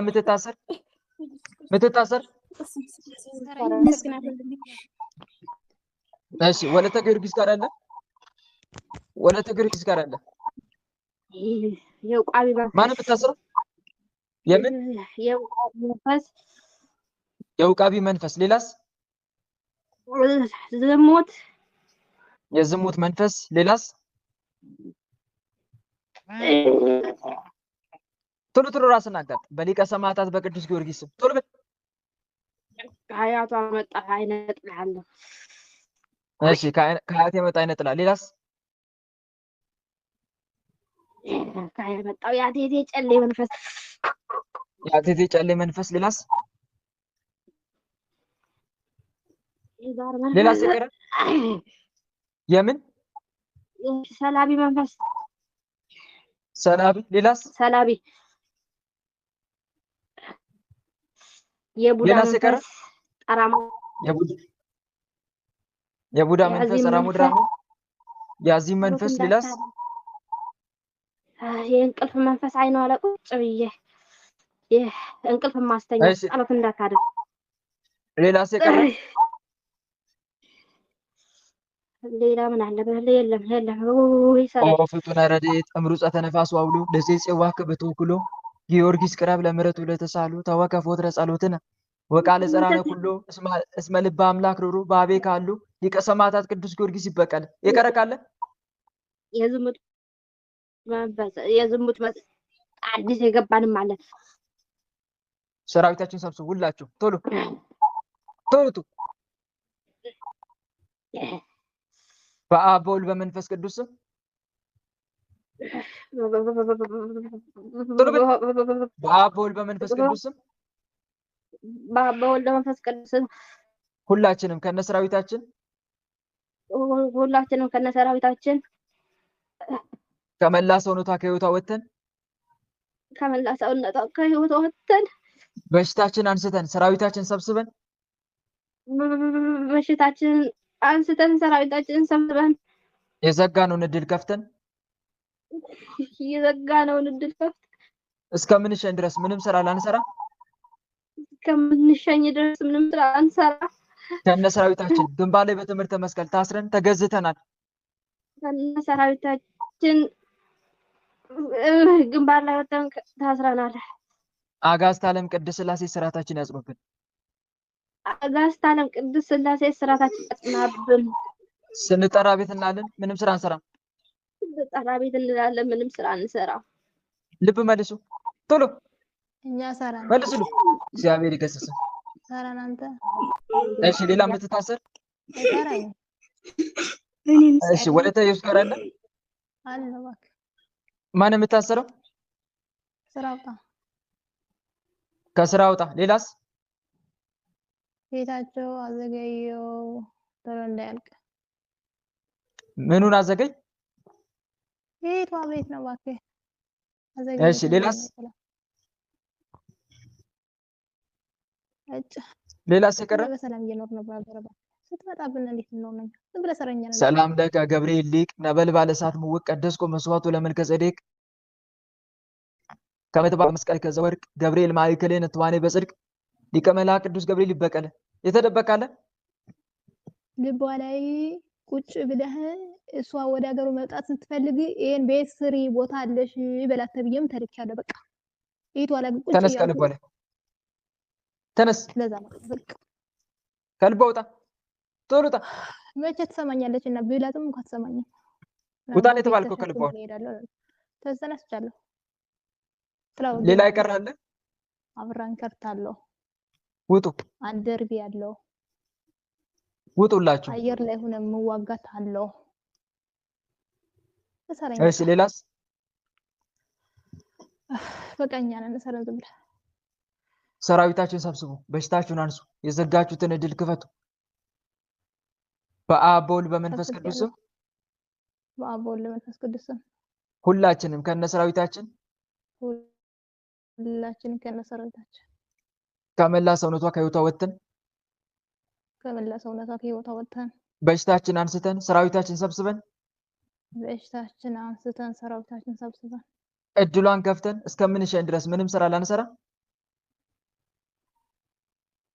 ምትታሰር እሺ ወለተ ጊዮርጊስ ጋር አለ። ወለተ ጊዮርጊስ ጋር አለ። የውቃቢ ማን ብታስረው? የምን የውቃቢ መንፈስ? ሌላስ? ዝሙት የዝሙት መንፈስ? ሌላስ? ቶሎ ራስን አጋጥ። በሊቀ ሰማዕታት በቅዱስ ጊዮርጊስ ስም ቶሎ በል። ከአያቷ መጣ አይነጥልሃለሁ። እሺ ከአያት የመጣ አይነጥላል። ሌላስ? ከመጣው የአቴቴ ጨሌ መንፈስ ሌላስ? ሌላስ የቀረ? የምን ሰላቢ መንፈስ? ሰላቢ? ሌላስ? ሰላቢ የቡዳ መንፈስ ጠራሞ የቡዳ መንፈስ ጠራሞ ድራሞ ያዚም መንፈስ? ሌላስ? የእንቅልፍ መንፈስ አይኗ ላይ ቁጭ ብዬ እንቅልፍ ማስተኛ ጸሎት እንዳታደርግ። ሌላስ የቀረ? ሌላ ምን አለ? የለም። ኦ ፍጡነ ረድኤት እምሩፀ ተነፋስ ዋውሎ ለዘይ ጽዋከ በተወክሎ ጊዮርጊስ ቅረብ ለምሕረቱ ለተሳሉ ተወከፍ ወትረ ጸሎትነ ወቃለ ጽራነ ኩሎ እስመ ልበ አምላክ ሩሩ ባቤ ካሉ ሊቀ ሰማዕታት ቅዱስ ጊዮርጊስ ይበቀል። የቀረ ካለ? የዝሙት አዲስ የገባንም አለ። ሰራዊታችን ሰብስቡ። ሁላችሁ ቶሎ በአብ በወልድ በመንፈስ ቅዱስ በአብ በወልድ በመንፈስ ቅዱስ በአብ በወልድ በመንፈስ ቅዱስ ሁላችንም ከነሰራዊታችን ከመላ ሰውነቷ ከህይወቷ ወጥተን በሽታችን አንስተን ሰራዊታችን ሰብስበን የዘጋነውን እድል ከፍተን እስከምንሸኝ ድረስ ምንም ስራ ላንሰራ ከነሰራዊታችን ግንባር ላይ በትምህርተ መስቀል ታስረን ተገዝተናል። ከነሰራዊታችን ግንባር ላይ ወጥተን ታስረናል። አጋዕዝተ ዓለም ቅድስት ሥላሴ ስርዓታችን ያጽኑብን። አጋዕዝተ ዓለም ቅድስት ሥላሴ ስርዓታችን ያጽናብን። ስንጠራ ቤት እንላለን፣ ምንም ስራ አንሰራም። ስንጠራ ቤት እንላለን፣ ምንም ስራ አንሰራም። ልብ መልሱ ቶሎ እኛ ሰራ መልሱ። እግዚአብሔር ይገስጽ። ሰራን አንተ። እሺ ሌላ የምትታሰር? ሰራኝ። እሺ ወለተ ኢየሱስ ጋር አለ። እባክህ። ማን የምታሰረው? ስራ አውጣ። ከስራ አውጣ። ሌላስ? ቤታቸው አዘገየው ቶሎ እንዳያልቅ። ምኑን አዘገይ? ቤቷ ቤት ነው እባክህ። እሺ ሌላስ? ሌላስ የቀረ? በሰላም እየኖር ነው ባገረባ ስትመጣብን እንዴት ነው ነው? ዝም ብለህ ሰረኛ ነው። ሰላም ለከ ገብርኤል ሊቅ ነበልባለ እሳት ምውቅ ቀደስኮ መስዋዕቱ ለመልከ ጼዴቅ ከመተባ መስቀል ከዘወርቅ ገብርኤል ማእከሌነ ትዋኔ በጽድቅ ሊቀ መላእክት ቅዱስ ገብርኤል ይበቀለ። የተደበቃለ ልቧ ላይ ቁጭ ብለህ እሷ ወደ ሀገሩ መውጣት ስትፈልግ ይሄን ቤት ስሪ ቦታ አለሽ በላት ተብዬም ተልኬያለሁ። በቃ ይቷ ላይ ቁጭ ተነስ እያልኩ ከልቧ ላይ ተነስ፣ ለዛ ነው በቃ ከልቧ ውጣ፣ ቶሎ ውጣ። መቼ ትሰማኛለች? እና ብላትም እንኳን አትሰማኝም። ውጣ ነው የተባልከው። ከልቧ እሄዳለሁ ተነስቻለሁ። ስራው ሌላ ይቀራል። አብራን ከርታለሁ። ውጡ፣ አንድ ደርቢ ያለው ውጡላችሁ። አየር ላይ ሆነ መዋጋት አለው። እሺ ሌላስ? በቃኛ ነን ሰረን ዝም ብለህ ሰራዊታችሁን ሰብስቡ፣ በሽታችሁን አንሱ፣ የዘጋችሁትን እድል ክፈቱ። በአብ በወልድ በመንፈስ ቅዱስ ስም በአብ በወልድ በመንፈስ ቅዱስ ስም ሁላችንም ከነሰራዊታችን ከመላ ሰውነቷ ከህይወቷ ወጥተን በሽታችን አንስተን ሰራዊታችን ሰብስበን እድሏን ከፍተን እስከምንሸን ድረስ ምንም ስራ ላንሰራ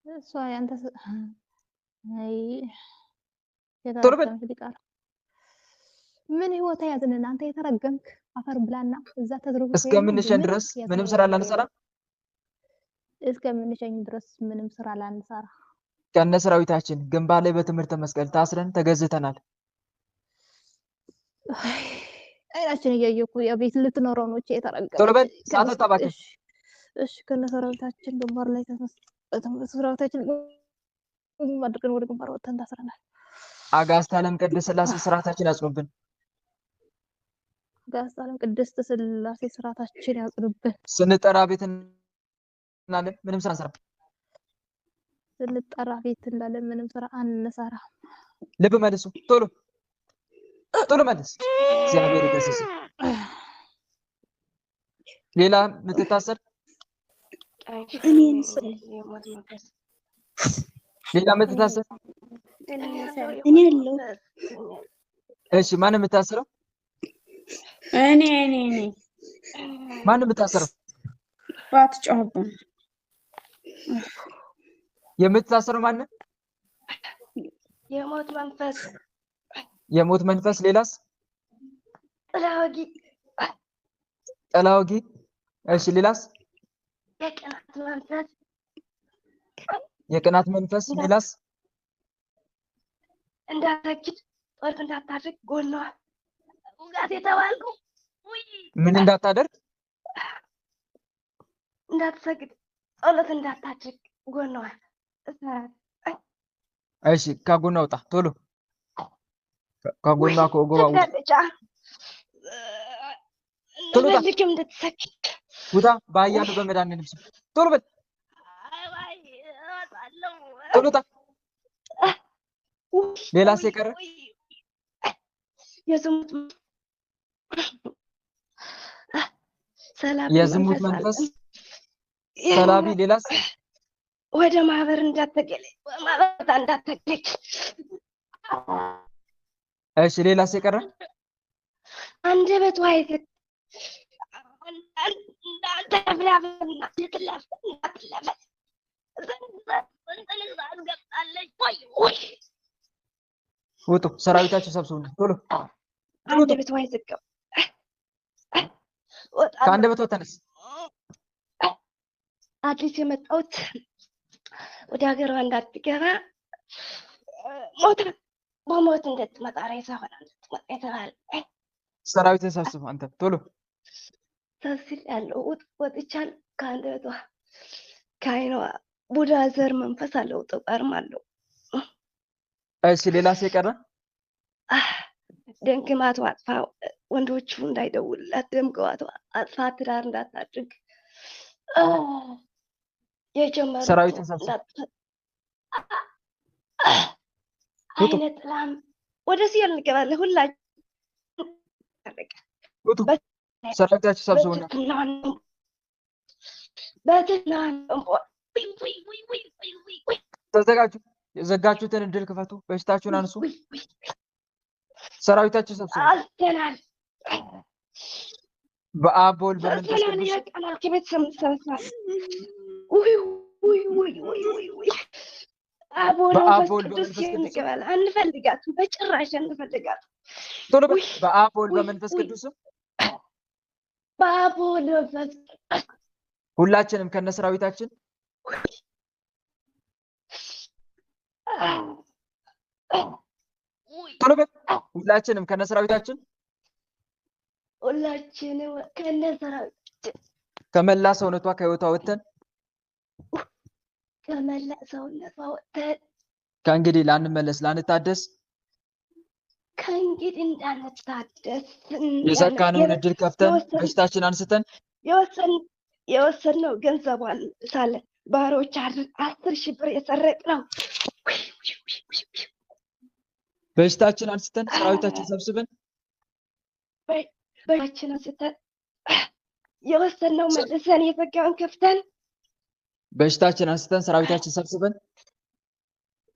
እሷ ያንተ አይ ምን ህይወት ያዝን አንተ የተረገምክ አፈር ብላና እዛ ተዝሩብ እስከምንሸን ድረስ ምንም ስራ ላንሰራ እስከምንሸኝ ድረስ ምንም ስራ ላንሰራ ከነ ሰራዊታችን ግንባር ላይ በትምህርተ መስቀል ታስረን ተገዝተናል። አይናችን እያየኩ የቤት ልትኖረው ነው የተረገመ ቶሎ በል ሰዓት ተባከሽ። እሺ ከነ ሰራዊታችን ግንባር ላይ ሰራዊታችን ማድረግን ወደ ግንባር ወጥተን ታስረናል። አጋዕዝተ ዓለም ቅድስት ሥላሴ ስርዓታችን ያጽኑብን። አጋዕዝተ ዓለም ቅድስት ሥላሴ ስርዓታችን ያጽኑብን። ስንጠራ ቤት እናለን ምንም ስራ አንሰራም። ስንጠራ ቤት እናለን ምንም ስራ አንሰራም። ልብ መልሱ፣ ቶሎ ቶሎ መልስ። እግዚአብሔር ይገስጽ። ሌላ ምትታሰር ሌላ ምትታሰር እኔ አለው። እሺ ማን የምታስረው? እኔ ማን የምታስረው? ባትጮህብን የምትታስረው ማን? የሞት መንፈስ። የሞት መንፈስ። ሌላስ? ጥላወጊ። ጥላወጊ። እሺ ሌላስ? የቅናት መንፈስ። የቅናት መንፈስ። ሌላስ? እንዳትሰግድ ጸሎት እንዳታደርግ ጎኗ ውጋት የተባልኩ ምን እንዳታደርግ? እንዳትሰግድ ጸሎት እንዳታደርግ ጎኗ። እሺ ከጎኗ ውጣ ቶሎ። ከጎኗ ከወገቧ ውጣ ቶሎ ውጣ። እንድትሰግድ ውጣ። በኃያሉ በመድኃኒዓለም ስም ቶሎ በል ቶሎ ውጣ። ሌላስ የቀረ? የዝሙት መንፈስ ሰላቢ። ሌላስ? ወደ ማህበር እንዳትገለጭ ማህበር እንዳትገለጭ። እሺ ሌላስ የቀረ? አንደበቷ አይዘግ እንዳንተ ብላብና ትለፍ እንዳትለፈ ውጡ። ሰራዊታችሁ ሰብስቡና ቶሎ አንደበቷ አይዘጋም። ከአንደበቷ ተነስ። አዲስ የመጣሁት ወደ ሀገሯ እንዳትገባ ሞት በሞት እንድትመጣ ሬሳ ሆና እንድትመጣ የተባለ ሰራዊትን ሰብስቡ። አንተ ቶሎ ሰብስብ ያለው ወጥቻል። ከአንደበቷ ከዓይኗ ቡዳ ዘር መንፈስ አለው፣ ጥቋርም አለው። እሺ ሌላስ የቀረ? ደም ግማቷ አጥፋ፣ ወንዶቹ እንዳይደውልላት ደም ግማቷ አጥፋ፣ ትዳር እንዳታድርግ የጀመረው ሰራዊትን ሰብስቡ። አይነ ጥላም ወደ ሲኦል እንገባለን ሁላችን። ውጡ። ሰራዊታችሁ ሰብስቡና ተዘጋጁ። የዘጋችሁትን እድል ክፈቱ። በሽታችሁን አንሱ። ሰራዊታችሁ ሰብስቡ። በአብ በወልድ በመንፈስ ቅዱስ አብ ወልድ በአብ መንፈስ ወልድ ቅዱስ በመንፈስ ቅዱስም እንገባለን። አንፈልጋትም፣ በጭራሽ አንፈልጋትም። ቶሎ በል። ውይ በአብ ወልድ ውይ በመንፈስ ውይ ቅዱስም በአብ ወልድ መንፈስ ሁላችንም ከነሰራዊታችን ውይ ቶሎ በል። ሁላችንም ከነሰራዊታችን ሁላችንም ከነሰራዊታችን ከመላ ሰውነቷ ከህይወቷ ወጥተን ከመላ ሰውነቷ ወጥተን ከእንግዲህ ላንመለስ ላንታደስ ከእንግዲህ እንዳንታደስ የሰካነውን እድል ከፍተን በሽታችን አንስተን የወሰድነው ገንዘቧን ሳለ ባሮች 10,000 ብር የሰረቅነው በሽታችን አንስተን ሰራዊታችን ሰብስበን በሽታችን አንስተን የወሰድነው መልሰን የዘጋውን ከፍተን በሽታችን አንስተን ሰራዊታችን ሰብስበን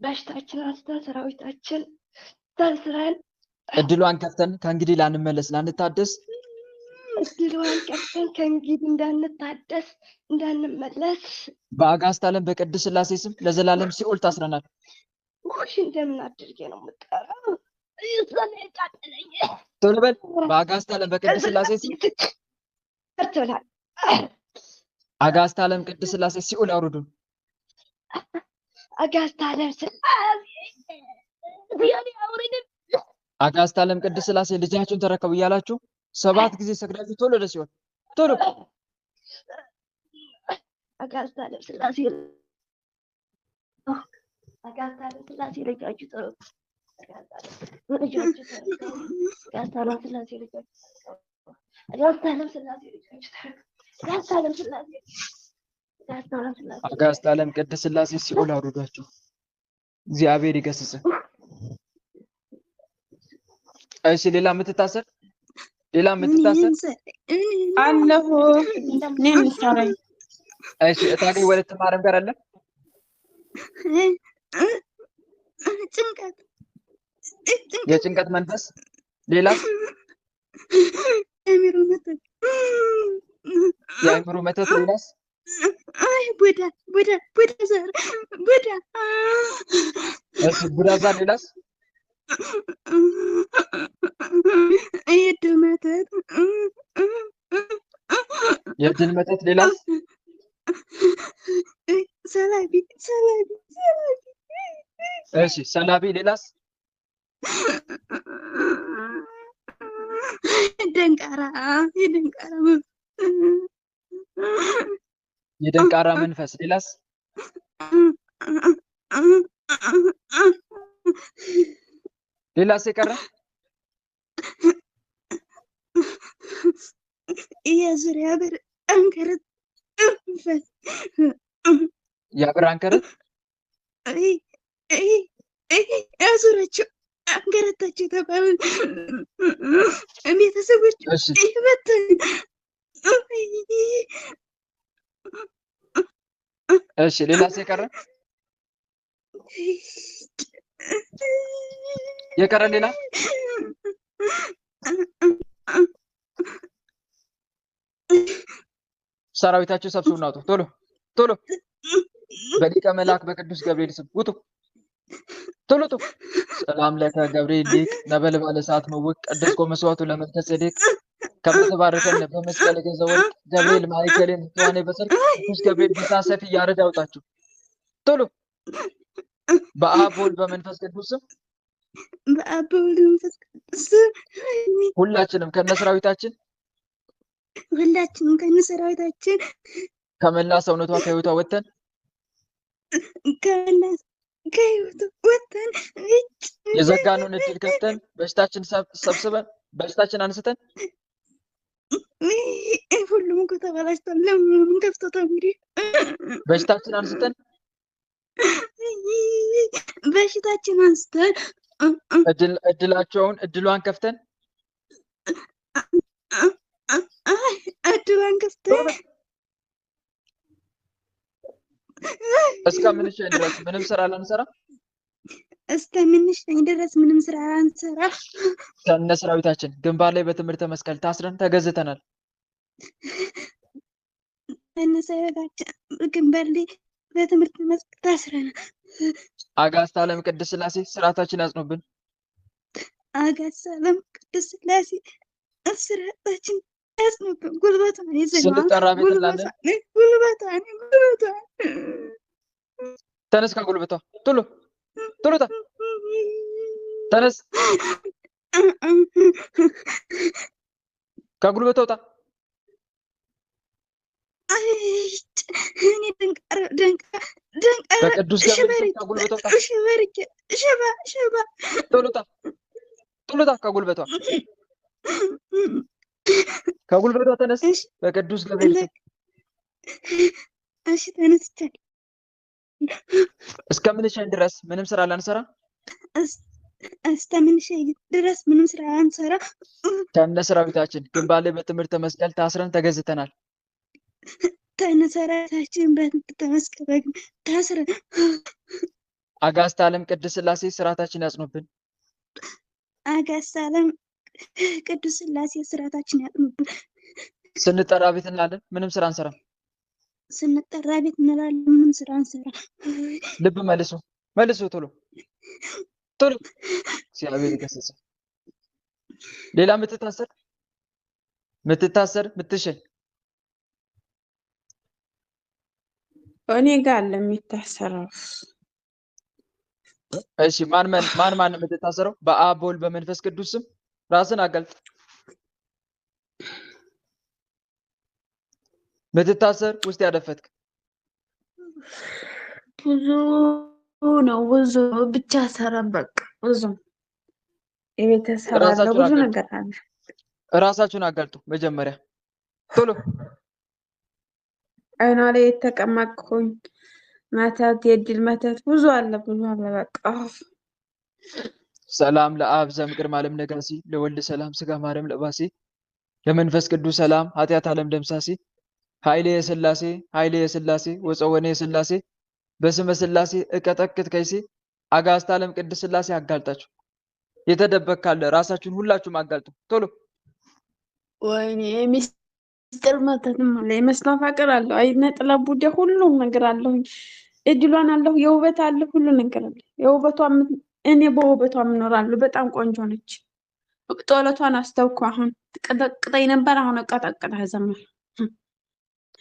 በሽታችን አንስተን ሰራዊታችን ሰብስበን እድሏን ከፍተን ከእንግዲህ ላንመለስ ላንታደስ እድሏን ከፍተን ከእንግዲህ እንዳንታደስ እንዳንመለስ በአጋዕዝተ ዓለም በቅድስት ሥላሴ ስም ለዘላለም ሲኦል ታስረናል። ውይ እንደምን አድርጌ ነው የምጠራው? እየሰለ ያቃጠለኝ። ቶሎ በል። በአጋዕዝተ ዓለም በቅድስት ሥላሴ ስም ተርቶላል። አጋዕዝተ ዓለም ቅድስት ሥላሴ ሲኦል አውርዱን። አጋዕዝተ ዓለም አጋዕዝተ ዓለም ቅድስት ሥላሴ ልጃችሁን ተረከቡ እያላችሁ 7 ጊዜ ሰግዳችሁ ቶሎ ወደ ሲኦል ቶሎ። አጋዕዝተ ዓለም ሥላሴ አጋዕዝተ ዓለም ሥላሴ ልጃችሁ ተረከቡ። አጋዕዝተ ዓለም ሥላሴ ልጃችሁ ተረከቡ። አጋዕዝተ ዓለም ሥላሴ ልጃችሁ ተረከቡ። አጋዕዝተ ዓለም ቅድስት ሥላሴ ሲኦል አውርዷቸው። እግዚአብሔር ይገስጽ። እሺ ሌላ የምትታሰር አለሁ እኔም ይሰራኝ። እሺ እታገኝ ወለተ ማርያም ጋር አለ ጭንቀት የጭንቀት መንፈስ። ሌላስ? የአእምሮ መተት። ሌላስ? አይ ቡዳ ዛር ቡዳ። እሺ ቡዳ ዛር። ሌላስ? የድል መተት። የድል መተት። ሌላስ? ሰላቢ። እሺ ሰላቢ። ሌላስ? የደንቃራ መንፈስ። ሌላስ? የቀረ? የዙሪያ ብር አንከረት መንፈስ። የብር አንከረት ያዙራቸው አንገረታቸው የተባሉ ቤተሰቦች ይበትን። እሺ ሌላስ? የቀረ ሌላ? ሰራዊታችሁ ሰብስቡ እናውጡ። ቶሎ በሊቀ መልአክ በቅዱስ ገብርኤል ስም ውጡ። ቶሎ ሰላም ለከ ገብርኤል ሊቅ ነበልባለ እሳት ምውቅ ቀደስኮ መስዋዕቱ ለመልከ ጼዴቅ ከምትባርከን በመስቀል ገዘወርቅ ገብርኤል ማይከሌ ምትዋኔ በሰርክ ቅዱስ ገብርኤል በሳሰፊ ያረድ ያውጣችሁ። ቶሎ በአብ ወልድ በመንፈስ ቅዱስ ስም ሁላችንም ከነሰራዊታችን ከመላ ሰውነቷ ከህይወቷ ወጥተን የዘጋነውን እድል ከፍተን በሽታችን ሰብስበን በሽታችን አንስተን ሁሉም እኮ ተበላሽቷል። ለምን ከፍቶታ እንግዲህ በሽታችን አንስተን እድሏን ከፍተን እስከምንሸኝ ድረስ ምንም ስራ ላንሰራ ከነ ሰራዊታችን ግንባር ላይ በትምህርተ መስቀል ታስረን ተገዝተናል። ከነ ሰራዊታችን ግንባር ላይ በትምህርት መስክ ታስረናል። አጋዕዝተ ዓለም ቅድስት ሥላሴ ስርዓታችን ያጽኑብን። አጋዕዝተ ዓለም ቅድስት ሥላሴ ስርዓታችን ያጽኑብን። ጉልበቷን ይዘናል። ስንጠራ ቤት እንላለን። ጉልበቷን ተነስ ከጉልበቷ ቶሎ ቶሎ ተነስ ከጉልበቷ ውጣ። እኔ ደንቃራ በቅዱስ ገብርኤል ከጉልበቷ ውጣ። ሽባ ቶሎ ውጣ ከጉልበቷ ከጉልበቷ ተነስ። በቅዱስ ገብርኤል እሺ ተነስቻለሁ። እስከምንሸኝ ድረስ ምንም ስራ ላንሰራ እስከምንሸኝ ድረስ ምንም ስራ አንሰራ ከነ ሰራዊታችን ግንባር ላይ በትምህርተ መስቀል ታስረን ተገዝተናል። ከነ ሰራዊታችን በትምህርተ መስቀል ታስረን አጋዕዝተ ዓለም ቅድስት ሥላሴ ስርዓታችን ያጽኑብን። አጋዕዝተ ዓለም ቅድስት ሥላሴ ስርዓታችን ያጽኑብን። ስንጠራ ቤት እንላለን። ምንም ስራ አንሰራም። ስንጠራ ቤት እንላለን። ምንም ስራ አንሰራ። ልብ መልሱ ቶሎ እግዚአብሔር ይገስጽ። ሌላ ምትሸኝ እኔ ጋር አለ የሚታሰረው። እሺ ማን የምትታሰረው? በአብ በወልድ በመንፈስ ቅዱስ ስም ራስን አገልጥ። ምትታሰር ውስጥ ያደፈትክ ብዙ ነው ብቻ ሰራን። በቃ ብዙ የቤተሰብ አለ፣ ብዙ ነገር አለ። ራሳችሁን አጋልጡ መጀመሪያ ቶሎ። አይኗ ላይ የተቀመጥኩኝ መተት፣ የድል መተት ብዙ አለ። በቃ ሰላም ለአብ ዘእምቅድመ ዓለም ነጋሲ ለወልድ ሰላም ስጋ ማርያም ለባሲ ለመንፈስ ቅዱስ ሰላም ኃጢአት ዓለም ደምሳሲ ኃይሌ የሥላሴ ወፀወኔ የሥላሴ በስመ ሥላሴ እቀጠቅጥ ከይሴ አጋዕዝተ ዓለም ቅድስት ሥላሴ አጋልጣችሁ የተደበቅ ካለ ራሳችሁን ሁላችሁም አጋልጡ ቶሎ። ወይኔ ሚስጥር መተትም አለ፣ የመስናፋቅር አለው፣ አይነ ጥላ ቡዴ ሁሉም ነገር አለሁኝ። እድሏን አለሁ፣ የውበት አለ፣ ሁሉ ነገር አለ። እኔ በውበቷ እኖራለሁ። በጣም ቆንጆ ነች። ጦለቷን አስተውኩ። አሁን ትቀጠቅጠኝ ነበር፣ አሁን እቀጠቅጣ ዘመር።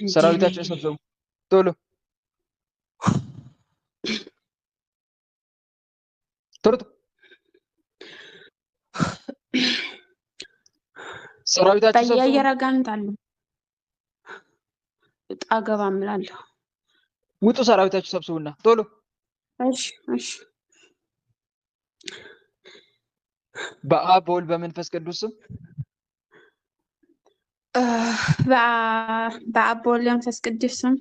ሰራዊታችን ሰብሰቡ ቶሎ ሰራዊታችን ሰብሰቡ። በየአየራጋንት አለ እጣ ገባ እምላለሁ። ውጡ ሰራዊታችሁ ሰብስቡና ቶሎ። እሺ በአብ በወልድ በመንፈስ ቅዱስ ስም በአብ በወልድ በመንፈስ ቅዱስ ስም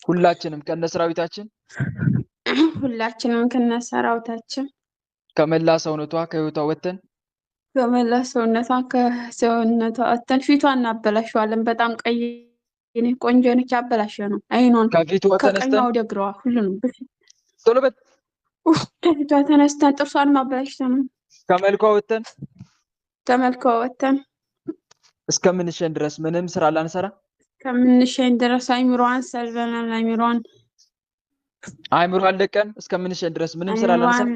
ሁላችንም ከነሰራዊታችን ከመላ ሰውነቷ ከህይወቷ ወተን ፊቷን እናበላሸዋለን። በጣም ቀይ ቆንጆ ነች። አበላሸ ነው አይኗን ከፊቷ ተነስተን ወደ እግሯ ሁሉንም ቶሎ በል። ከፊቷ ተነስተን ጥርሷን ማበላሸት ነው። ከመልኳ ወተን እስከምንሸኝ ድረስ ምንም ስራ ላንሰራ አይምሮዋን ሰልበናል። አይምሮዋን ለቀን እስከምንሸኝ ድረስ ምንም ስራ ላንሰራ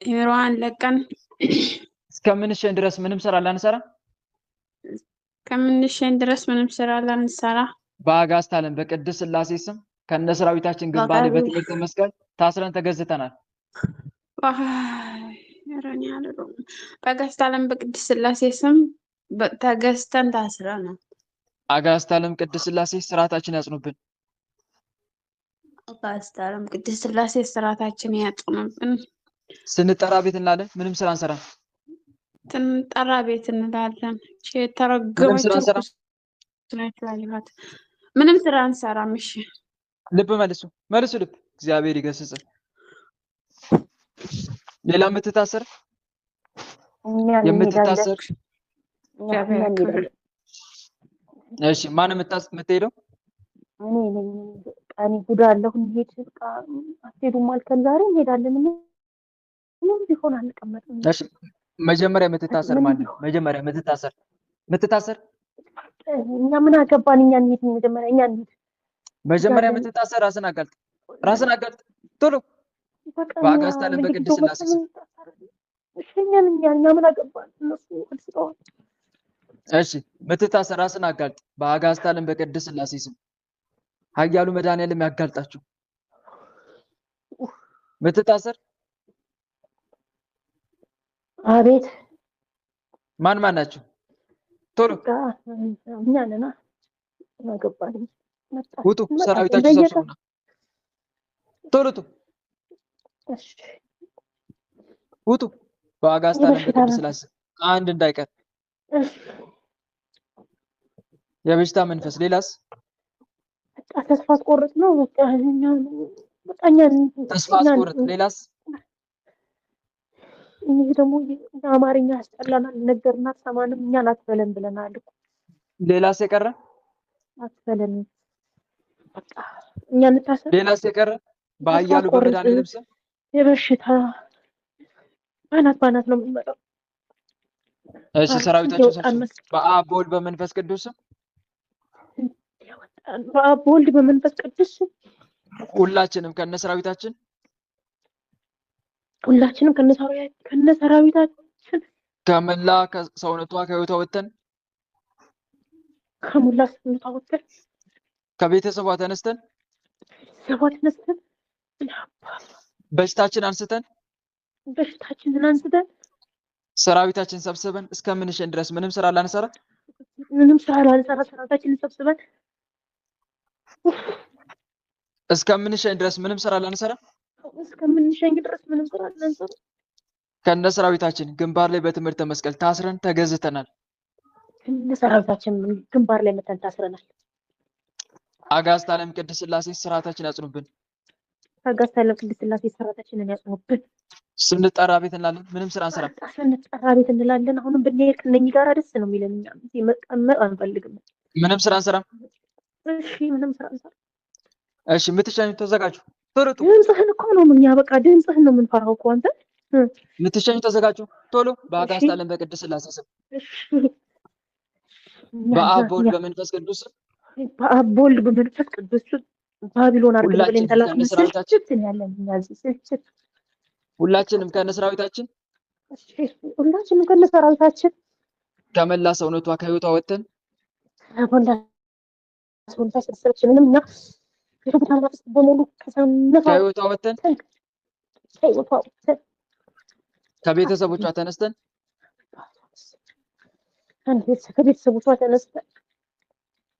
አይምሮዋን ለቀን እስከምንሸኝ ድረስ ምንም ስራ ላንሰራ በአጋዕዝተ ዓለም በቅድስት ሥላሴ ስም ከነሰራዊታችን ግንባር ላይ በትምህርተ መስቀል ታስረን ተገዝተናል። በአጋዕዝተ ዓለም በቅድስት ሥላሴ ስም ተገዝተን ታስረናል። አጋዕዝተ ዓለም ቅድስት ሥላሴ ስርዓታችን ያጽኑብን። አጋዕዝተ ዓለም ቅድስት ሥላሴ ስርዓታችን ያጽኑብን። ስንጠራ ቤት እንላለን። ምንም ስራ አንሰራም። ስንጠራ ቤት እንላለን። የተረገመች ምንም ስራ አንሰራም። እሺ ልብ መልሱ ልብ። እግዚአብሔር ይገስጽ። ሌላ የምትታሰር እሺ ማን የምትሄደው? እኔ እሄዳለሁ። እንሂድ አትሄዱም አልከን ዛሬ እንሄዳለን። ምንም ቢሆን አንቀመጥም። እሺ መጀመሪያ የምትታሰር ማለት ነው። መጀመሪያ የምትታሰር እኛ ምን አገባን? እኛ እንሂድ። መጀመሪያ እኛ እንሂድ። መጀመሪያ የምትታሰር ራስን አጋልጥ ቶሎ በአጋዕዝተ ዓለም በቅድስት ሥላሴ ስም። እኛ ምን አገባን? እነሱ ወስደዋል። እሺ የምትታሰር ራስን አጋልጥ በአጋዕዝተ ዓለም በቅድስት ሥላሴ ስም። ኃያሉ መድኃኒዓለም ያጋልጣችሁ። የምትታሰር አቤት ማን ናቸው? ቶሎ እኛ ነና አገባን። ውጡ፣ ሰራዊታችሁ ሰብስቡና ቶሎ ውጡ። በአጋዕዝተ ዓለም በቅድስት ሥላሴ አንድ እንዳይቀር። የበሽታ መንፈስ ሌላስ? ተስፋ አስቆርጥ ነው። ተስፋ አስቆርጥ ሌላስ? ይህ ደግሞ አማርኛ ያስጠላናል። ነገርና ሰማንም እኛን አትበለን ብለናል እኮ። ሌላስ የቀረ? አትበለን በቃ እኛ እንታሰር። ሌላስ የቀረ? በኃያሉ በመድኃኒዓለም ስም የበሽታ ባናት ነው የሚመጣው። እሺ ሰራዊታችሁ ሰብስቡ። በአብ በወልድ በመንፈስ ቅዱስ ስም በአብ በወልድ በመንፈስ ቅዱስ ሁላችንም ከነሰራዊታችን ከነሰራዊታችን ከመላ ሰውነቷ ከህይወቷ ወጥተን ከቤተሰቧ ተነስተን በሽታችንን አንስተን ሰራዊታችን ሰብስበን እስከምንሸኝ ድረስ ምንም ስራ ላንሰራ ሰራዊታችንን ሰብስበን እስከምንሸኝ ድረስ ምንም ስራ ላንሰራ ከነ ሰራዊታችን ግንባር ላይ በትምህርተ መስቀል ታስረን ተገዝተናል። ሰራዊታችን ግንባር ላይ መተን ታስረናል። አጋዕዝተ ዓለም ቅድስት ሥላሴ ስርዓታችን ያጽኑብን። አጋዕዝተ ዓለም ቅድስት ሥላሴ ስርዓታችንን ያጽኑብን። ስንጠራ ቤት እንላለን፣ ምንም ስራ አንሰራም። ስንጠራ ቤት እንላለን። አሁንም ብንሄድ ከእነኝህ ጋር ደስ ነው የሚለን። እኛ መቀመጥ አንፈልግም። ምንም ስራ አንሰራም። እሺ ምንም ስራ አንሰራም። እሺ የምትሸኙ ተዘጋጁ። ቶሎ ድምፅህን እኮ ነው እኛ በቃ ድምፅህን ነው የምንፈራው እኮ አንተ። የምትሸኙ ተዘጋጁ ቶሎ። በአጋዕዝተ ዓለም በቅድስት ሥላሴ ስም በአብ በወልድ በመንፈስ ቅዱስ ስም በአብ በወልድ በመንፈስ ቅዱስ ባቢሎን አድርገን ብለን ተላክን። ስልችትን ያለን እኛ እዚህ ስልችት ሁላችንም ከነሰራዊታችን ከመላ ሰውነቷ ከህይወቷ ወጥተን ሰውነታችንንም እና በሙሉ ከህይወቷ ወጥተን ከቤተሰቦቿ ተነስተን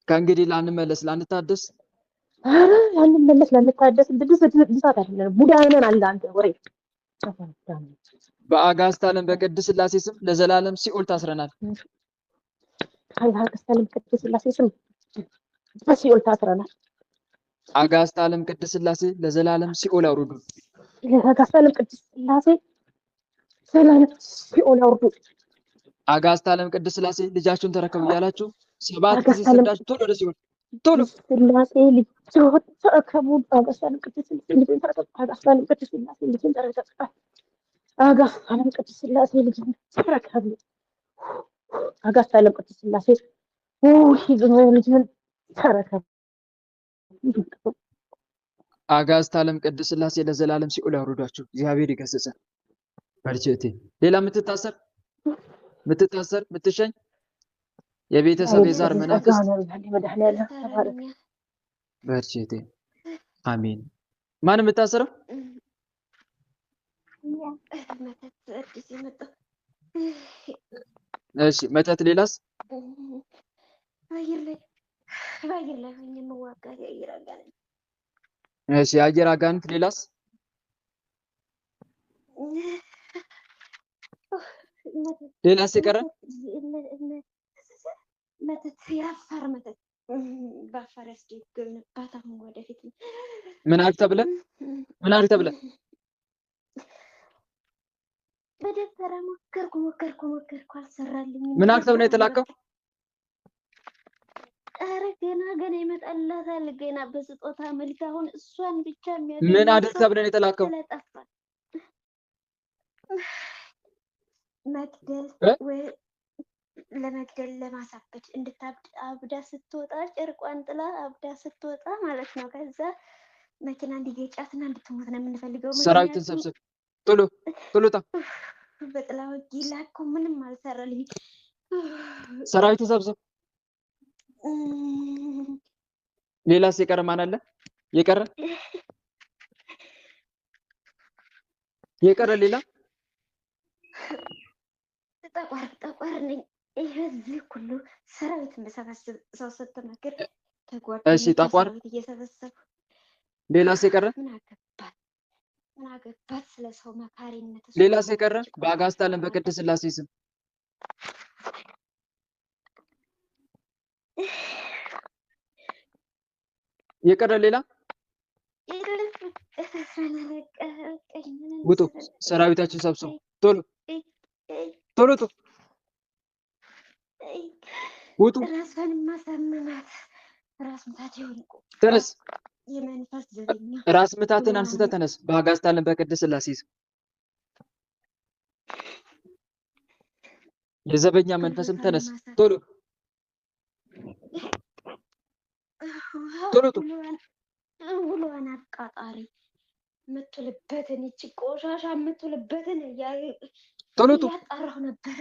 ከእንግዲህ ላንመለስ ላንታደስ ብዛት አይደለም ቡዳነን አለ አንተ ወሬ በአጋዕዝተ ዓለም በቅድስት ሥላሴ ስም ለዘላለም ሲኦል ታስረናል። በአጋዕዝተ ዓለም ቅድስት ሥላሴ ስም በሲኦል ታስረናል። አጋዕዝተ ዓለም ቅድስት ሥላሴ ለዘላለም ሲኦል አውርዱ። አጋዕዝተ ዓለም ቅድስት ሥላሴ ዘላለም ሲኦል አውርዱ። አጋዕዝተ ዓለም ቅድስት ሥላሴ ልጃችሁን ተረከቡ እያላችሁ 7 ጊዜ ሰዳችሁ ቶሎ ወደ ሲኦል ቶሎ ሥላሴ ልጆች ተረከቡ። አጋዕዝተ ዓለም ቅድስት ሥላሴ ልጅን ተረከቡ። አጋዕዝተ ዓለም ቅድስት ሥላሴ ልጅን ተረከቡ። አጋዕዝተ ዓለም ቅድስት ሥላሴ ልጅን ተረከቡ። አጋዕዝተ ዓለም ቅድስት ሥላሴ ልጅን ተረከቡ። አጋዕዝተ ዓለም ቅድስት ሥላሴ ለዘላለም ሲኦል ያውርዷችሁ። እግዚአብሔር ይገስጸን። በርቺ። ሌላ የምትታሰር የምትሸኝ የቤተሰብ የዛር መናፍስት በርቺ። አሜን። ማን የምታሰረው? እሺ መተት። ሌላስ? በአየር ላይ ሆኜ የምዋጋት የአየር አጋንንት። እሺ የአየር አጋንንት። ሌላስ? ሌላስ የቀረ? መተት፣ የአፋር መተት በአፋር ያስደግምባት። አሁን ወደፊት ምን አድርግ ተብለህ በደብተራ ሞከርኩ አልሰራልኝም። ምን አድርግ ተብለህ የተላከው? ኧረ ገና ይመጣላታል። ገና በስጦታ መልክ አሁን እሷን ብቻ ምን አድርግ ተብለህ የተላከው? መግደል ለመግደል ለማሳበድ እንድታብድ አብዳ ስትወጣ ጨርቋን ጥላ አብዳ ስትወጣ ማለት ነው። ከዛ መኪና እንዲገጫትና እንድትሞት ነው የምንፈልገው። ሰራዊትን ሰብስብ ቶሎ ቶሎ ጣ በጥላ ወጊ ላኩ ምንም አልሰራልኝ። ሰራዊትን ሰብስብ። ሌላስ የቀረ ማን አለ? የቀረ ሌላ ጠቋር ነኝ። ይሄዚህ ሁሉ ሰራዊት መሰብሰብ ሰው ስትመክር እሺ ጠቋር እየሰበሰቡ ሌላስ የቀረ ምን አገባት ስለ ሰው መካሪነት። ሌላስ የቀረ በአጋዕዝተ ዓለም በቅድስት ሥላሴ ስም የቀረ ሌላ ውጡ። ሰራዊታችን ሰብስቡ ቶሎ ቶሎ ውጡ። ራስን ማሳመናት ራስ ምታት ይሆንቁ ተነስ። የመንፈስ ዘበኛ ራስ ምታትን አንስተ ተነስ። በአጋዕዝተ ዓለም በቅድስት ሥላሴ ስም የዘበኛ መንፈስም ተነስ ቶሎ ቶሎ ውሎዋን አቃጣሪ የምትውልበትን ይቺ ቆሻሻ የምትውልበትን እያጣራሁ ነበር።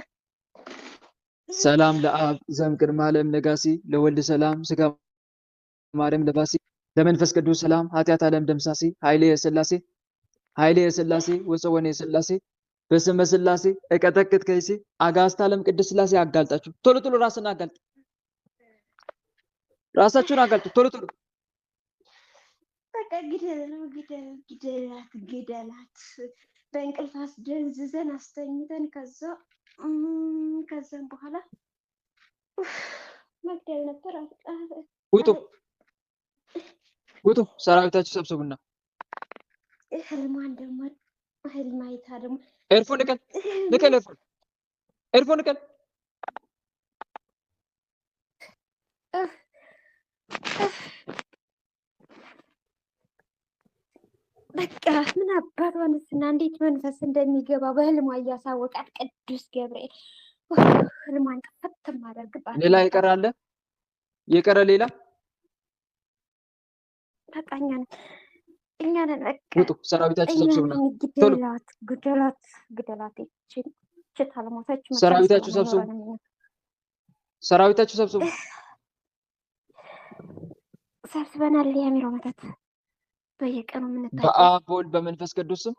ሰላም ለአብ ዘእምቅድመ ዓለም ነጋሲ ለወልድ ሰላም ስጋ ማርያም ለባሲ ለመንፈስ ቅዱስ ሰላም ኃጢአት ዓለም ደምሳሲ ኃይሌ የሥላሴ ወሰወኔ የሥላሴ በስመ ሥላሴ እቀጠቅጥ ከይሲ አጋዕዝተ ዓለም ቅድስት ሥላሴ አጋልጣችሁ ቶሎ ቶሎ ራሳችሁን አጋልጡ ቶሎ ቶሎ። በቃ ግደላት በእንቅልፍ አስደንዝዘን አስተኝተን ከዛም በኋላ መግደል ነበር። ውጡ ሰራዊታችሁ ሰብስቡና ህልሟን ደግሞ ህልም አይታ ደግሞ ኤርፎን ንቀል ኤርፎን ንቀል። በቃ ምን አባቷንስና እንዴት መንፈስ እንደሚገባ በህልሟ እያሳወቃት ቅዱስ ገብርኤል ህልሟን ከፈት ማደርግባት። ሌላ የቀረ አለ? የቀረ ሌላ? በቃ እኛ ነን። በቃ ውጡ ሰራዊታችሁ ሰብስቡና ቶሎ ግደላት። እቺ ታለሞታች ሰራዊታችሁ ሰብስቡ። ሰብስበናል። የአሚሮ መተት በየቀኑ የምንታየው በአብ በወልድ በመንፈስ ቅዱስ ስም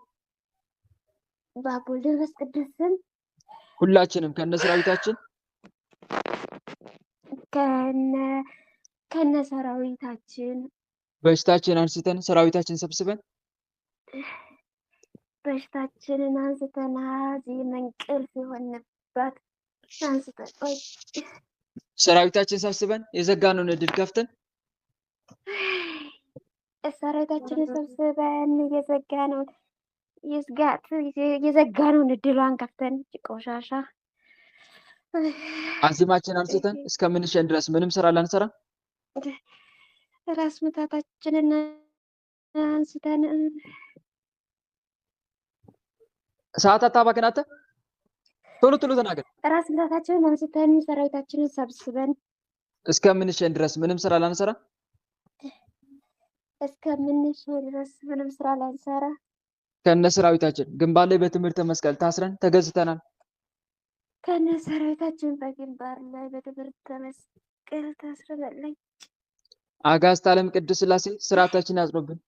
በአብ ወልድ በመንፈስ ቅዱስ ስም ሁላችንም ከነ ሰራዊታችን ከነ ሰራዊታችን በሽታችን አንስተን ሰራዊታችን ሰብስበን በሽታችንን አንስተን እዚህ መንቅልፍ የሆንባት አንስተን ሰራዊታችን ሰብስበን የዘጋነውን እድል ከፍተን ሰራዊታችንን ሰብስበን የዘጋነውን እድሏን ከፍተን ቆሻሻ አዚማችን አንስተን እስከምንሸን ድረስ ምንም ስራ ላንሰራ ራስ ምታታችንን አንስተን ሰዓት አታባክን። አንተ ቶሎ ቶሎ ተናገር። ራስ ምታታችንን አንስተን ሰራዊታችንን ሰብስበን እስከምንሸን ድረስ ምንም ስራ ላንሰራ ከነ ሰራዊታችን ግንባር ላይ በትምህርተ መስቀል ታስረን ተገዝተናል። ከነ ሰራዊታችን በግንባር ላይ በትምህርተ መስቀል ታስረናል። አጋዕዝተ ዓለም ቅድስት ሥላሴ ስርዓታችንን ያጽኑብን።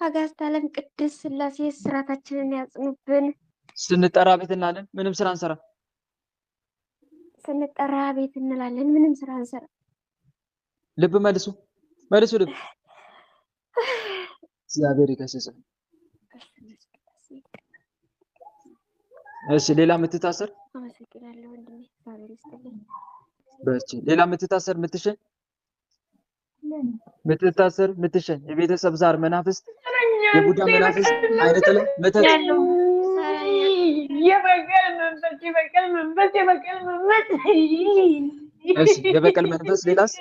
አጋዕዝተ ዓለም ቅድስት ሥላሴ ስርዓታችንን ያጽኑብን። ስንጠራ ቤት እንላለን፣ ምንም ስራ አንሰራ። ስንጠራ ቤት እንላለን፣ ምንም ስራ አንሰራ። ልብ መልሱ ልብ። እግዚአብሔር ይገስጽ። እሺ ሌላ የምትታሰር አመሰግናለሁ ወንድሜ። እግዚአብሔር ይስጥልኝ። በርቺ። ሌላ የምትታሰር ምትሸን የቤተሰብ ዛር መናፍስት የቡዳ መናፍስት አይነጥለ መተት የበቀል መንፈስ እሺ የበቀል መንፈስ ሌላስ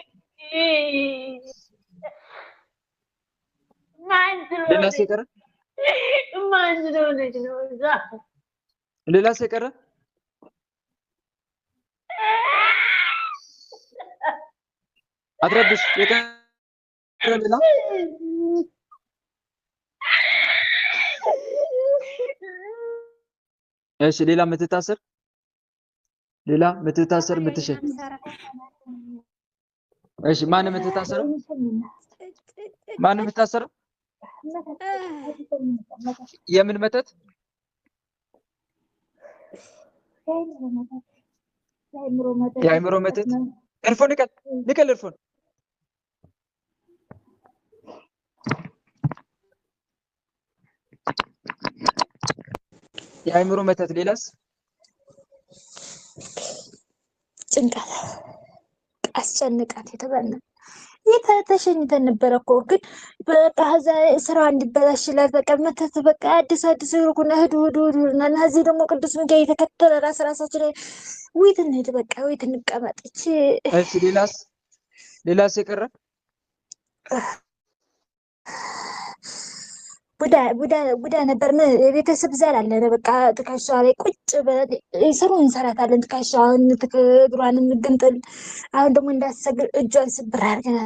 ሌላስ የቀረ ሌላስ የቀረ አትረብሽ። የቀረ ሌላ እሺ፣ ሌላ የምትታሰር የምትሸኝ። እሺ፣ ማን የምትታሰረው? ማን የምትታሰረው? የምን መተት? የአእምሮ መተት። ኤርፎን ንቀል ኤርፎን። የአእምሮ መተት። ሌላስ? ጭንቀት አስጨንቃት የተባለ ተሸኝተን ነበረ እኮ ግን በቃ እዛ ስራ እንዲበላሽላት በቃ መተት በቃ አዲስ ይሩጉና ሂዱ እና እዚህ ደግሞ ቅዱስ ሚካኤል የተከተለ ራሳችን ወይት እንሂድ በቃ ወይት እንቀመጥ። እሺ ሌላስ የቀረ? ቡዳ ነበር። የቤተሰብ ዘር አለን። በቃ ትከሻዋ ላይ ቁጭ ስሩ እንሰራታለን። ትከሻዋን እግሯንም ግንጥል። አሁን ደግሞ እንዳሰግር እጇን ስብር አድርገን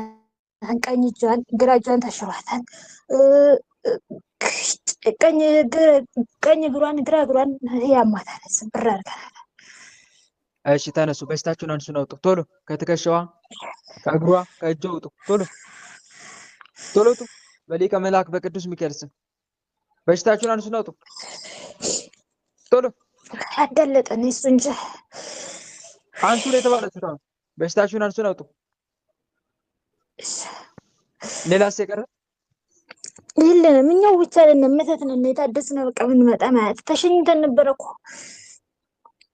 ቀኝ እጇን ግራ እጇን ተሽሯታል። ቀኝ እግሯን ግራ እግሯን ያማታል። ስብር አድርገናል። እሺ ተነሱ። በሽታችሁን አንሱን አውጡ ቶሎ። ከትከሻዋ ከእግሯ ከእጇ አውጡ ቶሎ ውጡ። በሊቀ መልአክ በቅዱስ ሚካኤል ስም በሽታችሁን አንሱን አውጡ ቶሎ። አደለጠን እሱ እንጂ አንሱ ላይ ተባለች። በሽታችሁን አንሱን አውጡ። ሌላስ የቀረ? የለንም። እኛው ብቻ ነን። መተት ነን የታደስነው። በቃ ምን መጣ ማለት ተሸኝተን ነበረ እኮ።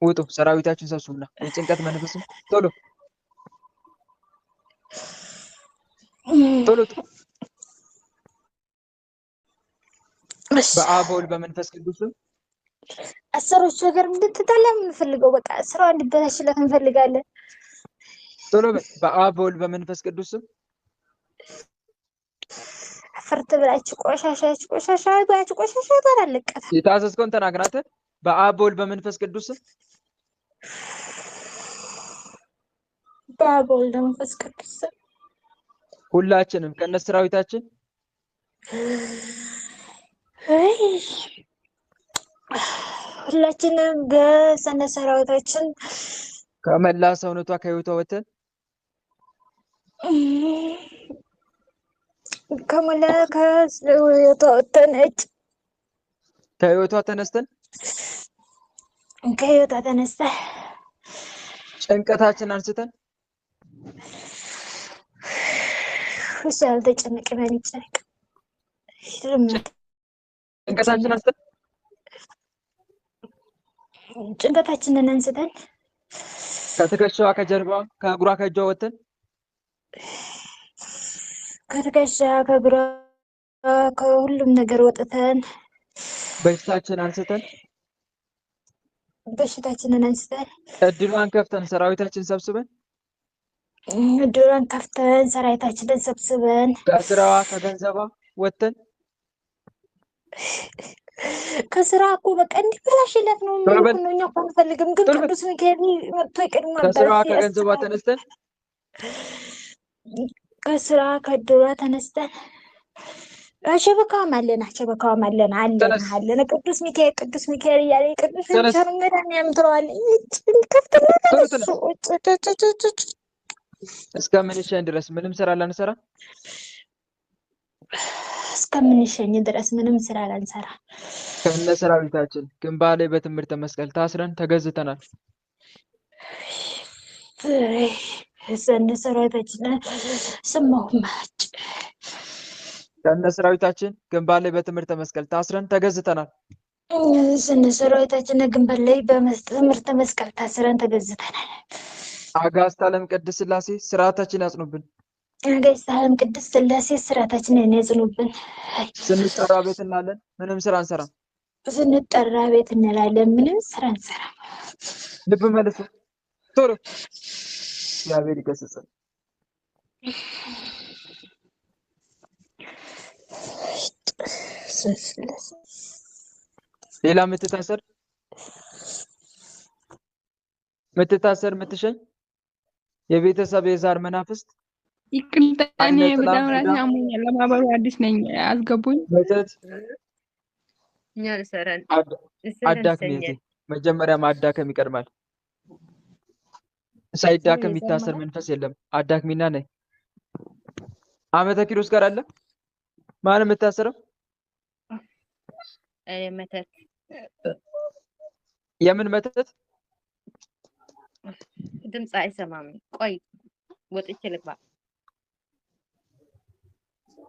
ውጡ። ሰራዊታችን ሰብስቡና የጭንቀት መንፈስም ቶሎ ውጡ። በአብ ወልድ በመንፈስ ቅዱስ አሰሮቹ ነገር እንድትጣላ የምንፈልገው በቃ ስራው እንዲበላሽለት እንፈልጋለን። ቶሎ በአብ ወልድ በመንፈስ ቅዱስ አፈርት ብላችሁ ቆሻሻ ታላለቀት። የታዘዝከውን ተናግራት። በአብ ወልድ በመንፈስ ቅዱስ በአብ ወልድ በመንፈስ ቅዱስ ሁላችንም ከነ ሰራዊታችን ሁላችንም በሰነ ሰራዊታችን ከመላ ሰውነቷ ከህይወቷ ወተን ከመላ ከህይወቷ ወተን ከህይወቷ ተነስተን ጭንቀታችን አንስተን እሱ ያልተጨነቀ ማን ይጨነቅ? ጭንቀታችን አንስተን ጭንቀታችንን አንስተን ከትከሻዋ ከጀርባ ከእግሯ ከእጇ ወተን ከትከሻ ከእግሯ ከሁሉም ነገር ወጥተን በሽታችንን አንስተን እድሏን ከፍተን ሰራዊታችንን ሰብስበን ከስራዋ ከገንዘቧ ወተን ከስራ እኮ በቃ እንዲበላሽለት ነው የሚሆነው። እኛ እኮ አንፈልግም፣ ግን ቅዱስ ሚካኤል መጥቶ ይቀድማል። ከስራ ከገንዘቧ ተነስተን ከስራ ከድሯ ተነስተን ሸበካዋም አለን አለን ቅዱስ ሚካኤል እያለ ቅዱስ ሚካኤል መድኃኒዓለም ትለዋለች። እስከምንሸኝ ድረስ ምንም ስራ ላንሰራ ከነ ሰራዊታችን ግንባር ላይ በትምህርተ መስቀል ታስረን ተገዝተናል። ሰነ ሰራዊታችን ስማውማጭ ከነ ሰራዊታችን ግንባር ላይ በትምህርተ መስቀል ታስረን ተገዝተናል። ሰነ ሰራዊታችን ግንባር ላይ በትምህርተ መስቀል ታስረን ተገዝተናል። አጋዕዝተ ዓለም ቅድስት ሥላሴ ስርዓታችን ያጽኑብን። አጋዕዝተ ዓለም ቅድስት ሥላሴ ስርዓታችንን ያጽኑብን። ስንጠራ ቤት እንላለን፣ ምንም ስራ አንሰራም። ስንጠራ ቤት እንላለን፣ ምንም ስራ አንሰራም። ልብ መልሱ ቶሎ። እግዚአብሔር ይገስጸን። ሌላ የምትታሰር የምትታሰር የምትሸኝ የቤተሰብ የዛር መናፍስት ይቅርታ፣ እኔ አይነ ጥላ በጣም ቡዳ ራሴ አሞኛል። ለማህበሩ አዲስ ነኝ፣ አስገቡኝ። መተት እኛ ልሰራን አዳክም የቴ መጀመሪያ ማዳከም ይቀድማል። ሳይዳከም የሚታሰር መንፈስ የለም። አዳክሚና ነይ። ዓመተ ኪሮስ ጋር አለ። ማን የምታሰረው? መተት። የምን መተት? ድምፅ አይሰማም። ቆይ ወጥቼ ልግባ።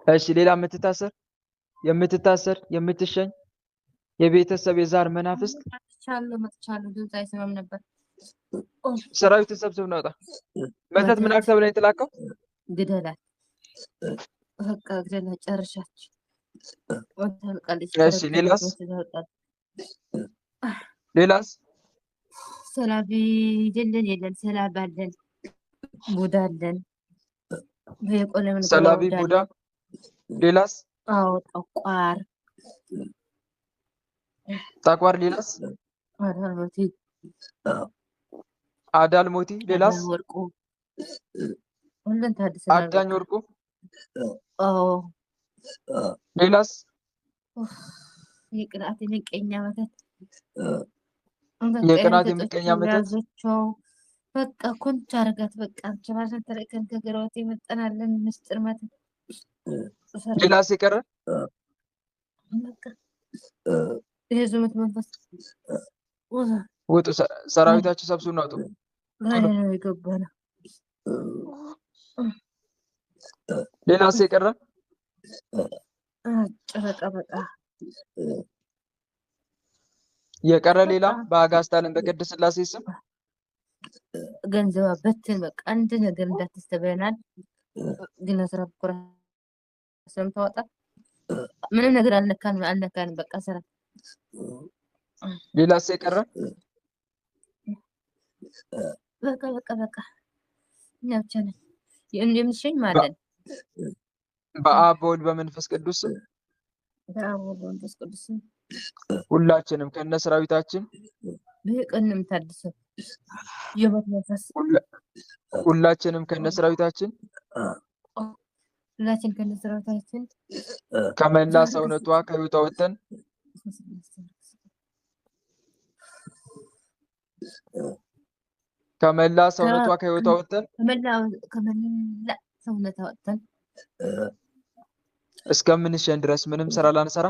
እሺ፣ ሌላ የምትታሰር የምትሸኝ የቤተሰብ የዛር መናፍስት መጥቻለሁ። ድምፅ አይሰማም ነበር። ሰራዊት ተሰብስብ ነው። መተት ምን አክተብ ላይ የተላከው? ግደላት። በቃ ግደላት። ጨርሻችሁ እሺ፣ ሌላስ? ሰላቢ ጀለን የለን ሰላብ አለን፣ ቡዳ አለን፣ በቆለም ሰላቢ ቡዳ። ሌላስ? አዎ ጠቋር። ሌላስ? አዳልሞቲ። ሌላስ? ወርቁ ሁሉን ታድሰ አዳኝ ወርቁ። ሌላስ? የቅናት የምቀኛ መተት የቅናት የምቀኛ መተት። በቃ ኮንቻ አረጋት። በቃ አንቺ ማለት ተረከን ከገራውት የመጠናለን ምስጢር መተት። ሌላስ የቀረ? በቃ የዙመት መንፈስ ውጡ። ሰራዊታችሁ ሰብስቡ ነው። ጋር ነው የገባነው። ሌላስ የቀረ? በቃ የቀረ ሌላ በአጋዕዝተ ዓለም በቅድስት ሥላሴ ስም ገንዘብ በትን በቃ አንድ ነገር እንዳትስተበናል። ግን ስራ ብኩራ ሰምታወጣ ምንም ነገር አልነካንም። በቃ ስራ። ሌላስ የቀረ? በቃ እኛ ብቻ ነን የምንሸኝ ማለት በአብ በወልድ በመንፈስ ቅዱስ ስም ሁላችንም ከነ ሰራዊታችን በቀንም ታድሰው የሞት መንፈስ ሁላችንም ከነ ሰራዊታችን ከመላ ሰውነቷ ከሕይወቷ ወጥተን ከመላ ሰውነቷ ወጥተን እስከምንሸን ድረስ ምንም ስራ ላንሰራ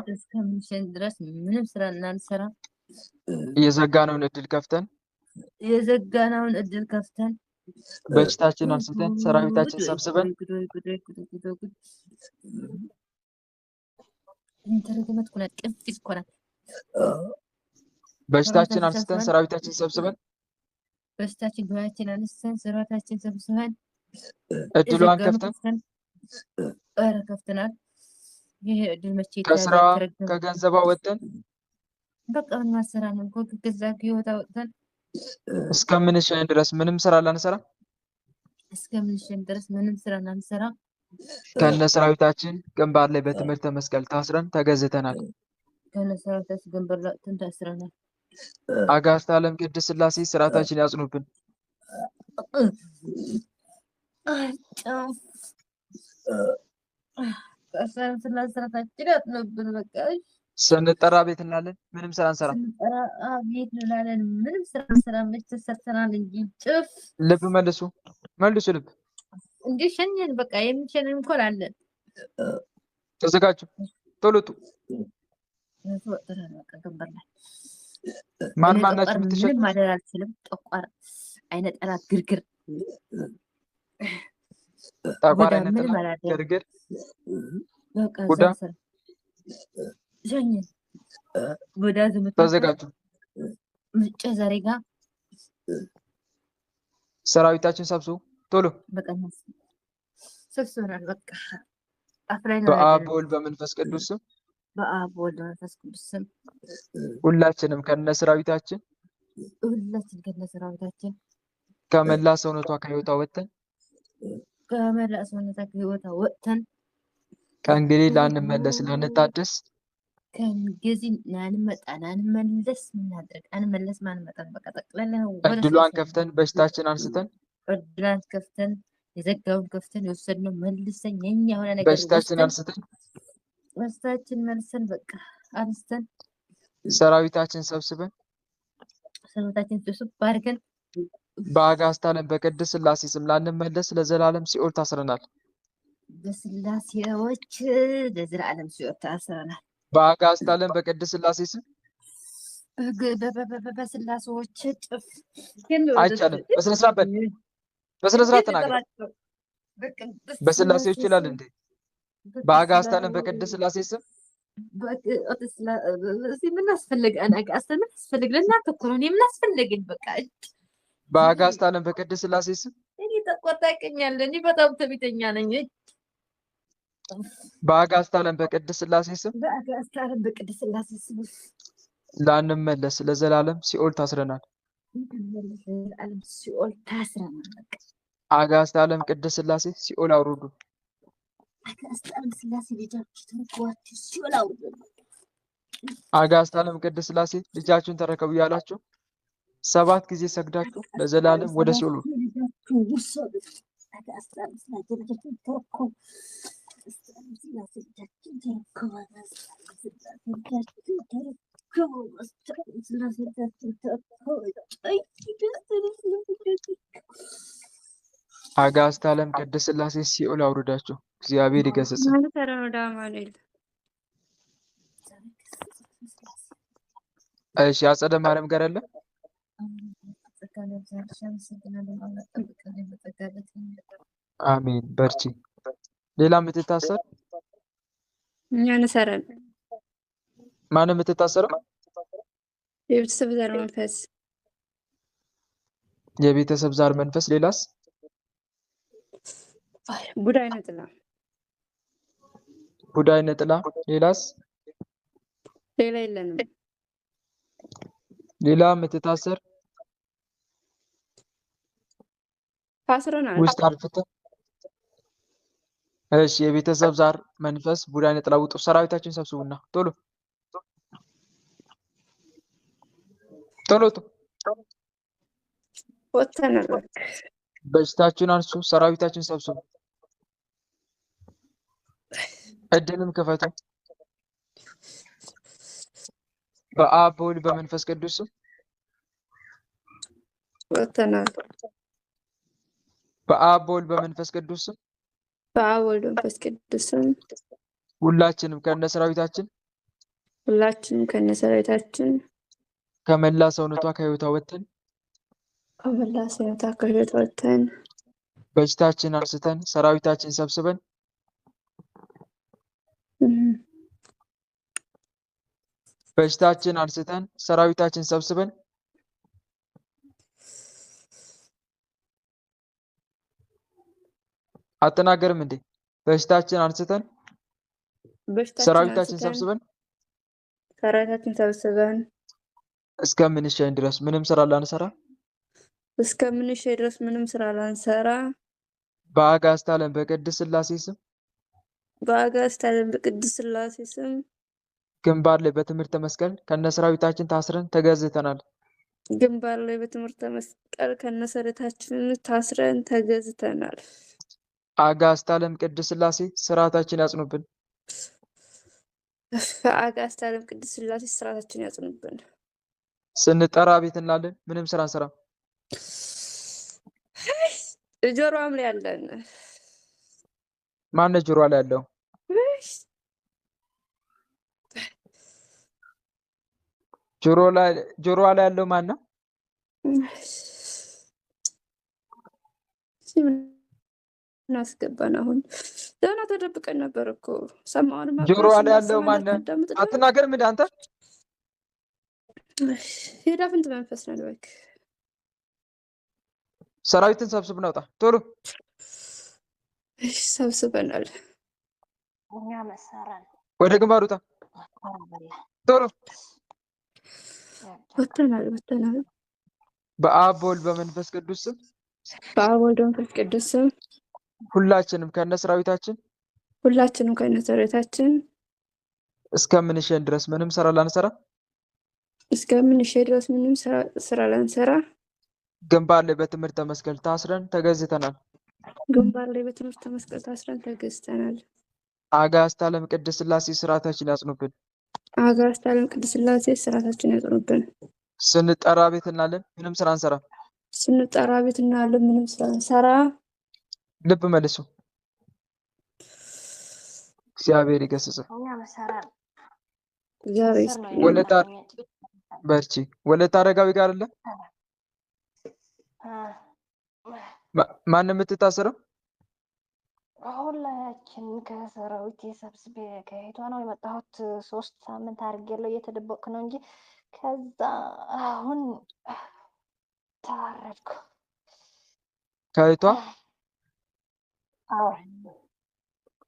የዘጋነውን እድል ከፍተን በሽታችን አንስተን ሰራዊታችን ሰብስበን በሽታችን አንስተን ሰራዊታችን ሰብስበን እድሏን ከፍተናል። ይሄ እድል መቼ ከስራ ከገንዘቧ ወጥተን በቃ እናሰራለን እኮ ከዛ ህይወታ ወጥተን እስከምንሸኝ ድረስ ምንም ስራ ላንሰራ ከነ ሰራዊታችን ግንባር ላይ በትምህርተ መስቀል ታስረን ተገዝተናል። ከነ ሰራዊታችን ግንባር ላይ ታስረናል። አጋዕዝተ ዓለም ቅድስት ሥላሴ ስርዓታችን ያጽኑብን። ስንጠራ ቤት እንላለን፣ ምንም ስራ እንሰራም። ልብ መልሱ ልብ እንዴ ሸኘን። በቃ የሚሸነን እንኳን አለን። ተዘጋጁ፣ ቶሎ ውጡ። ማን ናችሁ የምትሸኙት? ምንም ማደር አልችልም። ጠቋር አይነ ጠላት ግርግር ጠቋር አይነ ጠላት ግርግር ቡዳ ሸኘን። ቡዳ ዝምታ ተዘጋጁ። ምጭ ዛሬ ጋር ሰራዊታችን ሰብስቡ ቶሎ። በቃ ሰብስበናል። በቃ በአብ በወልድ በመንፈስ ቅዱስ ስም ሁላችንም ከነ ሰራዊታችን ከመላ ሰውነቷ ከሕይወቷ ወጥተን ከእንግዲህ ላንመለስ ላንታደስ ከእንግዲህ ናንመለስ ምናድርግ አንመለስ ማንመጣን በቃ ጠቅላላ ወደ እድሏን ከፍተን በሽታችን አንስተን እድሏን ከፍተን የዘጋውን ከፍተን የወሰድነው መልሰን የኛ የሆነ ነገር በሽታችን አንስተን በሽታችን መልሰን በቃ አንስተን ሰራዊታችን ሰብስበን ሰራዊታችን ሰብስበን አድርገን በአጋዕዝተ ዓለም በቅድስት ሥላሴ ስም ላንመለስ ለዘላለም ሲኦል ታስረናል። በስላሴዎች ለዘላለም ሲኦል ታስረናል። በአጋዕዝተ ዓለም በቅድስት ሥላሴ ስም በስላሴዎች ጥፍ አይቻልም። በስነ ስርዓት ተናገር። በስላሴዎች ይላል እንዴ? በአጋዕዝተ ዓለም በቅድስት ሥላሴ ስም ምን አስፈልገን? አጋዕዝተ ምን አስፈልግ? ለእናንተ እኮ ነው። እኔ ምን አስፈልገኝ? በቃ በአጋዕዝተ ዓለም በቅድስት ሥላሴ ስም እኔ ተቆጣቀኛለሁ። እኔ በጣም ትዕቢተኛ ነኝ። በአጋዕዝተ ዓለም በቅድስት ሥላሴ ስም በአጋዕዝተ ዓለም በቅድስት ሥላሴ ስም ላንመለስ ለዘላለም ሲኦል ታስረናል። ለዘላለም ሲኦል ታስረናል። አጋዕዝተ ዓለም ቅድስት ሥላሴ ሲኦል አውርዱ። አጋዕዝተ ዓለም ሥላሴ ልጃችሁ ተረከቧችሁ ሲኦል አውርዱ። አጋዕዝተ ዓለም ቅድስት ሥላሴ ልጃችሁን ተረከቡ ያላችሁ 7 ጊዜ ሰግዳችሁ ለዘላለም ወደ ሲኦል አጋዕዝተ ዓለም ቅድስት ሥላሴ ሲኦል አውርዳችሁ እግዚአብሔር ይገስጽ። እሺ አጸደ ማርያም ጋር አለ። አሜን። በርቺ። ሌላ የምትታሰር እኛ እንሰራለን። ማንም የምትታሰረው የቤተሰብ ዛር መንፈስ የቤተሰብ ዛር መንፈስ። ሌላስ? ቡዳይ ነጥላ ቡዳይ ነጥላ። ሌላስ? ሌላ የለንም። ሌላ የምትታሰር ታስረናል። ውስጥ አልፍተ። እሺ የቤተሰብ ዛር መንፈስ ቡዳይ ነጥላ ውጡ። ሰራዊታችን ሰብስቡና ቶሎ ቶሎ ወተናል። በሽታችሁን አንሱ። ሰራዊታችን ሰብስቡ። እድልም ክፈቱ። በአብ በወልድ በመንፈስ ቅዱስ ወተናል። በአብ በወልድ በመንፈስ ቅዱስ በአብ ወልድ መንፈስ ቅዱስ ሁላችንም ከነሰራዊታችን ከመላ ሰውነቷ ከህይወቷ ወጥተን በሽታችን አንስተን ሰራዊታችን ሰብስበን በሽታችን አንስተን ሰራዊታችን ሰብስበን አትናገርም እንዴ? በሽታችን አንስተን ሰራዊታችን ሰብስበን እስከምንሸኝ ድረስ ምንም ስራ ላንሰራ በአጋዕዝተ ዓለም በቅድስት ሥላሴ ስም ግንባር ላይ በትምህርተ መስቀል ከነሰራዊታችን ታስረን ተገዝተናል። አጋዕዝተ ዓለም ቅድስት ሥላሴ ስርዓታችን ያጽኑብን። ስንጠራ ቤት እናለን። ምንም ስራ አንሰራም። ጆሮዋም ላይ ያለን ማነው? ጆሮዋ ላይ ያለው ጆሮዋ ላይ ያለው ማን ነው? እናስገባን። አሁን ደህና ተደብቀን ነበር እኮ ሰማሁን። ጆሮዋ ላይ ያለው ማን ነው? አትናገርም እንደ አንተ የዳፍንት መንፈስ ነው። ልበክ ሰራዊትን ሰብስብ ነውጣ ቶሎ ሰብስበናል። እኛ መሰራን ወደ ግንባር ውጣ ቶሎ ወተናል። በአብ በወልድ በመንፈስ ቅዱስ ስም ሁላችንም ከነሰራዊታችን እስከምንሸኝ ድረስ ምንም ስራ ላንሰራ እስከምንሸኝ ድረስ ምንም ስራ ላንሰራ ግንባር ላይ በትምህርተ መስቀል ታስረን ተገዝተናል። ግንባር ላይ በትምህርተ መስቀል ታስረን ተገዝተናል። አጋዕዝተ ዓለም ቅድስት ሥላሴ ስርዓታችን ያጽኑብን። አጋዕዝተ ዓለም ቅድስት ሥላሴ ስርዓታችን ያጽኑብን። ስንጠራ ቤት እናለን፣ ምንም ስራ አንሰራ። ስንጠራ ቤት እናለን፣ ምንም ስራ አንሰራ። ልብ መልሱ። እግዚአብሔር ይገስጽ። ወለታ በርቺ። ወለታ አረጋዊ ጋር አለ ማንም የምትታሰረው ሁላችን ከሰራዊት ሰብስቤ ከሄቷ ነው የመጣሁት። 3 ሳምንት አድርጌያለሁ እየተደበቅኩ ነው እንጂ ከዛ አሁን ተዋረድኩ። ከሄቷ አዎ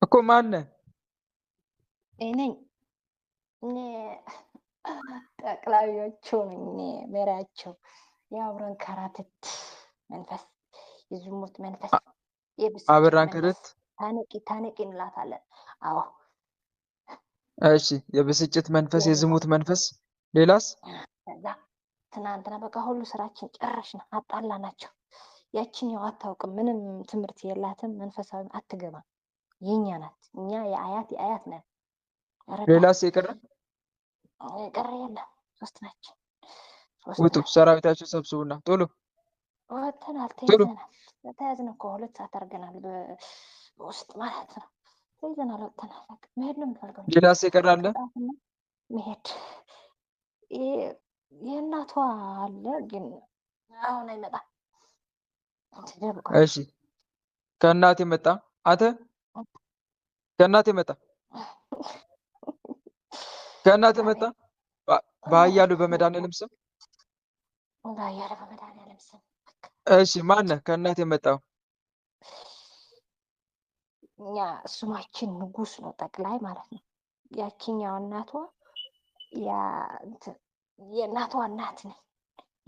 እኮ ማነ እኔ ጠቅላዮቹ ነኝ መሪያቸው። የአብረን ከራተት መንፈስ፣ የዝሙት መንፈስ፣ አብረን ከረት ታነቂ እንላታለን። አዎ እሺ። የብስጭት መንፈስ፣ የዝሙት መንፈስ፣ ሌላስ? ከዛ ትናንትና በቃ ሁሉ ስራችን ጨረሽን፣ አጣላናቸው። ያችኛው አታውቅም፣ ምንም ትምህርት የላትም፣ መንፈሳዊ አትገባም። የኛ ናት። እኛ የአያት ነን። ሌላስ የቀረ የለም። 3 ናቸው። ውጡ። ሰራዊታችሁ ሰብስቡና ቶሎ ወጥተናል። ተያዝን እኮ 2 ሰዓት አድርገናል በውስጥ ማለት ነው። ተይዘናል፣ ወጥተናል። መሄድ ነው የምፈልገው። ሌላስ የቀረ አለ? መሄድ የእናቷ አለ፣ ግን አሁን አይመጣም። እሺ ከእናቴ መጣ። አንተ ከእናቴ መጣ ከእናቴ መጣ። በኃያሉ በመድኃኒዓለም ስም እሺ። ማነህ ከእናቴ የመጣው? እኛ ስማችን ንጉስ ነው፣ ጠቅላይ ማለት ነው። ያቺኛው እናቷ የእናቷ እናት ነን።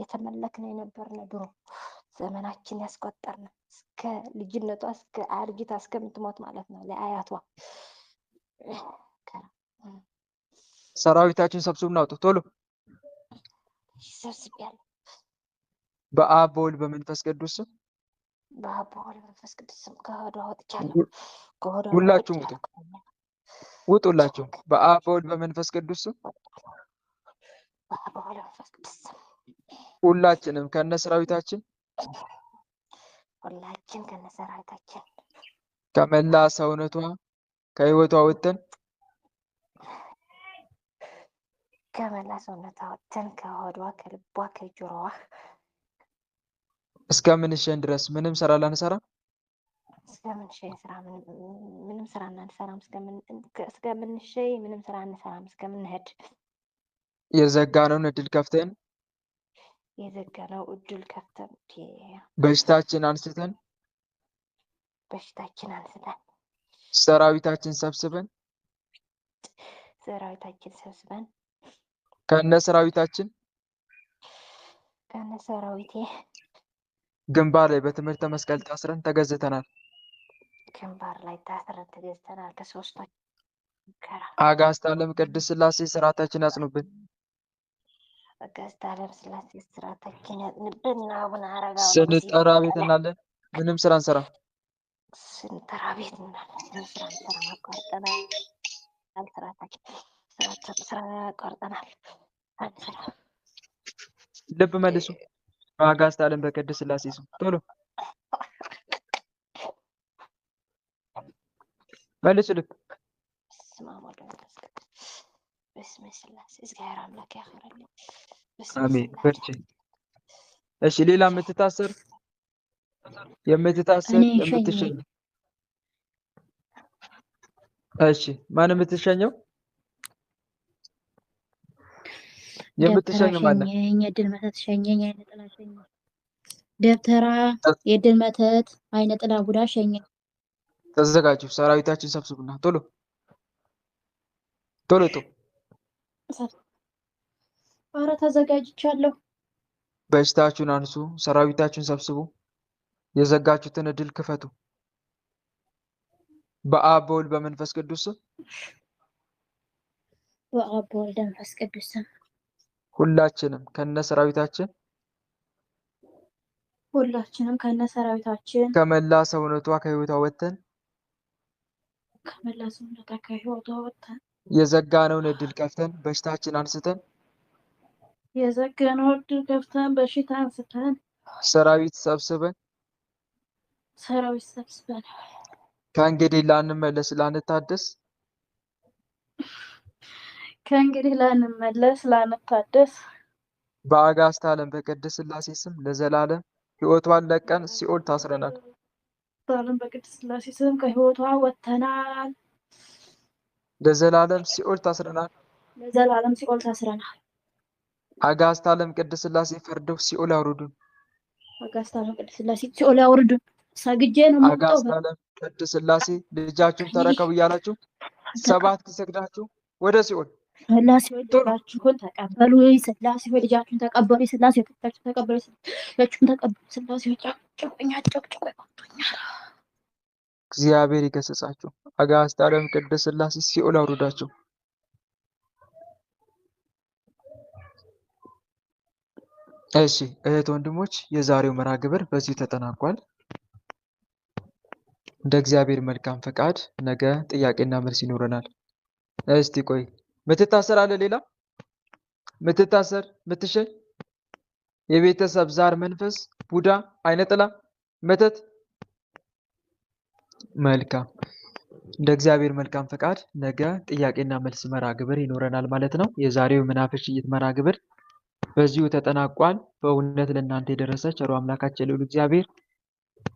የተመለክነ የነበርነ ድሮ ዘመናችን ያስቆጠርነ እስከ ልጅነቷ እስከ አርጊታ እስከምትሞት ማለት ነው ለአያቷ። ሰራዊታችን ሰብስቡና አውጡ ቶሎ። ሰብስቤያለሁ። በአብ በወልድ በመንፈስ ቅዱስ ስም በአብ በወልድ በመንፈስ ቅዱስ ስም ከሆዷ ወጥቻለሁ። ሁላችሁም ውጡ፣ ውጡላችሁ። በአብ በወልድ በመንፈስ ቅዱስ ስም በአብ በወልድ በመንፈስ ቅዱስ ስም ሁላችንም ከነ ሰራዊታችን ከመላ ሰውነቷ ከህይወቷ ወጥተን ከሆዷ ከልቧ ከጆሮዋ እስከምንሸኝ ድረስ ምንም ስራ ላንሰራ እስከምንሸኝ ምንም ስራ አንሰራም። እስከምንሸኝ ምንም ስራ አንሰራም። እስከምንሄድ የዘጋነውን እድል ከፍተን በሽታችን አንስተን ሰራዊታችን ሰብስበን ከነ ሰራዊታችን ግንባር ላይ በትምህርተ መስቀል ታስረን ተገዝተናል። ከሶስታችን አጋዕዝተ ዓለም ቅድስት ሥላሴ ስርዓታችን ያጽኑብን። አጋዕዝተ ዓለም ሥላሴ ስርዓታችን ያጽኑብን። አቡነ አረጋዊ ስንጠራ ቤት እናለን፣ ምንም ስራ አንሰራም። ስንጠራ ቤት እናለን፣ ምንም ስራ አንሰራም። አቋርጠናል። ስራ አቋርጠናል። አንሰራም። ልብ መልሱ። በአጋዕዝተ ዓለም በቅድስት ሥላሴ ስም ቶሎ መልሱ። ልብ በስመ ሥላሴ እግዚአብሔር አምላክ ያክብርልኝ። አሜን። በርቺ። እሺ ሌላ የምትታሰር የምትሸኝ እሺ ማን የምትሸኘው? የምትሸኘው ማን? የድል መተት ሸኘኝ፣ አይነ ጥላ ሸኘኝ። ደብተራ የድል መተት አይነ ጥላ ቡዳ ሸኘኝ። ተዘጋጁ። ሰራዊታችን ሰብስቡና ቶሎ ቶሎ ቶ ኧረ ተዘጋጅቻለሁ። በሽታችሁን አንሱ። ሰራዊታችሁን ሰብስቡ። የዘጋችሁትን እድል ክፈቱ። በአብ በወልድ በመንፈስ ቅዱስ በአብ በወልድ በመንፈስ ቅዱስ ስም ሁላችንም ከነሰራዊታችን ሁላችንም ከነሰራዊታችን ከመላ ሰውነቷ ከህይወቷ ወጥተን ከመላ ሰውነቷ ከህይወቷ ወጥተን የዘጋነውን እድል ከፍተን በሽታችን አንስተን የዘጋነውን እድል ከፍተን በሽታ አንስተን ሰራዊት ሰብስበን ከእንግዲህ ላንመለስ ላንታደስ ከእንግዲህ ላንመለስ ላንታደስ በአጋዕዝተ ዓለም በቅድስት ሥላሴ ስም ለዘላለም ህይወቷን ለቀን ሲኦል ታስረናል። በዓለም በቅድስት ሥላሴ ስም ከህይወቷ ወጥተናል። ለዘላለም ሲኦል ታስረናል። ለዘላለም ሲኦል ታስረናል። አጋዕዝተ ዓለም ቅድስት ሥላሴ ፈርደው ሲኦል ያውርዱን። አጋዕዝተ ዓለም ቅድስት ሥላሴ ሲኦል ያውርዱን። ሰግጄ ነው የምወጣው። አጋዕዝተ ዓለም ቅድስት ሥላሴ ልጃችሁን ተረከቡ እያላችሁ 7 ጊዜ ሰግዳችሁ ወደ ሲኦል ሥላሴ ሆይ ልጃችሁን ተቀበሉ። ሥላሴ ሆይ ልጃችሁን ተቀበሉ። ሥላሴ ሆይ ልጃችሁን ተቀበሉ። ልጃችሁን ተቀበሉ። ሥላሴ ሆይ ጨቅጭቆኝ ቆይቶኛል። እግዚአብሔር ይገስጻችሁ። አጋዕዝተ ዓለም ቅድስት ሥላሴ ሲኦል አውርዳችሁ። እሺ እህት ወንድሞች፣ የዛሬው መርሃ ግብር በዚሁ ተጠናቋል። እንደ እግዚአብሔር መልካም ፈቃድ ነገ ጥያቄና መልስ ይኖረናል። እስቲ ቆይ ምትታሰር አለ ሌላ ምትታሰር ምትሸኝ የቤተሰብ ዛር መንፈስ ቡዳ አይነ ጥላ መተት መልካም እንደ እግዚአብሔር መልካም ፈቃድ ነገ ጥያቄና መልስ መርሃ ግብር ይኖረናል ማለት ነው። የዛሬው መናፍስት መርሃ ግብር በዚሁ ተጠናቋል። በእውነት ለእናንተ የደረሰ ቸሩ አምላካችን ልዑል እግዚአብሔር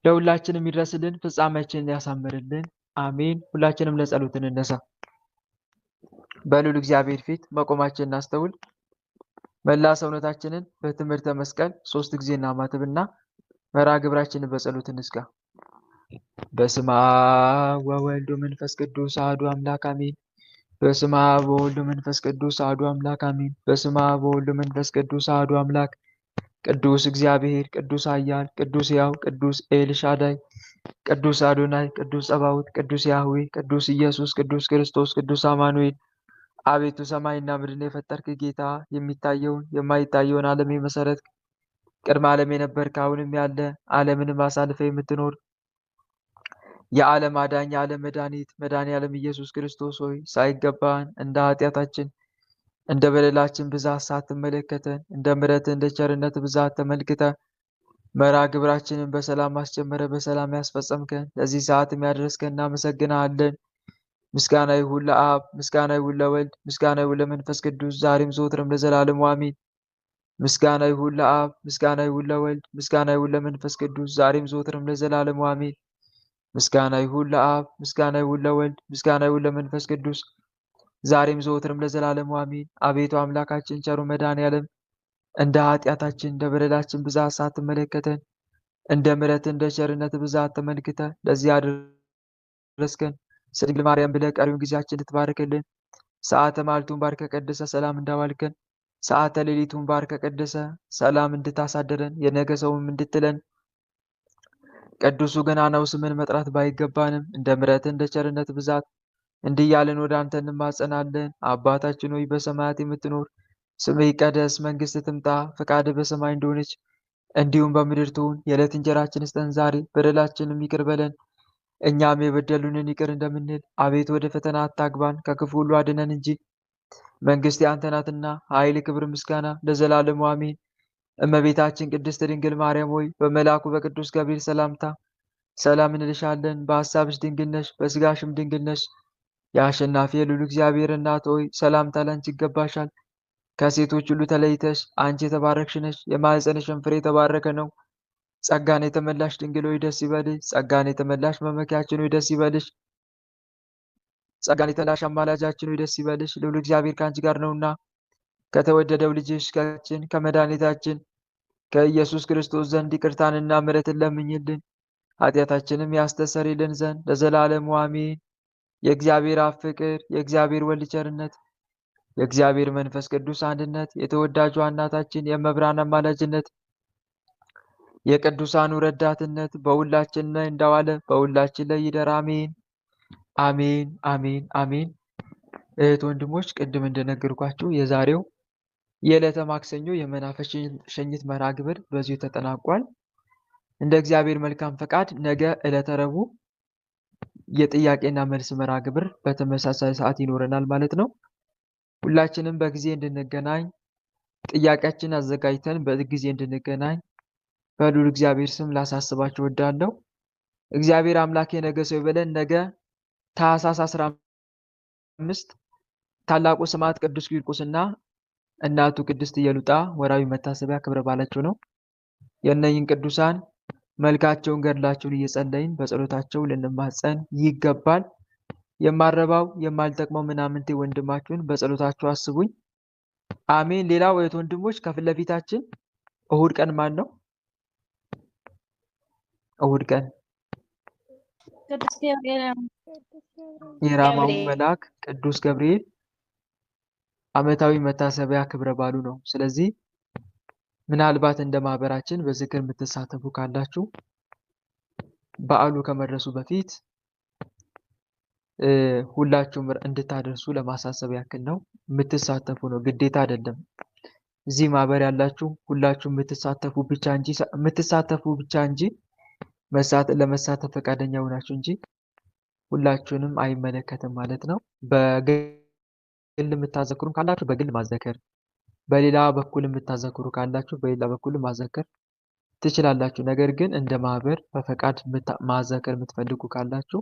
ለሁላችንም ይድረስልን፣ ፍጻሜያችንን ያሳምርልን። አሜን። ሁላችንም ለጸሎት እንነሳ። በልዑል እግዚአብሔር ፊት መቆማችንን እናስተውል። መላ ሰውነታችንን በትምህርተ መስቀል 3 ጊዜ እናማትብና መርሃ ግብራችንን በጸሎት እንዝጋ። በስመ አብ ወወልድ ወመንፈስ ቅዱስ አሐዱ አምላክ አሜን። በስመ አብ ወወልድ ወመንፈስ ቅዱስ አሐዱ አምላክ አሜን። በስመ አብ ወወልድ ወመንፈስ ቅዱስ አሐዱ አምላክ። ቅዱስ እግዚአብሔር፣ ቅዱስ ኃያል፣ ቅዱስ ሕያው፣ ቅዱስ ኤልሻዳይ፣ ቅዱስ አዶናይ፣ ቅዱስ ጸባኦት፣ ቅዱስ ያህዌ፣ ቅዱስ ኢየሱስ፣ ቅዱስ ክርስቶስ፣ ቅዱስ አማኑኤል። አቤቱ ሰማይና ምድርን የፈጠርክ ጌታ፣ የሚታየውን የማይታየውን ዓለም የመሰረትክ፣ ቅድመ ዓለም የነበርክ አሁንም ያለ ዓለምንም አሳልፈ የምትኖር የዓለም አዳኝ የዓለም መድኃኒት መድኃኔዓለም ኢየሱስ ክርስቶስ ሆይ ሳይገባን እንደ ኃጢአታችን እንደ በደላችን ብዛት ሳትመለከተን እንደ ምሕረትህ እንደ ቸርነት ብዛት ተመልክተ መርሃ ግብራችንን በሰላም አስጀመረ በሰላም ያስፈጸምከን ለዚህ ሰዓትም ያደረስከን እናመሰግናለን። ምስጋና ይሁን ለአብ፣ ምስጋና ይሁን ለወልድ፣ ምስጋና ይሁን ለመንፈስ ቅዱስ ዛሬም ዘወትርም ለዘላለሙ አሜን። ምስጋና ይሁን ለአብ፣ ምስጋና ይሁን ለወልድ፣ ምስጋና ይሁን ለመንፈስ ቅዱስ ዛሬም ዘወትርም ለዘላለሙ አሜን። ምስጋና ይሁን ለአብ፣ ምስጋና ይሁን ለወልድ፣ ምስጋና ይሁን ለመንፈስ ቅዱስ ዛሬም ዘወትርም ለዘላለሙ አሜን። አቤቱ አምላካችን ቸሩ መድኃኔዓለም እንደ ኃጢአታችን እንደ በደላችን ብዛት ሳትመለከተን እንደ ምሕረት እንደ ቸርነት ብዛት ተመልክተ ለዚህ አደረስከን። ድንግል ማርያም ብለህ ቀሪውን ጊዜያችን ልትባርክልን ሰዓተ ማልቱን ባርከ ቀድሰ ሰላም እንዳዋልከን ሰዓተ ሌሊቱን ባርከ ቀድሰ ሰላም እንድታሳደረን የነገ ሰውም እንድትለን ቅዱሱ ገናናው ስምን መጥራት ባይገባንም እንደ ምሕረት እንደ ቸርነት ብዛት እንዲህ እያልን ወደ አንተ እንማጸናለን። አባታችን ሆይ በሰማያት የምትኖር ስምህ ይቀደስ፣ መንግስትህ ትምጣ፣ ፈቃድህ በሰማይ እንደሆነች እንዲሁም በምድር ትሁን። የዕለት እንጀራችንን ስጠን ዛሬ፣ በደላችንም ይቅር በለን እኛም የበደሉንን ይቅር እንደምንል። አቤቱ ወደ ፈተና አታግባን ከክፉ ሁሉ አድነን እንጂ መንግስት ያንተ ናትና ኃይል፣ ክብር፣ ምስጋና ለዘላለሙ አሜን። እመቤታችን ቅድስት ድንግል ማርያም ሆይ በመልአኩ በቅዱስ ገብርኤል ሰላምታ ሰላም እንልሻለን። በሐሳብሽ ድንግል ነሽ፣ በስጋሽም ድንግል ነሽ። የአሸናፊ የልዑል እግዚአብሔር እናት ሆይ ሰላምታ ላንቺ ይገባሻል። ከሴቶች ሁሉ ተለይተሽ አንቺ የተባረክሽ ነሽ፣ የማኅፀንሽም ፍሬ የተባረከ ነው። ጸጋን የተመላሽ ድንግል ሆይ ደስ ይበልሽ። ጸጋን የተመላሽ መመኪያችን ሆይ ደስ ይበልሽ። ጸጋን የተመላሽ አማላጃችን ሆይ ደስ ይበልሽ። ልዑል እግዚአብሔር ከአንቺ ጋር ነውና ከተወደደው ልጅሽ ከመድኃኒታችን ከኢየሱስ ክርስቶስ ዘንድ ይቅርታንና ምሕረትን ለምኝልን ኃጢአታችንም ያስተሰርይልን ዘንድ ለዘላለሙ አሜን። የእግዚአብሔር አብ ፍቅር፣ የእግዚአብሔር ወልድ ቸርነት፣ የእግዚአብሔር መንፈስ ቅዱስ አንድነት፣ የተወዳጇ እናታችን የመብራን አማላጅነት፣ የቅዱሳኑ ረዳትነት በሁላችን ላይ እንዳዋለ በሁላችን ላይ ይደር። አሜን አሜን አሜን አሜን። እህት ወንድሞች፣ ቅድም እንደነገርኳችሁ የዛሬው የዕለተ ማክሰኞ የመናፈቅ ሸኝት መርሃ ግብር በዚሁ ተጠናቋል። እንደ እግዚአብሔር መልካም ፈቃድ ነገ ዕለተ ረቡዕ የጥያቄና መልስ መርሃ ግብር በተመሳሳይ ሰዓት ይኖረናል ማለት ነው። ሁላችንም በጊዜ እንድንገናኝ ጥያቄያችን አዘጋጅተን በጊዜ እንድንገናኝ በልዑል እግዚአብሔር ስም ላሳስባችሁ እወዳለሁ። እግዚአብሔር አምላክ የነገ ሰው ይበለን። ነገ ታኅሳስ 15 ታላቁ ሰማዕት ቅዱስ ቂርቆስና እናቱ ቅድስት ኢየሉጣ ወርሃዊ መታሰቢያ ክብረ በዓላቸው ነው። የእነኝህን ቅዱሳን መልካቸውን ገድላቸውን እየጸለይን በጸሎታቸው ልንማጸን ይገባል። የማረባው የማልጠቅመው ምናምንቴ ወንድማችሁን በጸሎታችሁ አስቡኝ። አሜን። ሌላው እህት ወንድሞች ከፊት ለፊታችን እሁድ ቀን ማን ነው? እሁድ ቀን ቅዱስ ገብርኤል የራማው መልአክ ቅዱስ ገብርኤል ዓመታዊ መታሰቢያ ክብረ በዓሉ ነው። ስለዚህ ምናልባት እንደ ማህበራችን በዝክር የምትሳተፉ ካላችሁ በዓሉ ከመድረሱ በፊት ሁላችሁም እንድታደርሱ ለማሳሰብ ያክል ነው። የምትሳተፉ ነው፣ ግዴታ አይደለም። እዚህ ማህበር ያላችሁ ሁላችሁም የምትሳተፉ ብቻ እንጂ ለመሳተፍ ፈቃደኛ ሆናችሁ እንጂ ሁላችሁንም አይመለከትም ማለት ነው። በግል የምታዘክሩም ካላችሁ በግል ማዘከር፣ በሌላ በኩል የምታዘክሩ ካላችሁ በሌላ በኩል ማዘከር ትችላላችሁ። ነገር ግን እንደ ማህበር በፈቃድ ማዘከር የምትፈልጉ ካላችሁ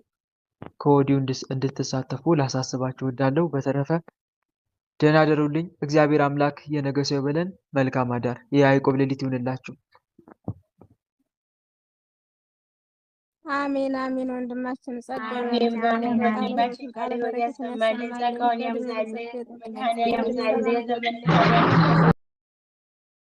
ከወዲሁ እንድትሳተፉ ላሳስባችሁ እወዳለሁ። በተረፈ ደህና ደሩልኝ። እግዚአብሔር አምላክ የነገ ሰው ይበለን። መልካም አዳር። የያዕቆብ ሌሊት ይሁንላችሁ። አሜን አሜን። ወንድማችን ጸጋውን ቃለ ሕይወት ያሰማልን፣ ጸጋውን ያብዛልን።